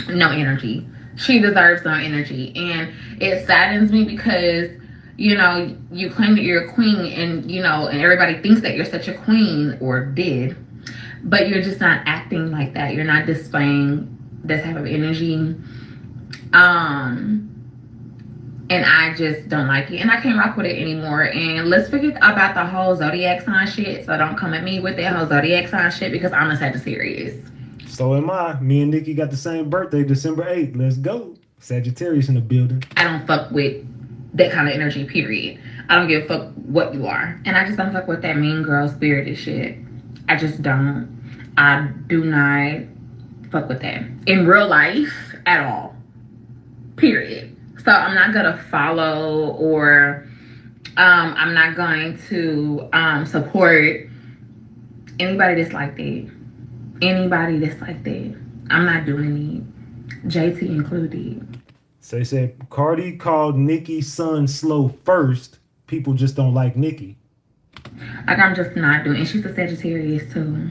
No energy. She deserves no energy. And it saddens me because, you claim that you're a queen and, and everybody thinks that you're such a queen or did, but you're just not acting like that. You're not displaying that type of energy. And I just don't like it. And I can't rock with it anymore. And let's forget about the whole zodiac sign shit. So don't come at me with that whole zodiac sign shit because I'm a Sagittarius. So am I. Me and Nicki got the same birthday, December 8th. Let's go. Sagittarius in the building. I don't fuck with that kind of energy, period. I don't give a fuck what you are. And I just don't fuck with that mean girl spirited shit. I just don't. I do not fuck with that. In real life at all. Period. So I'm not going to follow or I'm not going to support anybody that's like that. Anybody that's like that. I'm not doing it. JT included. So they said Cardi called Nicki's son slow first. People just don't like Nicki. I'm just not doing it. And she's a Sagittarius too.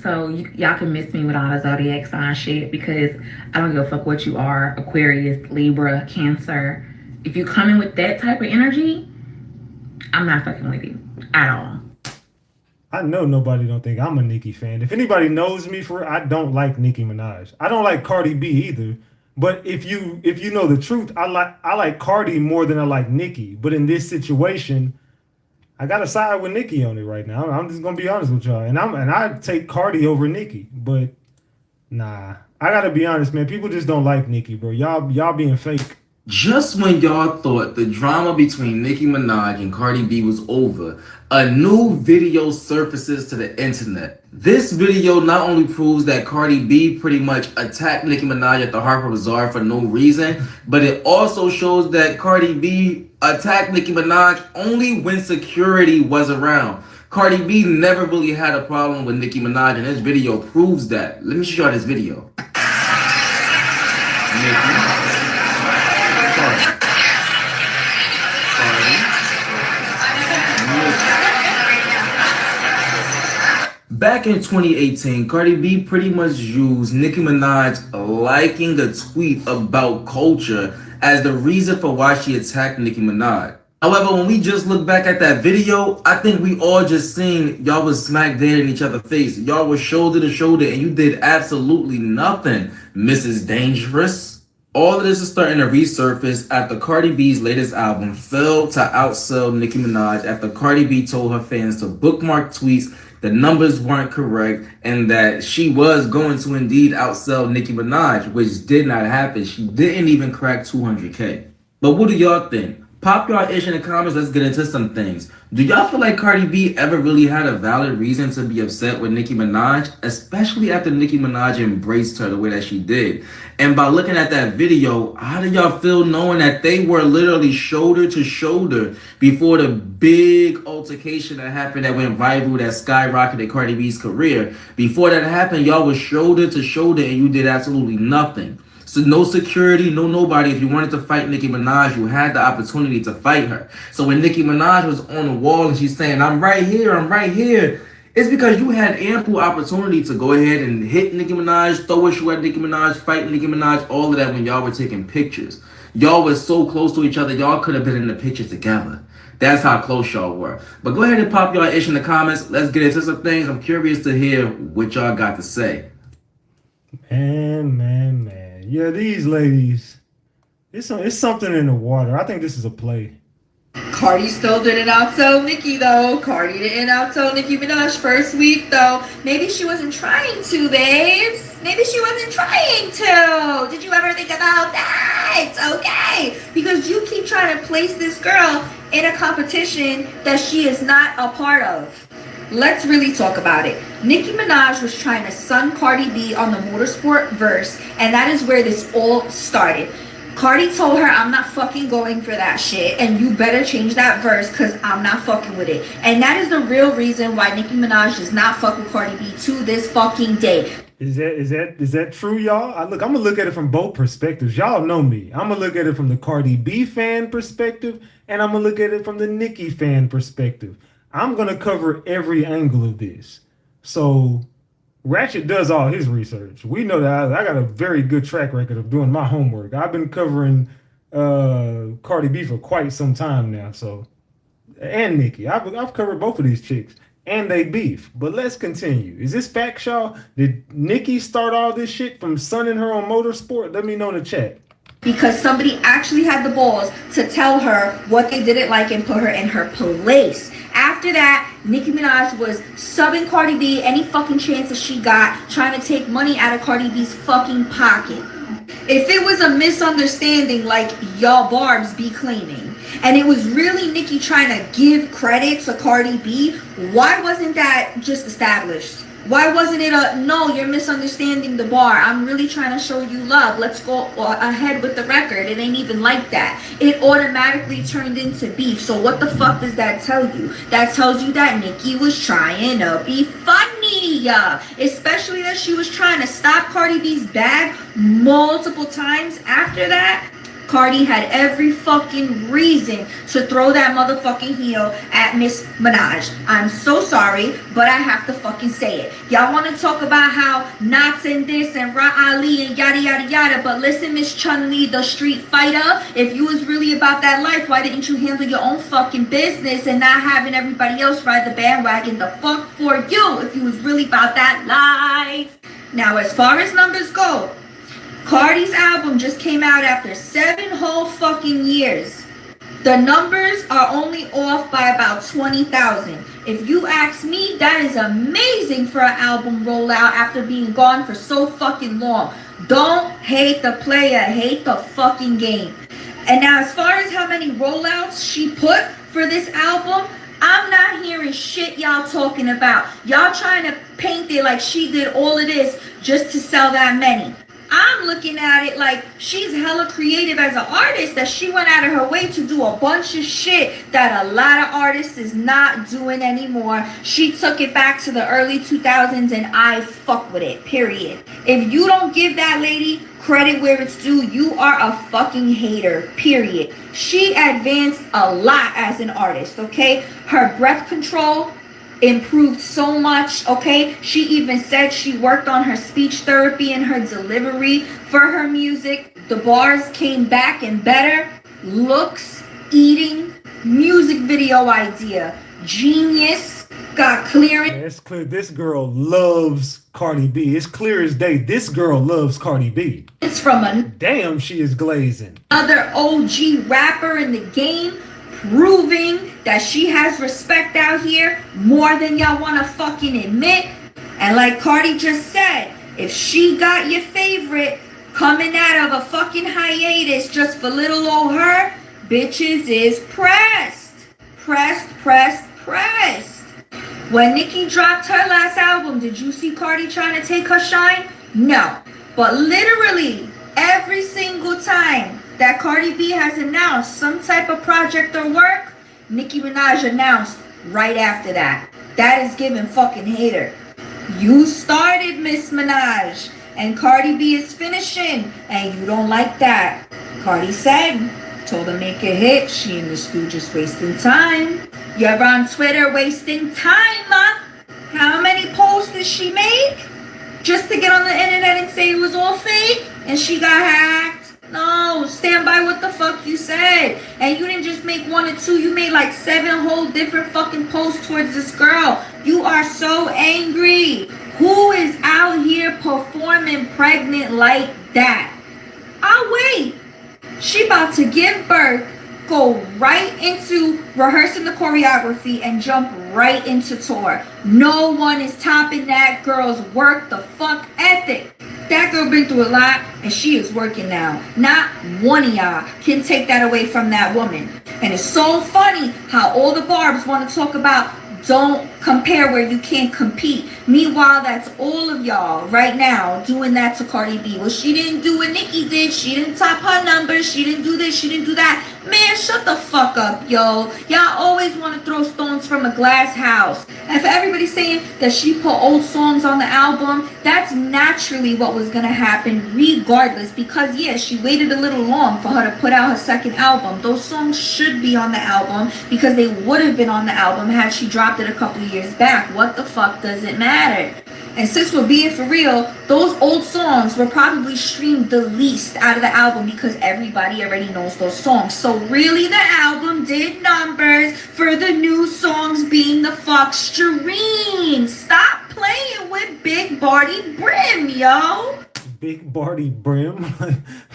So y'all can miss me with all the zodiac sign shit because I don't give a fuck what you are. Aquarius, Libra, Cancer. If you come in with that type of energy, I'm not fucking with you at all. I know nobody don't think I'm a Nicki fan. If anybody knows me for it, I don't like Nicki Minaj. I don't like Cardi B either. But if you know the truth, I like Cardi more than I like Nicki. But in this situation, I gotta side with Nicki on it right now. I'm just gonna be honest with y'all, and I take Cardi over Nicki, but nah, I gotta be honest, man. People just don't like Nicki, bro. Y'all being fake. Just when y'all thought the drama between Nicki Minaj and Cardi B was over, a new video surfaces to the internet. This video not only proves that Cardi B pretty much attacked Nicki Minaj at the Harper Bazaar for no reason, but it also shows that Cardi B attacked Nicki Minaj only when security was around. Cardi B never really had a problem with Nicki Minaj, and this video proves that. Let me show y'all this video. Nicki. Back in 2018, Cardi B pretty much used Nicki Minaj liking a tweet about culture as the reason for why she attacked Nicki Minaj. However, when we just look back at that video, I think we all just seen y'all was smack dead in each other's face. Y'all was shoulder to shoulder and you did absolutely nothing, Mrs. Dangerous. All of this is starting to resurface after Cardi B's latest album failed to outsell Nicki Minaj after Cardi B told her fans to bookmark tweets, the numbers weren't correct, and that she was going to indeed outsell Nicki Minaj, which did not happen. She didn't even crack 200K. But what do y'all think? Pop y'all ish in the comments. Let's get into some things. Do y'all feel like Cardi B ever really had a valid reason to be upset with Nicki Minaj, especially after Nicki Minaj embraced her the way that she did? And by looking at that video, how do y'all feel knowing that they were literally shoulder to shoulder before the big altercation that happened that went viral, that skyrocketed Cardi B's career? Before that happened, y'all was shoulder to shoulder and you did absolutely nothing. So no security, no nobody. If you wanted to fight Nicki Minaj, you had the opportunity to fight her. So when Nicki Minaj was on the wall and she's saying, I'm right here, it's because you had ample opportunity to go ahead and hit Nicki Minaj, throw a shoe at Nicki Minaj, fight Nicki Minaj, all of that when y'all were taking pictures. Y'all were so close to each other, y'all could have been in the picture together. That's how close y'all were. But go ahead and pop y'all ish in the comments. Let's get into some things. I'm curious to hear what y'all got to say. Man. Yeah, these ladies, it's something in the water. I think this is a play. Cardi still didn't outsell Nicki though. Cardi didn't outsell Nicki Minaj first week though. Maybe she wasn't trying to, babes. Maybe she wasn't trying to. Did you ever think about that? Okay. Because you keep trying to place this girl in a competition that she is not a part of. Let's really talk about it. Nicki Minaj was trying to sun Cardi B on the motorsport verse, and that is where this all started. Cardi told her, I'm not fucking going for that shit, and you better change that verse because I'm not fucking with it. And that is the real reason why Nicki Minaj does not fuck with Cardi B to this fucking day. Is that true, y'all? I'm gonna look at it from both perspectives. Y'all know me. I'm gonna look at it from the Cardi B fan perspective, and I'm gonna look at it from the Nicki fan perspective. I'm going to cover every angle of this. So Ratchet does all his research. We know that I got a very good track record of doing my homework. I've been covering Cardi B for quite some time now. So, and Nicki. I've covered both of these chicks and they beef. But let's continue. Is this fact, y'all? Did Nicki start all this shit from sunning her on motorsport? Let me know in the chat. Because somebody actually had the balls to tell her what they didn't like and put her in her place. After that, Nicki Minaj was subbing Cardi B any fucking chance that she got, trying to take money out of Cardi B's fucking pocket. If it was a misunderstanding like y'all barbs be claiming, and it was really Nicki trying to give credit to Cardi B, why wasn't that just established? Why wasn't it a, no, you're misunderstanding the bar. I'm really trying to show you love. Let's go ahead with the record. It ain't even like that. It automatically turned into beef. So what the fuck does that tell you? That tells you that Nicki was trying to be funny. Especially that she was trying to stop Cardi B's bag multiple times after that. Cardi had every fucking reason to throw that motherfucking heel at Miss Minaj. I'm so sorry, but I have to fucking say it. Y'all want to talk about how Knots and this and Ra Ali and yada yada yada, but listen, Miss Chun-Li, the street fighter, if you was really about that life, why didn't you handle your own fucking business and not having everybody else ride the bandwagon the fuck for you if you was really about that life? Now, as far as numbers go, Cardi's album just came out after 7 whole fucking years. The numbers are only off by about 20,000. If you ask me, that is amazing for an album rollout after being gone for so fucking long. Don't hate the player, hate the fucking game. And now as far as how many rollouts she put for this album, I'm not hearing shit y'all talking about. Y'all trying to paint it like she did all of this just to sell that many. I'm looking at it like she's hella creative as an artist, that she went out of her way to do a bunch of shit that a lot of artists is not doing anymore. She took it back to the early 2000s and I fuck with it, period. If you don't give that lady credit where it's due, you are a fucking hater, period. She advanced a lot as an artist, okay? Her breath control, improved so much, okay? She even said she worked on her speech therapy and her delivery for her music. The bars came back and better. Looks, eating, music video idea. Genius, got clearance. Yeah, it's clear this girl loves Cardi B. It's clear as day. This girl loves Cardi B. It's from Damn, she is glazing. another OG rapper in the game, proving that she has respect out here more than y'all want to fucking admit. And like Cardi just said, if she got your favorite coming out of a fucking hiatus just for little old her, bitches is pressed. Pressed. When Nicki dropped her last album, did you see Cardi trying to take her shine? No. But literally, every single time that Cardi B has announced some type of project or work, Nicki Minaj announced right after that. That is giving fucking hater. You started, Miss Minaj, and Cardi B is finishing, and you don't like that. Cardi said, told her make a hit, she in the stew just wasting time. You're on Twitter wasting time, huh? How many posts did she make? Just to get on the internet and say it was all fake and she got hacked? No, stand by what the fuck you said. And you didn't just make one or two, you made like 7 whole different fucking posts towards this girl. You are so angry. Who is out here performing pregnant like that? I'll wait. She about to give birth, go right into rehearsing the choreography and jump right into tour. No one is topping that girl's work the fuck ethic. That girl been through a lot and she is working now. Not one of y'all can take that away from that woman. And it's so funny how all the barbs want to talk about don't compare where you can't compete. Meanwhile, that's all of y'all right now doing that to Cardi B. Well, she didn't do what Nicki did. She didn't top her numbers. She didn't do this. She didn't do that. Man, shut the fuck up, yo. Y'all always want to throw stones from a glass house. And for everybody saying that she put old songs on the album, that's naturally what was going to happen regardless. Because, yeah, she waited a little long for her to put out her second album. Those songs should be on the album because they would have been on the album had she dropped it a couple years back. What the fuck does it matter? And since we're being for real, those old songs were probably streamed the least out of the album because everybody already knows those songs. So really the album did numbers for the new songs being the fuck streams. Stop playing with Big Barty Brim, yo. Big Barty Brim?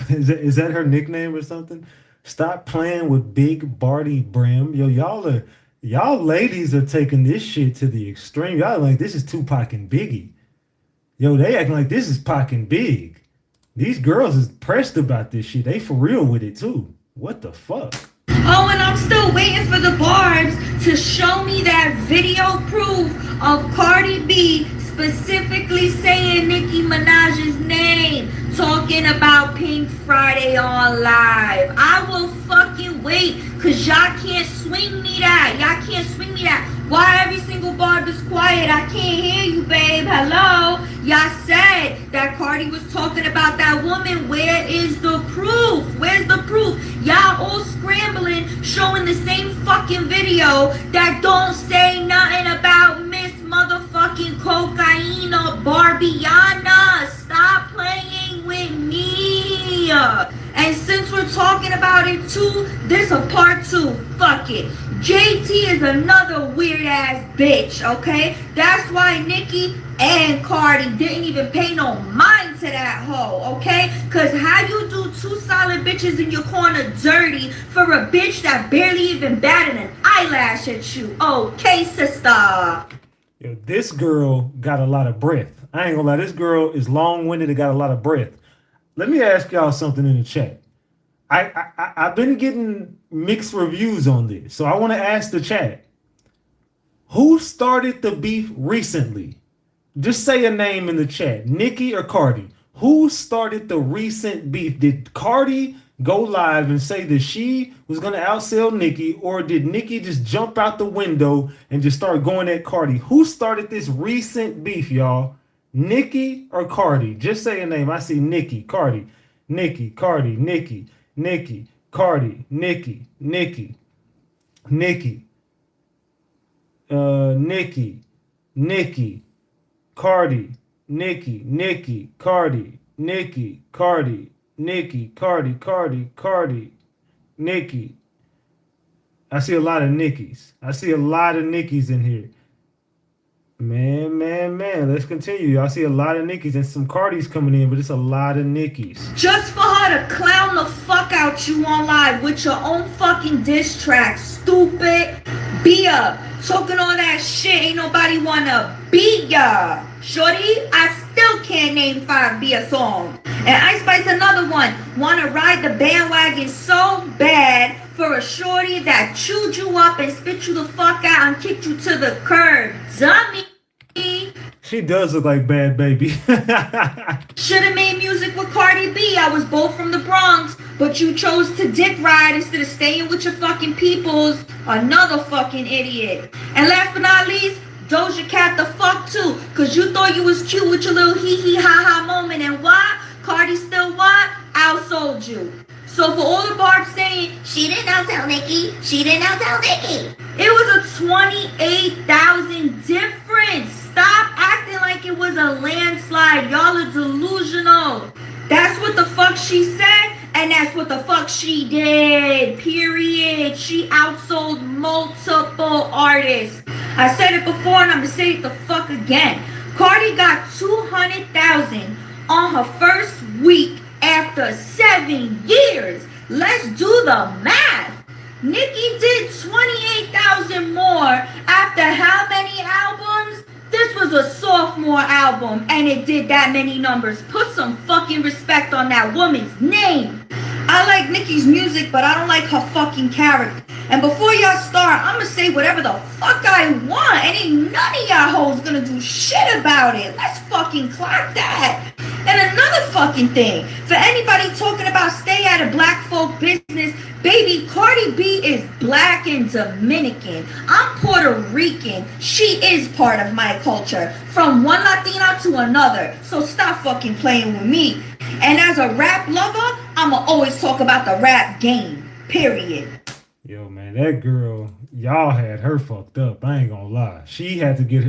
is that her nickname or something? Stop playing with Big Barty Brim. Yo, y'all ladies are taking this shit to the extreme. Y'all like this is Tupac and Biggie. Yo, they acting like this is Pac and Big. These girls is pressed about this shit. They for real with it too. What the fuck? Oh, and I'm still waiting for the barbs to show me that video proof of Cardi B specifically saying Nicki Minaj's name, talking about Pink Friday on live. I will fucking wait, cause y'all can't swing me that. Y'all can't swing me that. Why every single barb is quiet? I can't hear you, babe. Hello? Y'all said that Cardi was talking about that woman. Where is the proof? Where's the proof? Y'all all scrambling, showing the same fucking video that don't say nothing about Miss Motherfucking Cocaine or Barbiana. Stop playing with me. And since we're talking about it too, this a part 2. Fuck it. JT is another weird ass bitch, okay? That's why Nicki and Cardi didn't even pay no mind to that hoe, okay? Cause how you do 2 solid bitches in your corner dirty for a bitch that barely even batted an eyelash at you, okay, sister? Yo, this girl got a lot of breath. I ain't gonna lie, this girl is long-winded and got a lot of breath. Let me ask y'all something in the chat. I've been getting mixed reviews on this, so I want to ask the chat. Who started the beef recently? Just say a name in the chat, Nicki or Cardi. Who started the recent beef? Did Cardi go live and say that she was going to outsell Nicki, or did Nicki just jump out the window and just start going at Cardi? Who started this recent beef, y'all? Nicki or Cardi? Just say a name. I see Nicki, Cardi, Nicki, Cardi, Nicki, Nicki, Cardi, Nicki, Nicki, Nicki. Nicki, Cardi, Nicki, Cardi, Nicki. I see a lot of Nickies. I see a lot of Nickies in here. Man. Let's continue. I see a lot of Nickies and some Cardis coming in, but it's a lot of Nickies. Just for her to clown the fuck out you on live with your own fucking diss track, stupid. Bia, talking all that shit, ain't nobody wanna beat ya. Shorty, I still can't name 5 Bia songs. And Ice Spice another one. Wanna ride the bandwagon so bad for a shorty that chewed you up and spit you the fuck out and kicked you to the curb. Dummy. She does look like Bad Baby. Should've made music with Cardi B. I was both from the Bronx, but you chose to dick ride instead of staying with your fucking peoples. Another fucking idiot. And last but not least, Doja Cat the fuck too, cause you thought you was cute with your little hee hee ha ha moment, and why? Cardi still what? Outsold you. So for all the barbs saying, she didn't outsell Nicki, it was a 28,000 difference. Stop acting like it was a landslide. Y'all are delusional. That's what the fuck she said, and that's what the fuck she did. Period. She outsold multiple artists. I said it before and I'm gonna say it the fuck again. Cardi got 200,000 on her first week after 7 years. Let's do the math. Nicki did 28,000 more after how many albums? This was a sophomore album and it did that many numbers. Put some fucking respect on that woman's name. I like Nicki's music, but I don't like her fucking character. And before y'all start, I'm gonna say whatever the fuck I want, and ain't none of y'all hoes gonna do shit about it. Let's fucking clock that. And another fucking thing, for anybody talking about stay out of black folk business, baby, Cardi B is black and Dominican. I'm Puerto Rican. She is part of my culture, from one Latina to another. So stop fucking playing with me. And as a rap lover, I'ma always talk about the rap game. Period. Yo, man, that girl, y'all had her fucked up. I ain't gonna lie. She had to get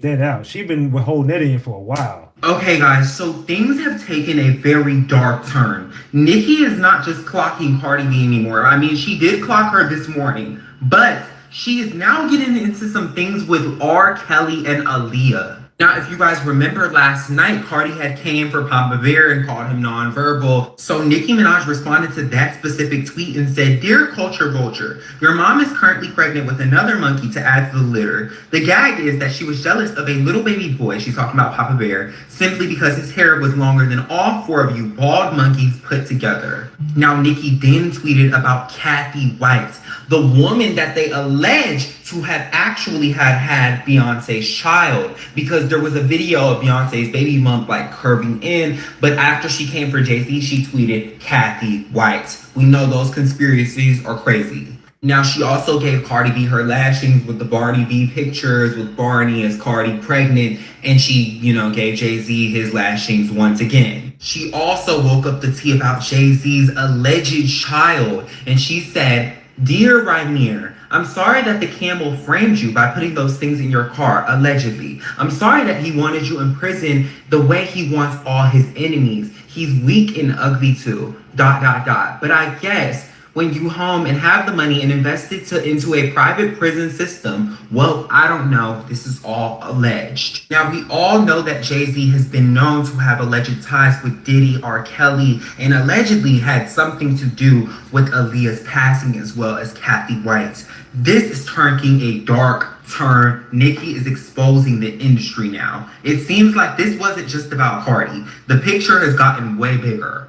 that out. She been holding that in for a while. Okay, guys, so things have taken a very dark turn. Nicki is not just clocking Cardi B anymore. I mean, she did clock her this morning, but she is now getting into some things with R. Kelly and Aaliyah. Now, if you guys remember last night, Cardi had came for Papa Bear and called him nonverbal. So Nicki Minaj responded to that specific tweet and said, "Dear Culture Vulture, your mom is currently pregnant with another monkey to add to the litter. The gag is that she was jealous of a little baby boy," she's talking about Papa Bear, "simply because his hair was longer than all 4 of you bald monkeys put together." Now, Nicki then tweeted about Kathy White, the woman that they allege to have actually had Beyonce's child, because there was a video of Beyonce's baby bump like curving in, but after she came for Jay-Z, she tweeted Kathy White. We know those conspiracies are crazy. Now, she also gave Cardi B her lashings with the Barney B pictures with Barney as Cardi pregnant, and she, gave Jay-Z his lashings once again. She also woke up the tea about Jay-Z's alleged child, and she said, "Dear Rainier, I'm sorry that the camel framed you by putting those things in your car, allegedly. I'm sorry that he wanted you in prison the way he wants all his enemies. He's weak and ugly too, ... But I guess when you home and have the money and invest it into a private prison system, well, I don't know, this is all alleged." Now, we all know that Jay-Z has been known to have alleged ties with Diddy, R. Kelly, and allegedly had something to do with Aaliyah's passing as well as Kathy White. This is turning a dark turn. Nicki is exposing the industry now. It seems like this wasn't just about Cardi. The picture has gotten way bigger.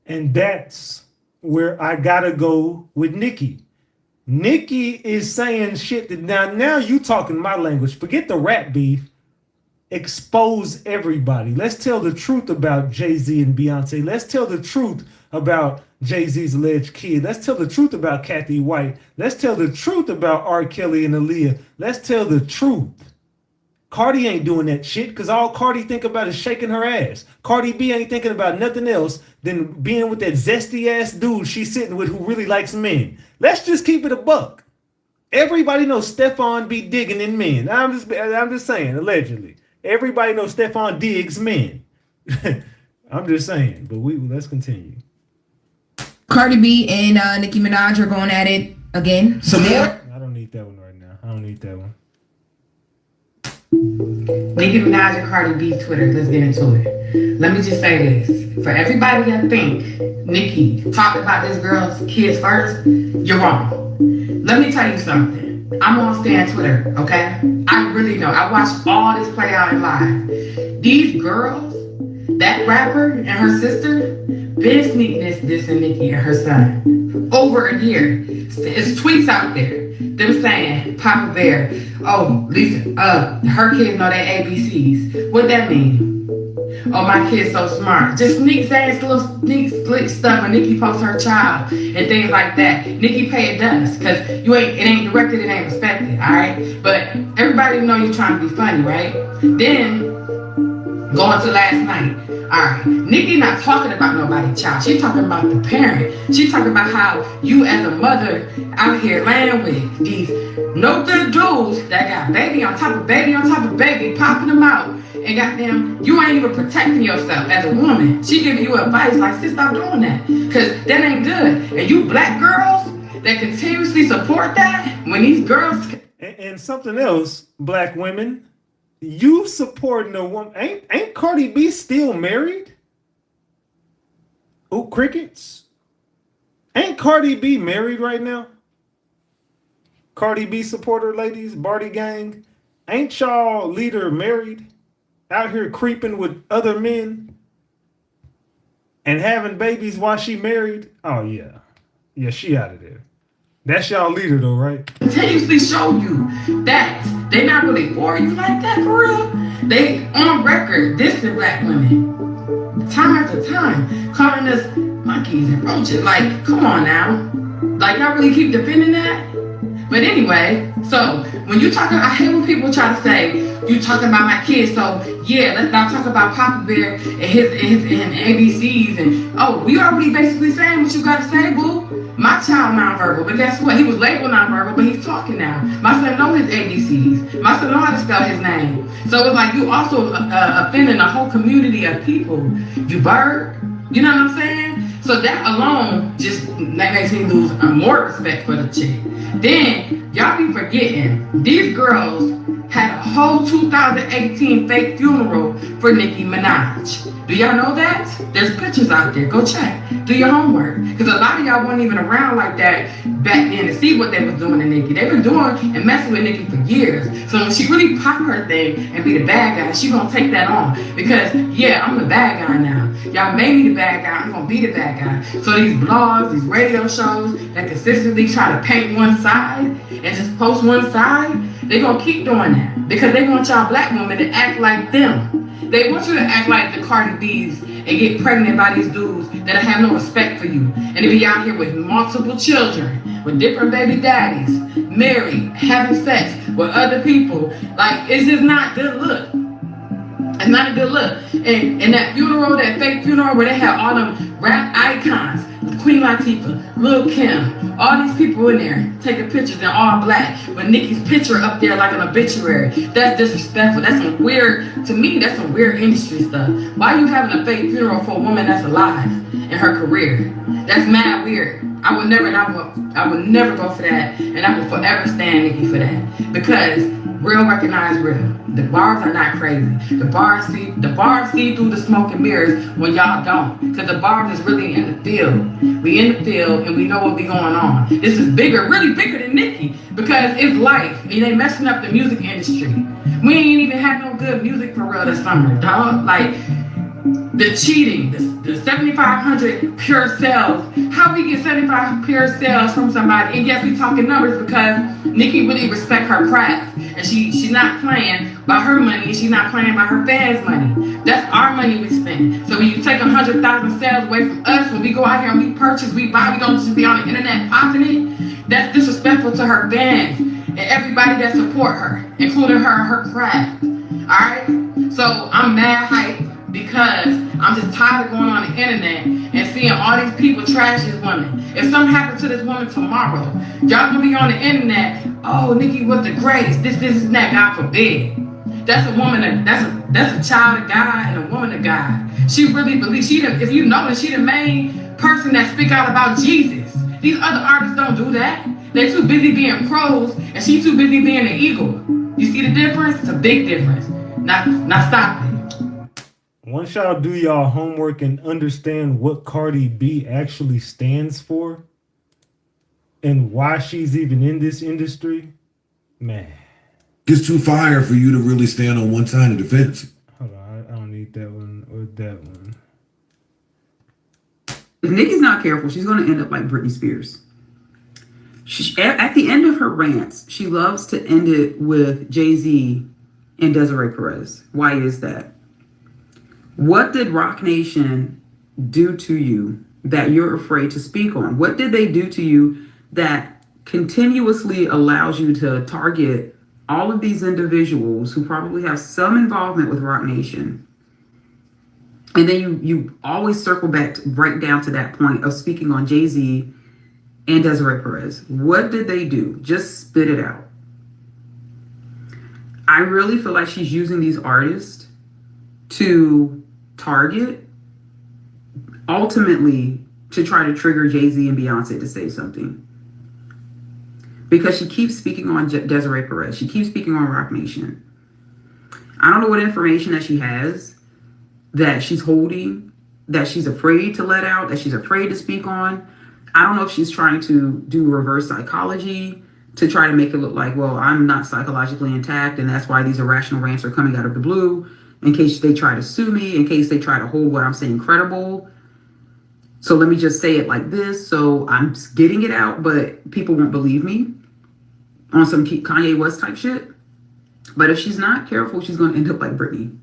And that's where I gotta go with Nicki. Nicki is saying shit that now you talking my language. Forget the rap beef. Expose everybody. Let's tell the truth about Jay-Z and Beyonce. Let's tell the truth about Jay-Z's alleged kid. Let's tell the truth about Kathy White. Let's tell the truth about R. Kelly and Aaliyah. Let's tell the truth. Cardi ain't doing that shit because all Cardi think about is shaking her ass. Cardi B ain't thinking about nothing else than being with that zesty ass dude she's sitting with who really likes men. Let's just keep it a buck. Everybody knows Stefan be digging in men. I'm just saying, allegedly. Everybody knows Stefan digs men. I'm just saying, but let's continue. Cardi B and Nicki Minaj are going at it again. Some more. I don't need that one right now. I don't need that one. Nicki Minaj and Cardi B Twitter. Let's get into it. Let me just say this. For everybody that think Nicki talked about this girl's kids first, you're wrong. Let me tell you something. I'm on Stan Twitter, okay? I really know. I watched all this play out in live. These girls, that rapper and her sister, been sneaking this and Nicki and her son over a year. It's tweets out there. Them saying, Papa Bear, oh, Lisa, her kids know their ABCs. What that mean? Oh, my kid's so smart. Just saying little slick stuff when Nicki posts her child and things like that. Nicki pay it does, because it ain't directed, it ain't respected, all right? But everybody know you're trying to be funny, right? Then, going to last night, all right, Nicki not talking about nobody's child. She talking about the parent. She talking about how you as a mother out here laying with these no good dudes that got baby on top of baby on top of baby, popping them out. And goddamn, you ain't even protecting yourself as a woman. She giving you advice like, sis, stop doing that. Because that ain't good. And you black girls that continuously support that, when these girls... And something else, black women, you supporting a woman. Ain't Cardi B still married? Oh, crickets. Ain't Cardi B married right now? Cardi B supporter ladies, Barty gang. Ain't y'all leader married? Out here creeping with other men and having babies while she married? Oh, yeah. Yeah, she out of there. That's y'all leader, though, right? Continuously show you that they not really for you like that, for real. They on record dissing black women. Time after time. Calling us monkeys and roaches. Like, come on now. Like, y'all really keep defending that? But anyway, so when you talking, I hate when people try to say, you talking about my kids, so yeah, let's not talk about Papa Bear and his ABCs and we already basically saying what you gotta say, boo. My child nonverbal, but guess what? He was labeled nonverbal, but he's talking now. My son know his ABCs. My son know how to spell his name. So it's like you also offending a whole community of people. You bird, you know what I'm saying? So that alone that makes me lose more respect for the chick. Then y'all be forgetting these girls had a whole 2018 fake funeral for Nicki Minaj. Do y'all know that? There's pictures out there. Go check. Do your homework. Because a lot of y'all weren't even around like that back then to see what they was doing to Nicki. They've been doing and messing with Nicki for years. So when she really pop her thing and be the bad guy, she gonna take that on. Because yeah, I'm the bad guy now. Y'all made me the bad guy. I'm gonna be the bad guy. So these blogs, these radio shows that consistently try to paint one side and just post one side, they gonna keep doing that. Because they want y'all black women to act like them. They want you to act like the Cardi B's and get pregnant by these dudes that have no respect for you. And to be out here with multiple children, with different baby daddies, married, having sex with other people. Like, it's just not good look. It's not a good look. And that funeral, that fake funeral where they had all them rap icons, Queen Latifah, Lil Kim, all these people in there taking pictures in all black with Nicki's picture up there like an obituary. That's disrespectful. That's some weird, to me, that's some weird industry stuff. Why are you having a fake funeral for a woman that's alive in her career? That's mad weird. I would never go for that, and I will forever stand Nicki for that. Because real recognize real. The bars are not crazy. The bars see through the smoke and mirrors when y'all don't. Because the bars is really in the field. We in the field and we know what be going on. This is bigger, really bigger than Nicki. Because it's life. And they messing up the music industry. We ain't even had no good music for real this summer, dog. Like, the cheating, the 7,500 pure sales. How we get 75 pure sales from somebody? And yes, we talking numbers because Nicki really respect her craft. And she's not playing by her money, and she's not playing by her fans' money. That's our money we spend. So when you take 100,000 sales away from us, when we go out here and we purchase, we buy, we don't just be on the internet popping it, that's disrespectful to her fans and everybody that support her, including her and her craft. Alright? So I'm mad hype because I'm just tired of going on the internet and seeing all these people trash this woman. If something happens to this woman tomorrow, y'all gonna be on the internet, oh, Nicki was the greatest, this, and that, God forbid. That's a woman, that's a child of God and a woman of God. She really believes, if you notice, she the main person that speak out about Jesus. These other artists don't do that. They're too busy being pros, and she too busy being an eagle. You see the difference? It's a big difference. Now stop it. Once y'all do y'all homework and understand what Cardi B actually stands for and why she's even in this industry, man. It's too fire for you to really stand on one side of the fence. Hold on, I don't need that one or that one. If Nicki's not careful, she's going to end up like Britney Spears. At the end of her rants, she loves to end it with Jay-Z and Desiree Perez. Why is that? What did Roc Nation do to you that you're afraid to speak on? What did they do to you that continuously allows you to target all of these individuals who probably have some involvement with Roc Nation? And then you always circle back right down to that point of speaking on Jay-Z and Desiree Perez. What did they do? Just spit it out. I really feel like she's using these artists to target, ultimately to try to trigger Jay-Z and Beyonce to say something. Because she keeps speaking on Desiree Perez. She keeps speaking on Roc Nation. I don't know what information that she has that she's holding, that she's afraid to let out, that she's afraid to speak on. I don't know if she's trying to do reverse psychology to try to make it look like, well, I'm not psychologically intact, and that's why these irrational rants are coming out of the blue, in case they try to sue me, in case they try to hold what I'm saying credible. So let me just say it like this. So I'm getting it out, but people won't believe me on some Kanye West type shit. But if she's not careful, she's going to end up like Britney.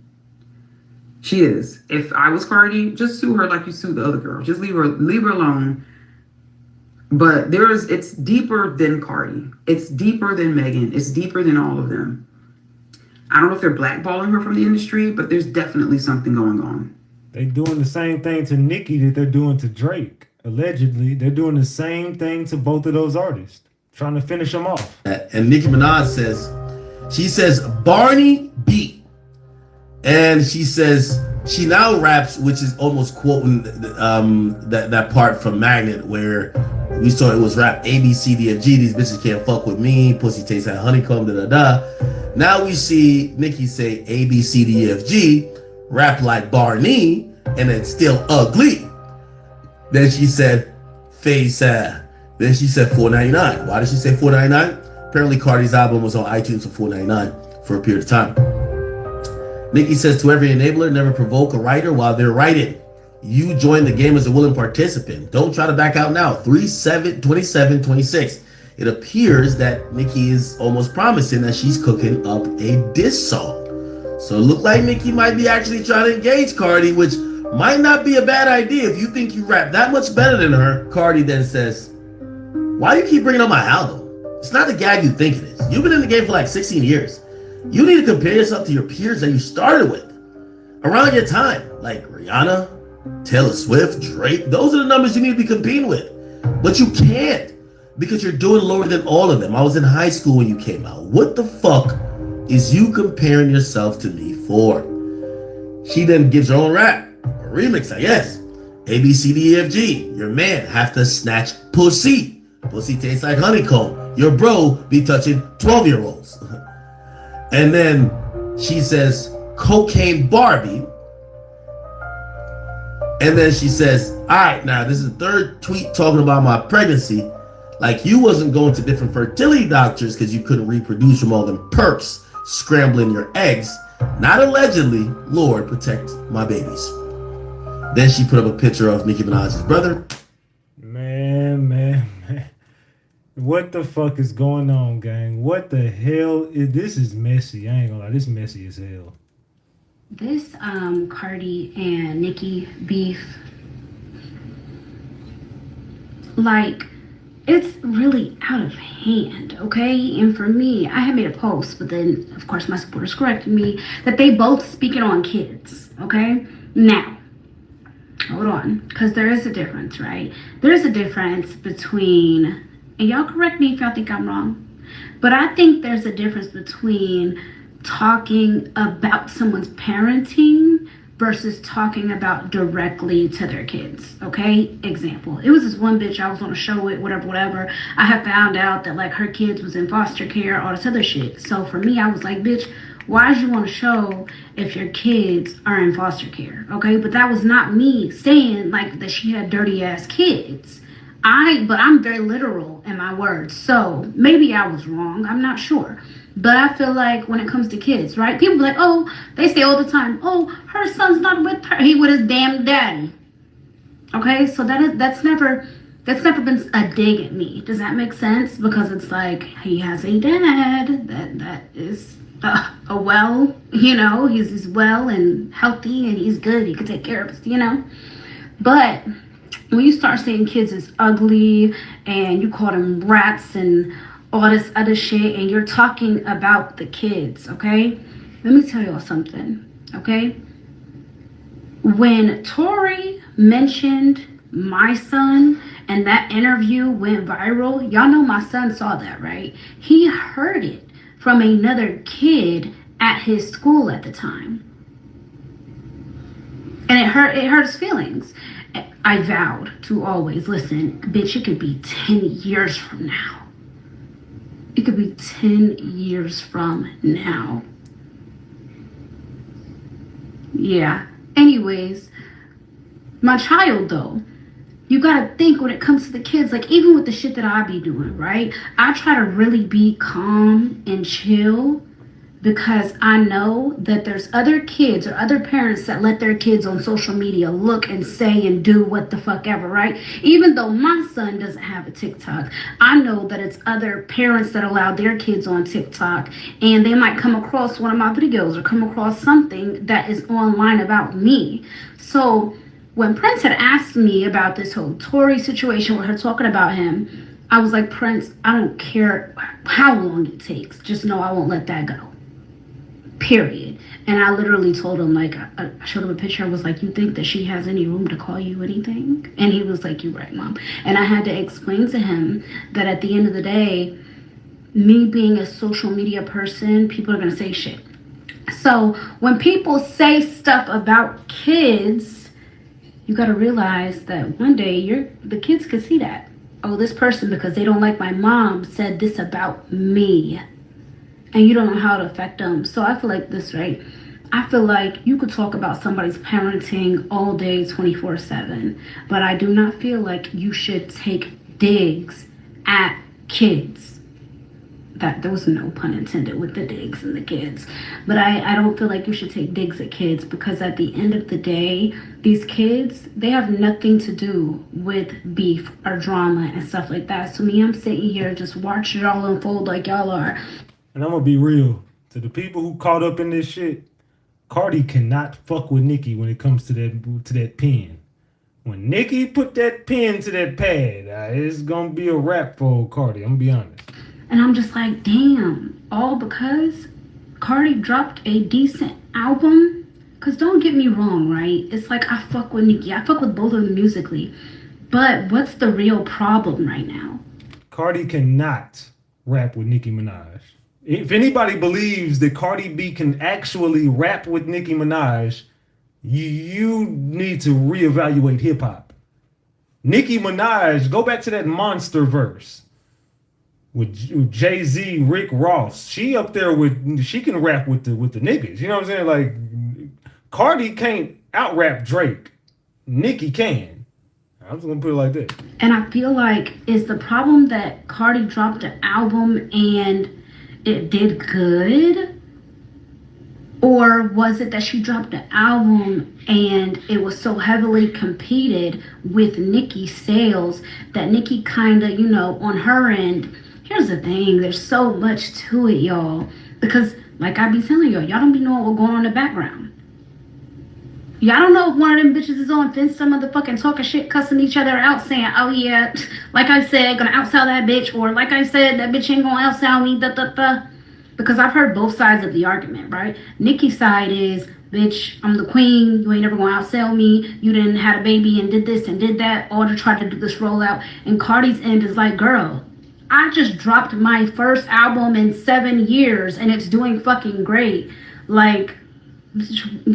She is. If I was Cardi, just sue her like you sued the other girl. Just leave her alone. But it's deeper than Cardi. It's deeper than Megan. It's deeper than all of them. I don't know if they're blackballing her from the industry, but there's definitely something going on. They doing the same thing to Nicki that they're doing to Drake. Allegedly, they're doing the same thing to both of those artists, trying to finish them off. And Nicki Minaj says Barney B. And she says, she now raps, which is almost quoting that part from Magnet where we saw it was rap A, B, C, D, F, G. These bitches can't fuck with me. Pussy tastes like honeycomb, da. Now we see Nicki say A, B, C, D, F, G, rap like Barney, and it's still ugly. Then she said, face Then she said $4.99. Why did she say $4.99? Apparently Cardi's album was on iTunes for $4.99 for a period of time. Nicki says, to every enabler, never provoke a writer while they're writing. You join the game as a willing participant. Don't try to back out now. 3/7/27/26. It appears that Nicki is almost promising that she's cooking up a diss song. So it looked like Nicki might be actually trying to engage Cardi, which might not be a bad idea if you think you rap that much better than her. Cardi then says, why do you keep bringing up my album? It's not the gag you think it is. You've been in the game for like 16 years. You need to compare yourself to your peers that you started with around your time, like Rihanna, Taylor Swift, Drake. Those are the numbers you need to be competing with. But you can't because you're doing lower than all of them. I was in high school when you came out. What the fuck is you comparing yourself to me for? She then gives her own rap, a remix, I guess. A, B, C, D, E, F, G. Your man have to snatch pussy. Pussy tastes like honeycomb. Your bro be touching 12-year-olds. And then she says, cocaine Barbie. And then she says, all right, now this is the third tweet talking about my pregnancy. Like you wasn't going to different fertility doctors because you couldn't reproduce from all them perps scrambling your eggs. Not allegedly, Lord, protect my babies. Then she put up a picture of Nicki Minaj's brother. Man. What the fuck is going on, gang? What the hell this is messy. I ain't gonna lie, this is messy as hell. This Cardi and Nicki beef, like, it's really out of hand, okay? And for me, I had made a post, but then of course my supporters corrected me that they both speaking on kids, okay? Now, hold on, because there is a difference, right? There's a difference between, and y'all correct me if y'all think I'm wrong, but I think there's a difference between talking about someone's parenting versus talking about directly to their kids. Okay, example, it was this one bitch I was on a show with, whatever. I had found out that like her kids was in foster care, all this other shit. So for me, I was like, bitch, why did you want to show if your kids are in foster care? Okay, but that was not me saying like that she had dirty ass kids. But I'm very literal in my words. So maybe I was wrong. I'm not sure. But I feel like when it comes to kids, right? People be like, oh, they say all the time, oh, her son's not with her. He with his damn daddy. Okay, so that's never been a dig at me. Does that make sense? Because it's like he has a dad that is a well, he's well and healthy and he's good. He can take care of us, But when you start saying kids is ugly and you call them rats and all this other shit and you're talking about the kids, okay? Let me tell y'all something, okay? When Tori mentioned my son and that interview went viral, y'all know my son saw that, right? He heard it from another kid at his school at the time. And it hurt his feelings. I vowed to always listen, bitch, it could be 10 years from now. It could be 10 years from now. Yeah. Anyways, my child though, you gotta think when it comes to the kids, like even with the shit that I be doing, right? I try to really be calm and chill because I know that there's other kids or other parents that let their kids on social media look and say and do what the fuck ever, right? Even though my son doesn't have a TikTok, I know that it's other parents that allow their kids on TikTok and they might come across one of my videos or come across something that is online about me. So when Prince had asked me about this whole Tory situation with her talking about him, I was like, Prince, I don't care how long it takes. Just know I won't let that go. Period. And I literally told him, like, I showed him a picture. I was like, you think that she has any room to call you anything? And he was like, you're right, Mom. And I had to explain to him that at the end of the day, me being a social media person, people are going to say shit. So when people say stuff about kids, you got to realize that one day the kids could see that. Oh, this person, because they don't like my mom, said this about me. And you don't know how to affect them. So I feel like this, right? I feel like you could talk about somebody's parenting all day, 24/7. But I do not feel like you should take digs at kids. That there was no pun intended with the digs and the kids. But I don't feel like you should take digs at kids because at the end of the day, these kids, they have nothing to do with beef or drama and stuff like that. So me, I'm sitting here just watching it all unfold like y'all are. And I'm gonna be real. To the people who caught up in this shit, Cardi cannot fuck with Nicki when it comes to that pen. When Nicki put that pen to that pad, it's gonna be a wrap for Cardi. I'm gonna be honest. And I'm just like, damn, all because Cardi dropped a decent album? Because don't get me wrong, right? It's like I fuck with Nicki. I fuck with both of them musically. But what's the real problem right now? Cardi cannot rap with Nicki Minaj. If anybody believes that Cardi B can actually rap with Nicki Minaj, you need to reevaluate hip hop. Nicki Minaj, go back to that monster verse with Jay-Z, Rick Ross. She up there she can rap with the niggas. You know what I'm saying? Like Cardi can't out rap Drake. Nicki can. I'm just gonna put it like that. And I feel like is the problem that Cardi dropped an album and it did good? Or was it that she dropped an album and it was so heavily competed with Nicki's sales that Nicki kind of, on her end, here's the thing, there's so much to it, y'all. Because, like I be telling y'all don't be knowing what's going on in the background. Y'all don't know if one of them bitches is on Finsta motherfucking talking shit, cussing each other out, saying, oh yeah, like I said, gonna outsell that bitch, or like I said, that bitch ain't gonna outsell me, Because I've heard both sides of the argument, right? Nicki's side is, bitch, I'm the queen. You ain't never gonna outsell me. You didn't had a baby and did this and did that, all to try to do this rollout. And Cardi's end is like, girl, I just dropped my first album in 7 years and it's doing fucking great. Like,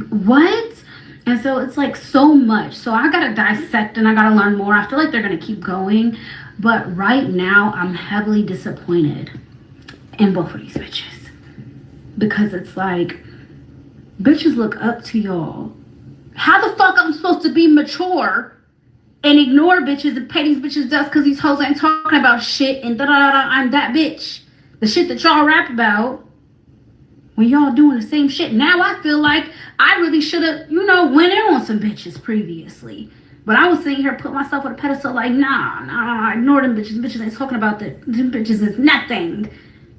what? And so it's like so much. So I gotta dissect and I gotta learn more. I feel like they're gonna keep going. But right now, I'm heavily disappointed in both of these bitches. Because it's like, bitches look up to y'all. How the fuck I'm supposed to be mature and ignore bitches and pay these bitches dust because these hoes ain't talking about shit and da-da-da-da, I'm that bitch. The shit that y'all rap about when y'all doing the same shit. Now I feel like I really should have, went in on some bitches previously. But I was sitting here putting myself on a pedestal like, nah, ignore them bitches. Bitches ain't talking about that. Them bitches is nothing.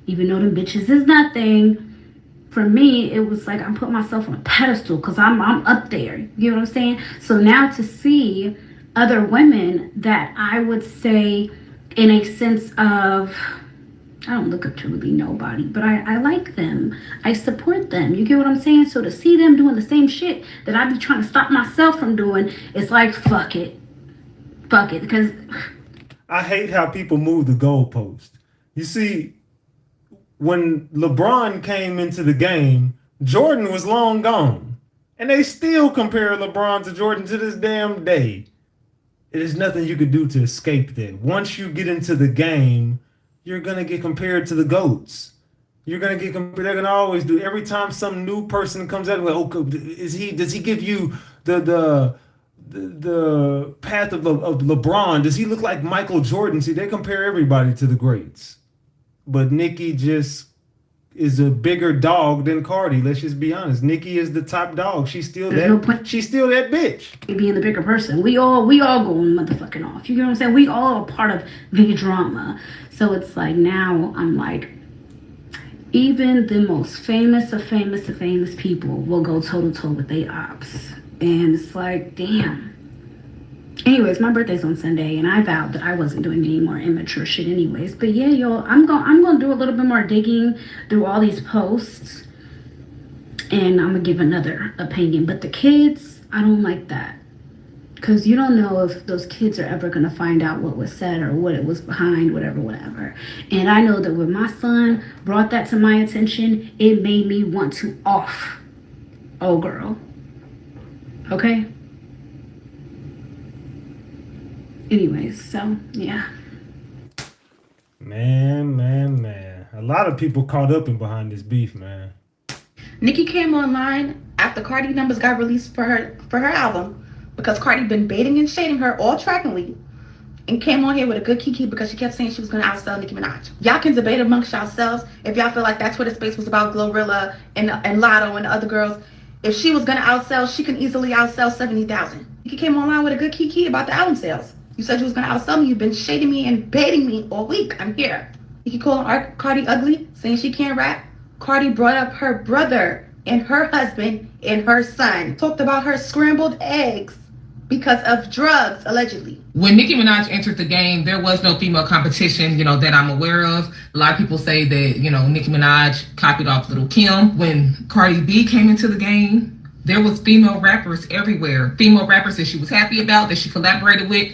Even though them bitches is nothing. For me, it was like I'm putting myself on a pedestal because I'm up there. You know what I'm saying? So now to see other women that I would say in a sense of, I don't look up to really nobody, but I like them. I support them. You get what I'm saying? So to see them doing the same shit that I be trying to stop myself from doing, it's like, fuck it. Fuck it. Because I hate how people move the goalpost. You see, when LeBron came into the game, Jordan was long gone. And they still compare LeBron to Jordan to this damn day. There's nothing you could do to escape that. Once you get into the game, you're going to get compared to the GOATs. You're going to get compared. They're going to always do. Every time some new person comes out, like, oh, does he give you the path of LeBron? Does he look like Michael Jordan? See, they compare everybody to the greats. But Nicki just is a bigger dog than Cardi. Let's just be honest. Nicki is the top dog. She's still that. She's still that bitch. Being the bigger person, we all going motherfucking off. You get what I'm saying? We all are part of the drama. So it's like now I'm like, even the most famous of famous people will go toe to toe with they ops, and it's like, damn. Anyways, my birthday's on Sunday, and I vowed that I wasn't doing any more immature shit anyways. But yeah, y'all, I'm gonna do a little bit more digging through all these posts, and I'm gonna give another opinion. But the kids, I don't like that. Because you don't know if those kids are ever gonna find out what was said or what it was behind, whatever. And I know that when my son brought that to my attention, it made me want to off old girl. Okay? Anyways, so yeah. Man. A lot of people caught up in behind this beef, man. Nicki came online after Cardi numbers got released for her album because Cardi been baiting and shading her all trackingly and came on here with a good kiki because she kept saying she was going to outsell Nicki Minaj. Y'all can debate amongst yourselves if y'all feel like that's what the space was about, Glorilla and Lotto and the other girls. If she was going to outsell, she can easily outsell 70,000. Nicki came online with a good kiki about the album sales. You said you was going to outsell me. You've been shading me and baiting me all week. I'm here. Nicki calling Cardi ugly, saying she can't rap. Cardi brought up her brother and her husband and her son. Talked about her scrambled eggs because of drugs, allegedly. When Nicki Minaj entered the game, there was no female competition, that I'm aware of. A lot of people say that, Nicki Minaj copied off Lil' Kim. When Cardi B came into the game, there was female rappers everywhere. Female rappers that she was happy about, that she collaborated with.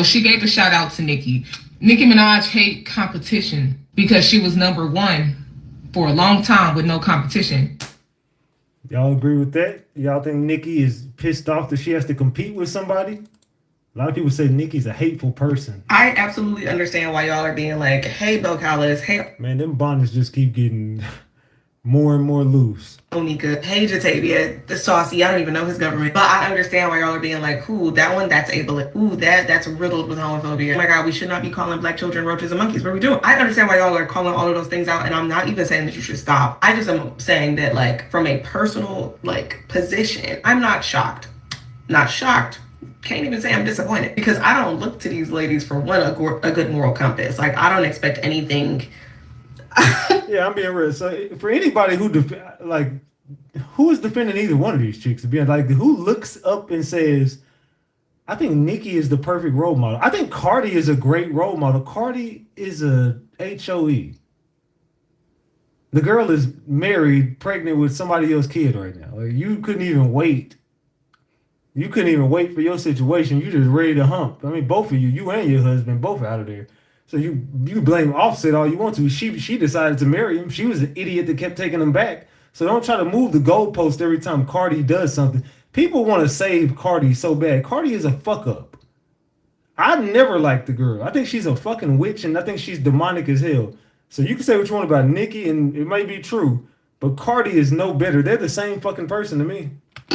She gave a shout out to Nicki. Nicki Minaj hate competition because she was number one for a long time with no competition. Y'all agree with that? Y'all think Nicki is pissed off that she has to compete with somebody? A lot of people say Nicki's a hateful person. I absolutely understand why y'all are being like, hey, Bill Callis, hey. Man, them bonnets just keep getting more and more loose. Onika, hey, Jatavia, the saucy, I don't even know his government. But I understand why y'all are being like, ooh, that one, that's ableist. Ooh, that's riddled with homophobia. Oh my God, we should not be calling black children roaches and monkeys. What are we doing? I understand why y'all are calling all of those things out, and I'm not even saying that you should stop. I just am saying that, from a personal, position, I'm not shocked. Not shocked. Can't even say I'm disappointed. Because I don't look to these ladies for, one, a good moral compass. I don't expect anything. Yeah, I'm being real. So for anybody who who is defending either one of these chicks, to be honest, who looks up and says, I think Nicki is the perfect role model. I think Cardi is a great role model. Cardi is a HOE. The girl is married, pregnant with somebody else's kid right now. Like, you couldn't even wait. You couldn't even wait for your situation. You just ready to hump. I mean, both of you and your husband, both out of there. So you blame Offset all you want to. She decided to marry him. She was an idiot that kept taking him back. So don't try to move the goalpost every time Cardi does something. People want to save Cardi so bad. Cardi is a fuck up. I never liked the girl. I think she's a fucking witch, and I think she's demonic as hell. So you can say what you want about Nicki, and it might be true, but Cardi is no better. They're the same fucking person to me.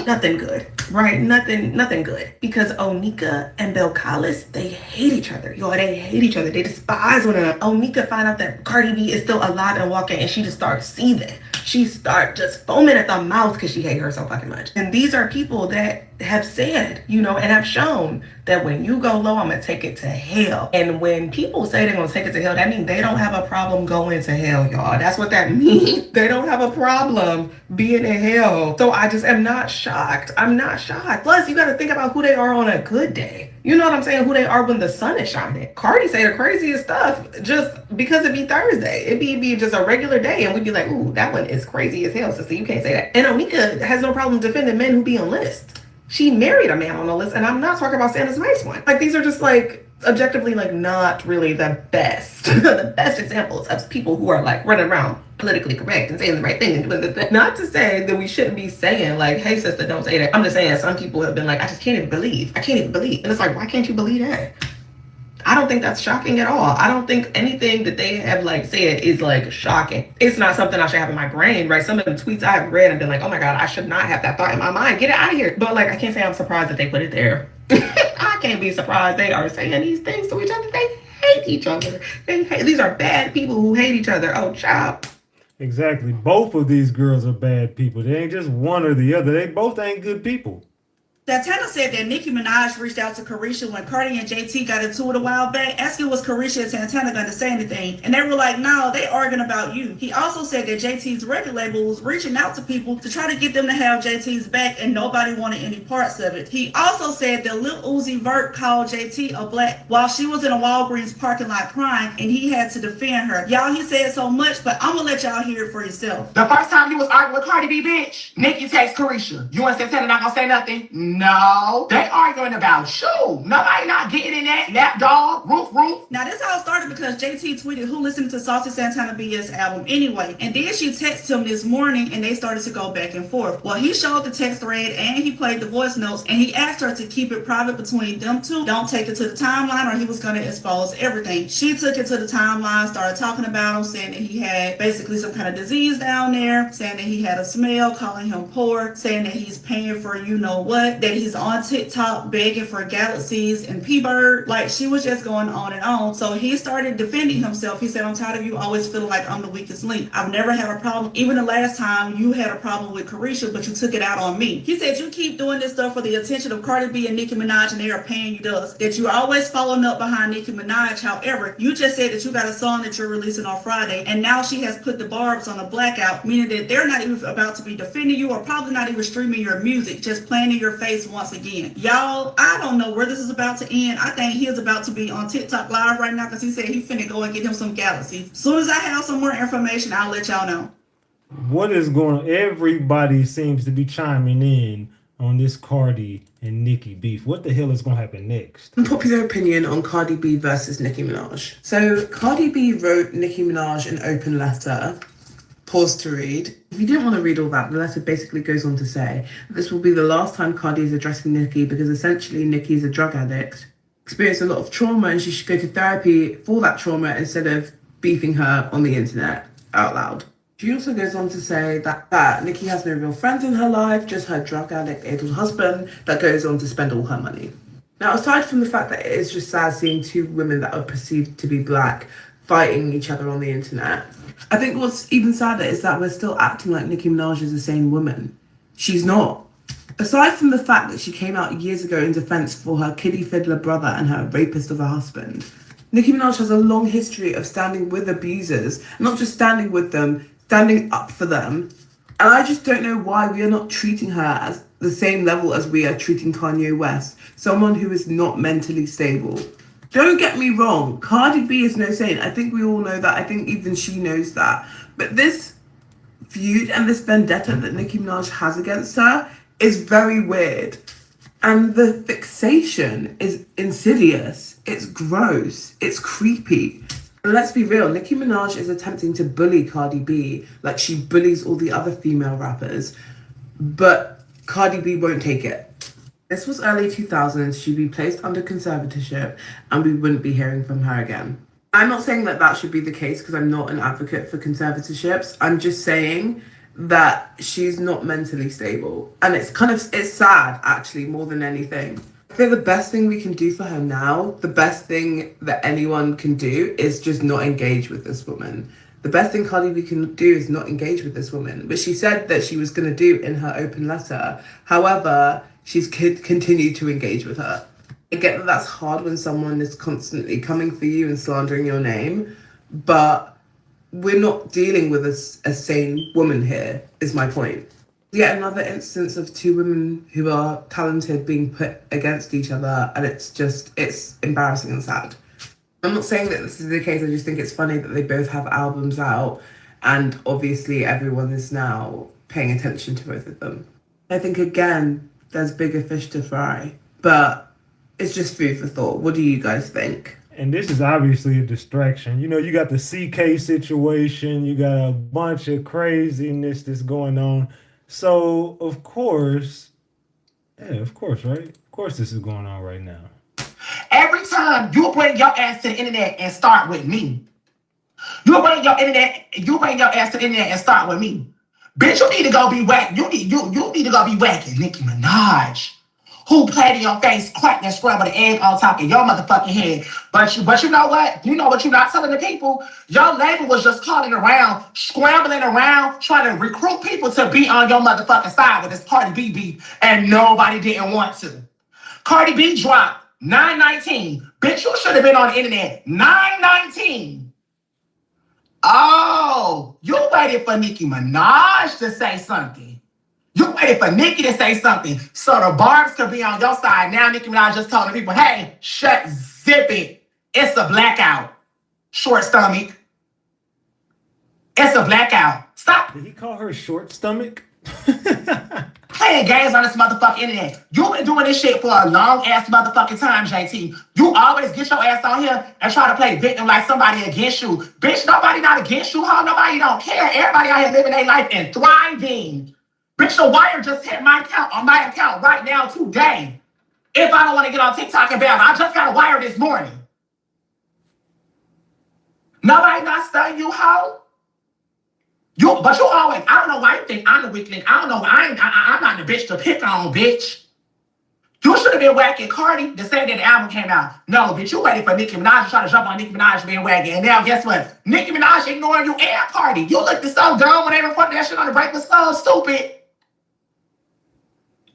Nothing good, right? Nothing good. Because Onika and Bill Collis, they hate each other. Y'all, they hate each other. They despise one another. Onika find out that Cardi B is still alive and walking, and she just starts seething. She start just foaming at the mouth because she hates her so fucking much. And these are people that have said, and have shown that when you go low, I'm gonna take it to hell. And when people say they're gonna take it to hell, that means they don't have a problem going to hell, y'all. That's what that means. They don't have a problem being in hell. So I just am not shocked. I'm not shocked. Plus, you gotta think about who they are on a good day. You know what I'm saying? Who they are when the sun is shining. Cardi say the craziest stuff just because it be Thursday. It be just a regular day, and we'd be like, ooh, that one is crazy as hell, sister. You can't say that. And Onika has no problem defending men who be on lists. She married a man on a list, and I'm not talking about Santa's nice one. Like, these are just like objectively like not really the best the best examples of people who are like running around politically correct and saying the right thing and doing the thing. Not to say that we shouldn't be saying like, hey sister, don't say that. I'm just saying some people have been like, I can't even believe. And it's like, why can't you believe that? I don't think that's shocking at all. I don't think anything that they have like said is like shocking. It's not something I should have in my brain, right? Some of the tweets I have read and been like, oh my God, I should not have that thought in my mind. Get it out of here. But like, I can't say I'm surprised that they put it there. I can't be surprised they are saying these things to each other. They hate each other. These are bad people who hate each other. Oh, child. Exactly. Both of these girls are bad people. They ain't just one or the other. They both ain't good people. Santana said that Nicki Minaj reached out to Carisha when Cardi and JT got into it a while back, asking was Carisha and Santana going to say anything. And they were like, no, they arguing about you. He also said that JT's record label was reaching out to people to try to get them to have JT's back, and nobody wanted any parts of it. He also said that Lil Uzi Vert called JT a black while she was in a Walgreens parking lot crying, and he had to defend her. Y'all, he said so much, but I'm going to let y'all hear it for yourself. The first time you was arguing with Cardi B, bitch, Nicki texts Carisha. You and Santana not going to say nothing? No, they arguing about you. Nobody not getting in that lap dog, roof. Now this all started because JT tweeted who listened to Saucy Santana BS album anyway. And then she texted him this morning and they started to go back and forth. Well, he showed the text thread and he played the voice notes and he asked her to keep it private between them two. Don't take it to the timeline or he was going to expose everything. She took it to the timeline, started talking about him, saying that he had basically some kind of disease down there, saying that he had a smell, calling him poor, saying that he's paying for you know what, that he's on TikTok begging for galaxies and P-Bird. Like, she was just going on and on. So he started defending himself. He said, I'm tired of you always feeling like I'm the weakest link. I've never had a problem. Even the last time you had a problem with Carisha, but you took it out on me. He said, you keep doing this stuff for the attention of Cardi B and Nicki Minaj and they are paying you dust. That you're always following up behind Nicki Minaj. However, you just said that you got a song that you're releasing on Friday and now she has put the barbs on a blackout, meaning that they're not even about to be defending you or probably not even streaming your music, just playing in your face once again. Y'all, I don't know where this is about to end. I think he is about to be on TikTok live right now because he said he finna go and get him some galaxies. As soon as I have some more information, I'll let y'all know. What is going on? Everybody seems to be chiming in on this Cardi and Nicki beef. What the hell is going to happen next? Unpopular opinion on Cardi B versus Nicki Minaj. So Cardi B wrote Nicki Minaj an open letter. Pause to read. If you didn't want to read all that, the letter basically goes on to say this will be the last time Cardi is addressing Nicki because essentially Nicki is a drug addict, experienced a lot of trauma, and she should go to therapy for that trauma instead of beefing her on the internet out loud. She also goes on to say that Nicki has no real friends in her life, just her drug addict-addled husband that goes on to spend all her money. Now, aside from the fact that it is just sad seeing two women that are perceived to be black fighting each other on the internet, I think what's even sadder is that we're still acting like Nicki Minaj is a sane woman. She's not. Aside from the fact that she came out years ago in defense for her kiddie fiddler brother and her rapist of a husband, Nicki Minaj has a long history of standing with abusers, not just standing with them, standing up for them. And I just don't know why we are not treating her as the same level as we are treating Kanye West, someone who is not mentally stable. Don't get me wrong, Cardi B is no saint. I think we all know that. I think even she knows that. But this feud and this vendetta that Nicki Minaj has against her is very weird. And the fixation is insidious. It's gross. It's creepy. And let's be real, Nicki Minaj is attempting to bully Cardi B like she bullies all the other female rappers. But Cardi B won't take it. This was early 2000s. She'd be placed under conservatorship and we wouldn't be hearing from her again. I'm not saying that that should be the case because I'm not an advocate for conservatorships. I'm just saying that she's not mentally stable. And it's sad actually more than anything. I think the best thing we can do for her now, the best thing that anyone can do is just not engage with this woman. The best thing Cardi B can do is not engage with this woman, which she said that she was going to do in her open letter. However, she's continued to engage with her. I get that that's hard when someone is constantly coming for you and slandering your name, but we're not dealing with a sane woman here, is my point. Yet another instance of two women who are talented being put against each other, and it's embarrassing and sad. I'm not saying that this is the case, I just think it's funny that they both have albums out, and obviously everyone is now paying attention to both of them. I think, again, there's bigger fish to fry, but it's just food for thought. What do you guys think? And this is obviously a distraction. You know, you got the CK situation, you got a bunch of craziness that's going on. So, of course, right? Of course this is going on right now. Every time you bring your ass to the internet and start with me. You bring your ass to the internet and start with me. Bitch, you need to go be whack. You need to go be whacking Nicki Minaj, who played in your face, cracked and scrambled the egg on top of your motherfucking head. But you know what? You know what you're not telling the people? Your label was just calling around, scrambling around, trying to recruit people to be on your motherfucking side with this Cardi B beef, and nobody didn't want to. Cardi B dropped 9/19. Bitch, you should have been on the internet 9/19. Oh, you waited for Nicki Minaj to say something. You waited for Nicki to say something so the barbs could be on your side. Now Nicki Minaj just told the people, hey, zip it. It's a blackout. Short stomach. It's a blackout. Stop. Did he call her short stomach? Playing games on this motherfucking internet. You've been doing this shit for a long ass motherfucking time, JT. You always get your ass on here and try to play victim like somebody against you. Bitch, nobody not against you, huh? Nobody don't care. Everybody out here living their life and thriving. Bitch, the wire just hit my account on my account right now today. If I don't want to get on TikTok and bail, I just got a wire this morning. Nobody not studying you, hoe. But you always, I don't know why you think I'm the weak link. I don't know. I'm not the bitch to pick on, bitch. You should have been whacking Cardi the same day the album came out. No, bitch, you waited for Nicki Minaj to try to jump on Nicki Minaj being whacking. And now guess what? Nicki Minaj ignoring you and Cardi. You looked so dumb when they recorded that shit on the Breakfast Club. Stupid.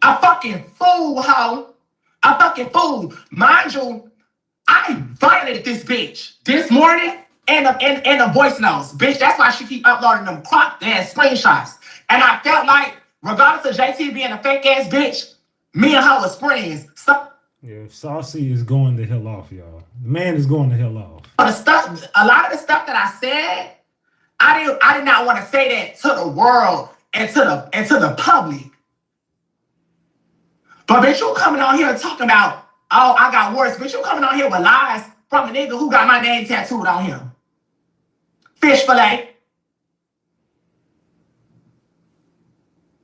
A fucking fool, hoe. A fucking fool. Mind you, I violated this bitch this morning. And the voice notes, bitch. That's why she keep uploading them cropped ass screenshots. And I felt like, regardless of JT being a fake ass bitch, me and her was friends. So, yeah, Saucy is going the hell off, y'all. The man is going the hell off. a lot of the stuff that I said, I did not want to say that to the world and to the public. But bitch, you coming on here talking about, oh, I got worse. Bitch, you coming on here with lies from a nigga who got my name tattooed on him. Fish fillet.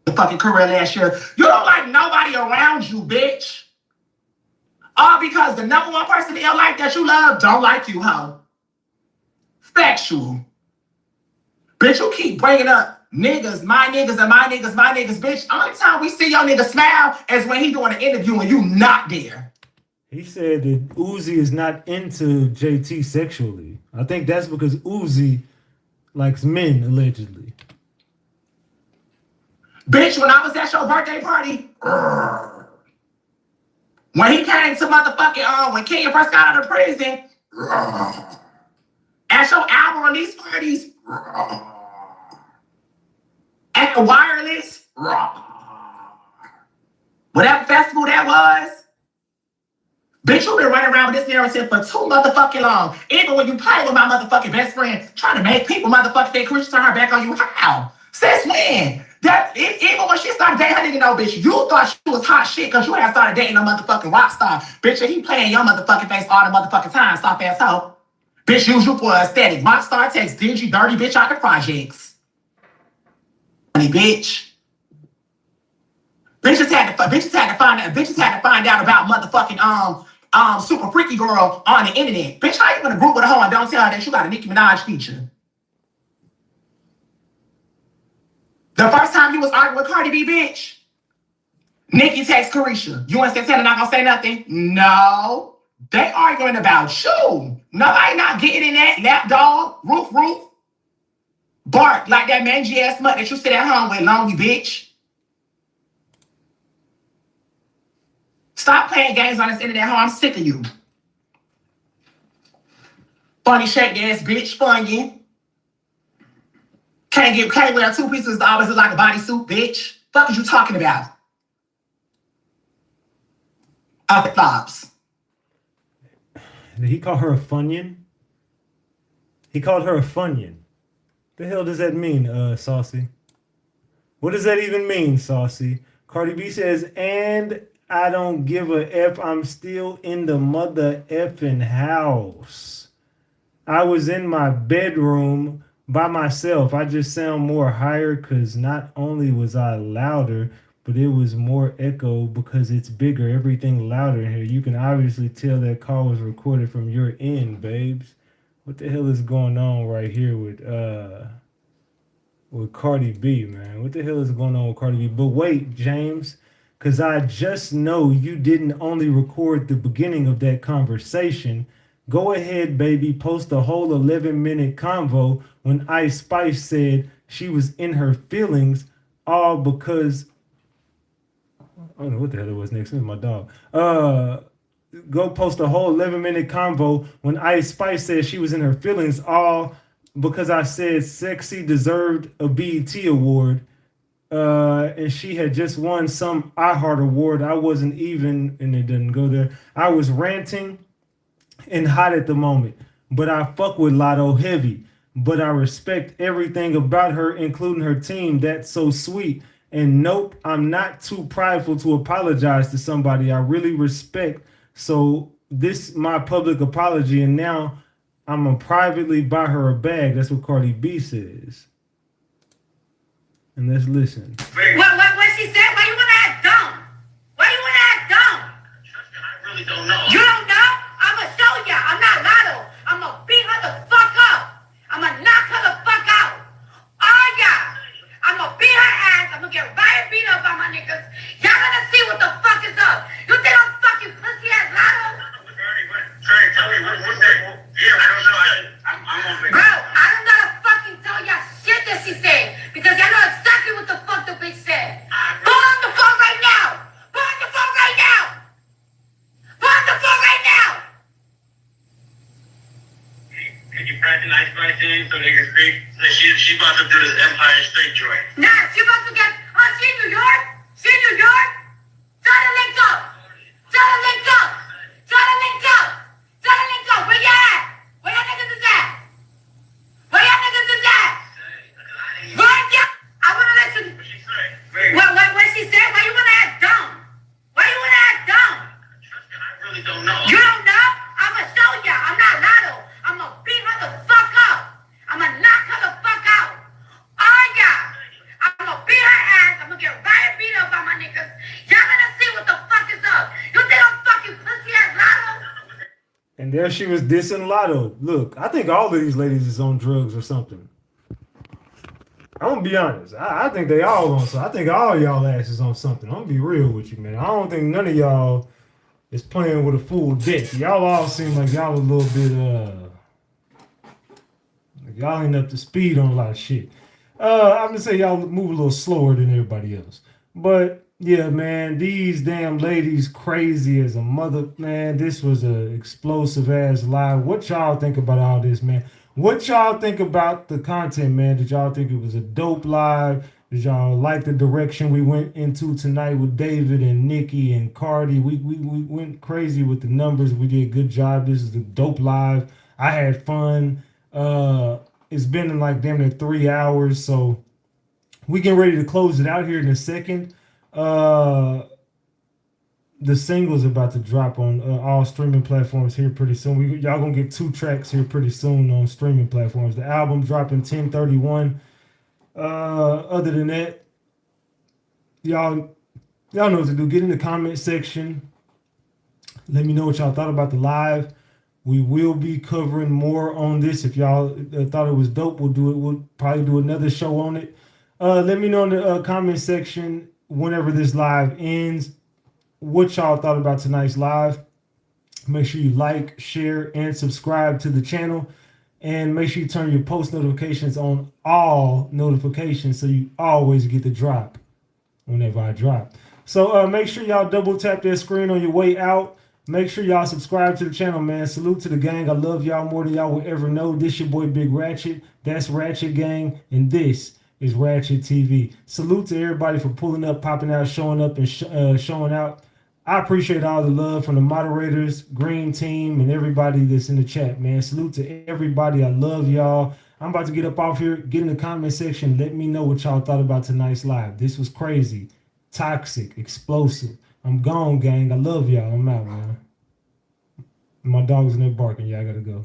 The fucking career last year. You don't like nobody around you, bitch. All because the number one person in your life that you love don't like you, hoe. Factual. Bitch, you keep bringing up niggas, my niggas, and my niggas, my niggas, bitch. Only time we see your nigga smile is when he doing an interview and you not there. He said that Uzi is not into JT sexually. I think that's because Uzi likes men, allegedly. Bitch, when I was at your birthday party, when he came to motherfucking, when Kenya first got out of prison, at your album release parties, at the Wireless, whatever festival that was, bitch, you been running around with this narrative for too motherfucking long. Even when you play with my motherfucking best friend, trying to make people motherfucking think Christian turn her back on you. How? Since when? Even when she started dating her nigga, no, bitch, you thought she was hot shit because you had started dating a motherfucking rock star. Bitch, and he playing your motherfucking face all the motherfucking time, stop ass hoe. Bitch, use you for aesthetic. Rock star text, dingy, dirty bitch out the projects. Honey, bitch. Bitches had to find out about motherfucking super freaky girl on the internet. Bitch, how you gonna group with a hoe and don't tell her that you got a Nicki Minaj feature? The first time you was arguing with Cardi B, bitch, Nicki text Carisha. You and Santana not gonna say nothing? No. They arguing about you. Nobody not getting in that lap dog, roof. Bark like that mangy ass mutt that you sit at home with, lonely bitch. Stop playing games on this internet, hoe. I'm sick of you. Funny shaped ass bitch, funny. Can't wear 2 pieces that always look like a bodysuit, bitch. Fuck is you talking about? Up flops. Did he call her a Funyun? He called her a Funyun. The hell does that mean, Saucy? What does that even mean, Saucy? Cardi B says, and I don't give a F. I'm still in the mother effing house. I was in my bedroom by myself. I just sound more higher because not only was I louder, but it was more echo because it's bigger. Everything louder in here. You can obviously tell that call was recorded from your end, babes. What the hell is going on right here with Cardi B, man? What the hell is going on with Cardi B? But wait, James, because I just know you didn't only record the beginning of that conversation. Go ahead, baby, post the whole 11-minute convo when Ice Spice said she was in her feelings, all because I don't know what the hell it was next. It was my dog. Go post a whole 11-minute convo when Ice Spice said she was in her feelings, all because I said Sexy deserved a BET award. And she had just won some iHeart award. I wasn't even, and it didn't go there. I was ranting and hot at the moment, but I fuck with Lotto heavy. But I respect everything about her, including her team. That's so sweet. And nope, I'm not too prideful to apologize to somebody I really respect. So this my public apology, and now I'm gonna privately buy her a bag. That's what Cardi B says. And let's listen. What she said? Why you wanna act dumb? Why you wanna act dumb? I really don't know. You don't know? I'ma show ya. I'm not Lotto. I'ma beat her the fuck up. I'ma knock her the fuck out. Oh yeah. I'ma beat her ass. I'ma get right beat up by my niggas. Y'all gonna see what the fuck is up. You think I'm fucking pussy ass Lotto? Trey, tell me what's that? Yeah, I don't know. Bro, I don't gotta fucking tell y'all shit that she said because y'all know exactly what the fuck the bitch said. Pull on the phone right now. Pull on the phone right now. Pull on the phone right now. Can you press an Ice Spice in so they can speak? She about to do this Empire State Joint. Nah, she about to get. Oh, she in New York? She in New York? Try to link up. Try to link up. Try to link up. Try to link up. Where you at? Where y'all niggas is at? Where y'all niggas is at? Where y'all? I wanna let you. What she said? Why you wanna act dumb? Why you wanna act dumb? I really don't know. You don't know? I'ma show ya. I'm not Lotto. I'ma beat her the fuck up. I'ma knock her the fuck out. Oh yeah. I'ma beat her ass. I'ma get right beat up by my niggas. Y'all gonna see what the fuck is up. You think I'm fucking pussy ass Lotto? And there she was dissing Lotto. Look, I think all of these ladies is on drugs or something. I'm gonna be honest. I think they all on something. I think all y'all asses on something. I'm gonna be real with you, man. I don't think none of y'all is playing with a full deck. Y'all all seem like y'all a little bit like y'all ain't up to speed on a lot of shit. I'm gonna say y'all move a little slower than everybody else. But yeah, man, these damn ladies crazy as a mother, man. This was a explosive ass live. What y'all think about all this, man? What y'all think about the content, man? Did y'all think it was a dope live? Did y'all like the direction we went into tonight with David and Nicki and Cardi? We went crazy with the numbers. We did a good job. This is a dope live. I had fun. It's been in like damn near 3 hours, so We getting ready to close it out here in a second. The single's about to drop on all streaming platforms here pretty soon. Y'all gonna get 2 tracks here pretty soon on streaming platforms. The album dropping 10/31. Other than that, y'all know what to do. Get in the comment section. Let me know what y'all thought about the live. We will be covering more on this. If y'all thought it was dope, we'll probably do another show on it. Let me know in the comment section whenever this live ends what y'all thought about tonight's live. Make sure you like, share, and subscribe to the channel. And make sure you turn your post notifications on all notifications so you always get the drop whenever I drop. So make sure y'all double tap that screen on your way out. Make sure y'all subscribe to the channel, man. Salute to the gang. I love y'all more than y'all will ever know. This your boy Big Ratchet. That's Ratchet Gang. And this is Ratchet TV. Salute to everybody for pulling up, popping out, showing up, and showing out. I appreciate all the love from the moderators, Green Team, and everybody that's in the chat, man. Salute to everybody. I love y'all. I'm about to get up off here. Get in the comment section. Let me know what y'all thought about tonight's live. This was crazy, toxic, explosive. I'm gone, gang. I love y'all. I'm out, man. My dog's in there barking. Yeah, I gotta go.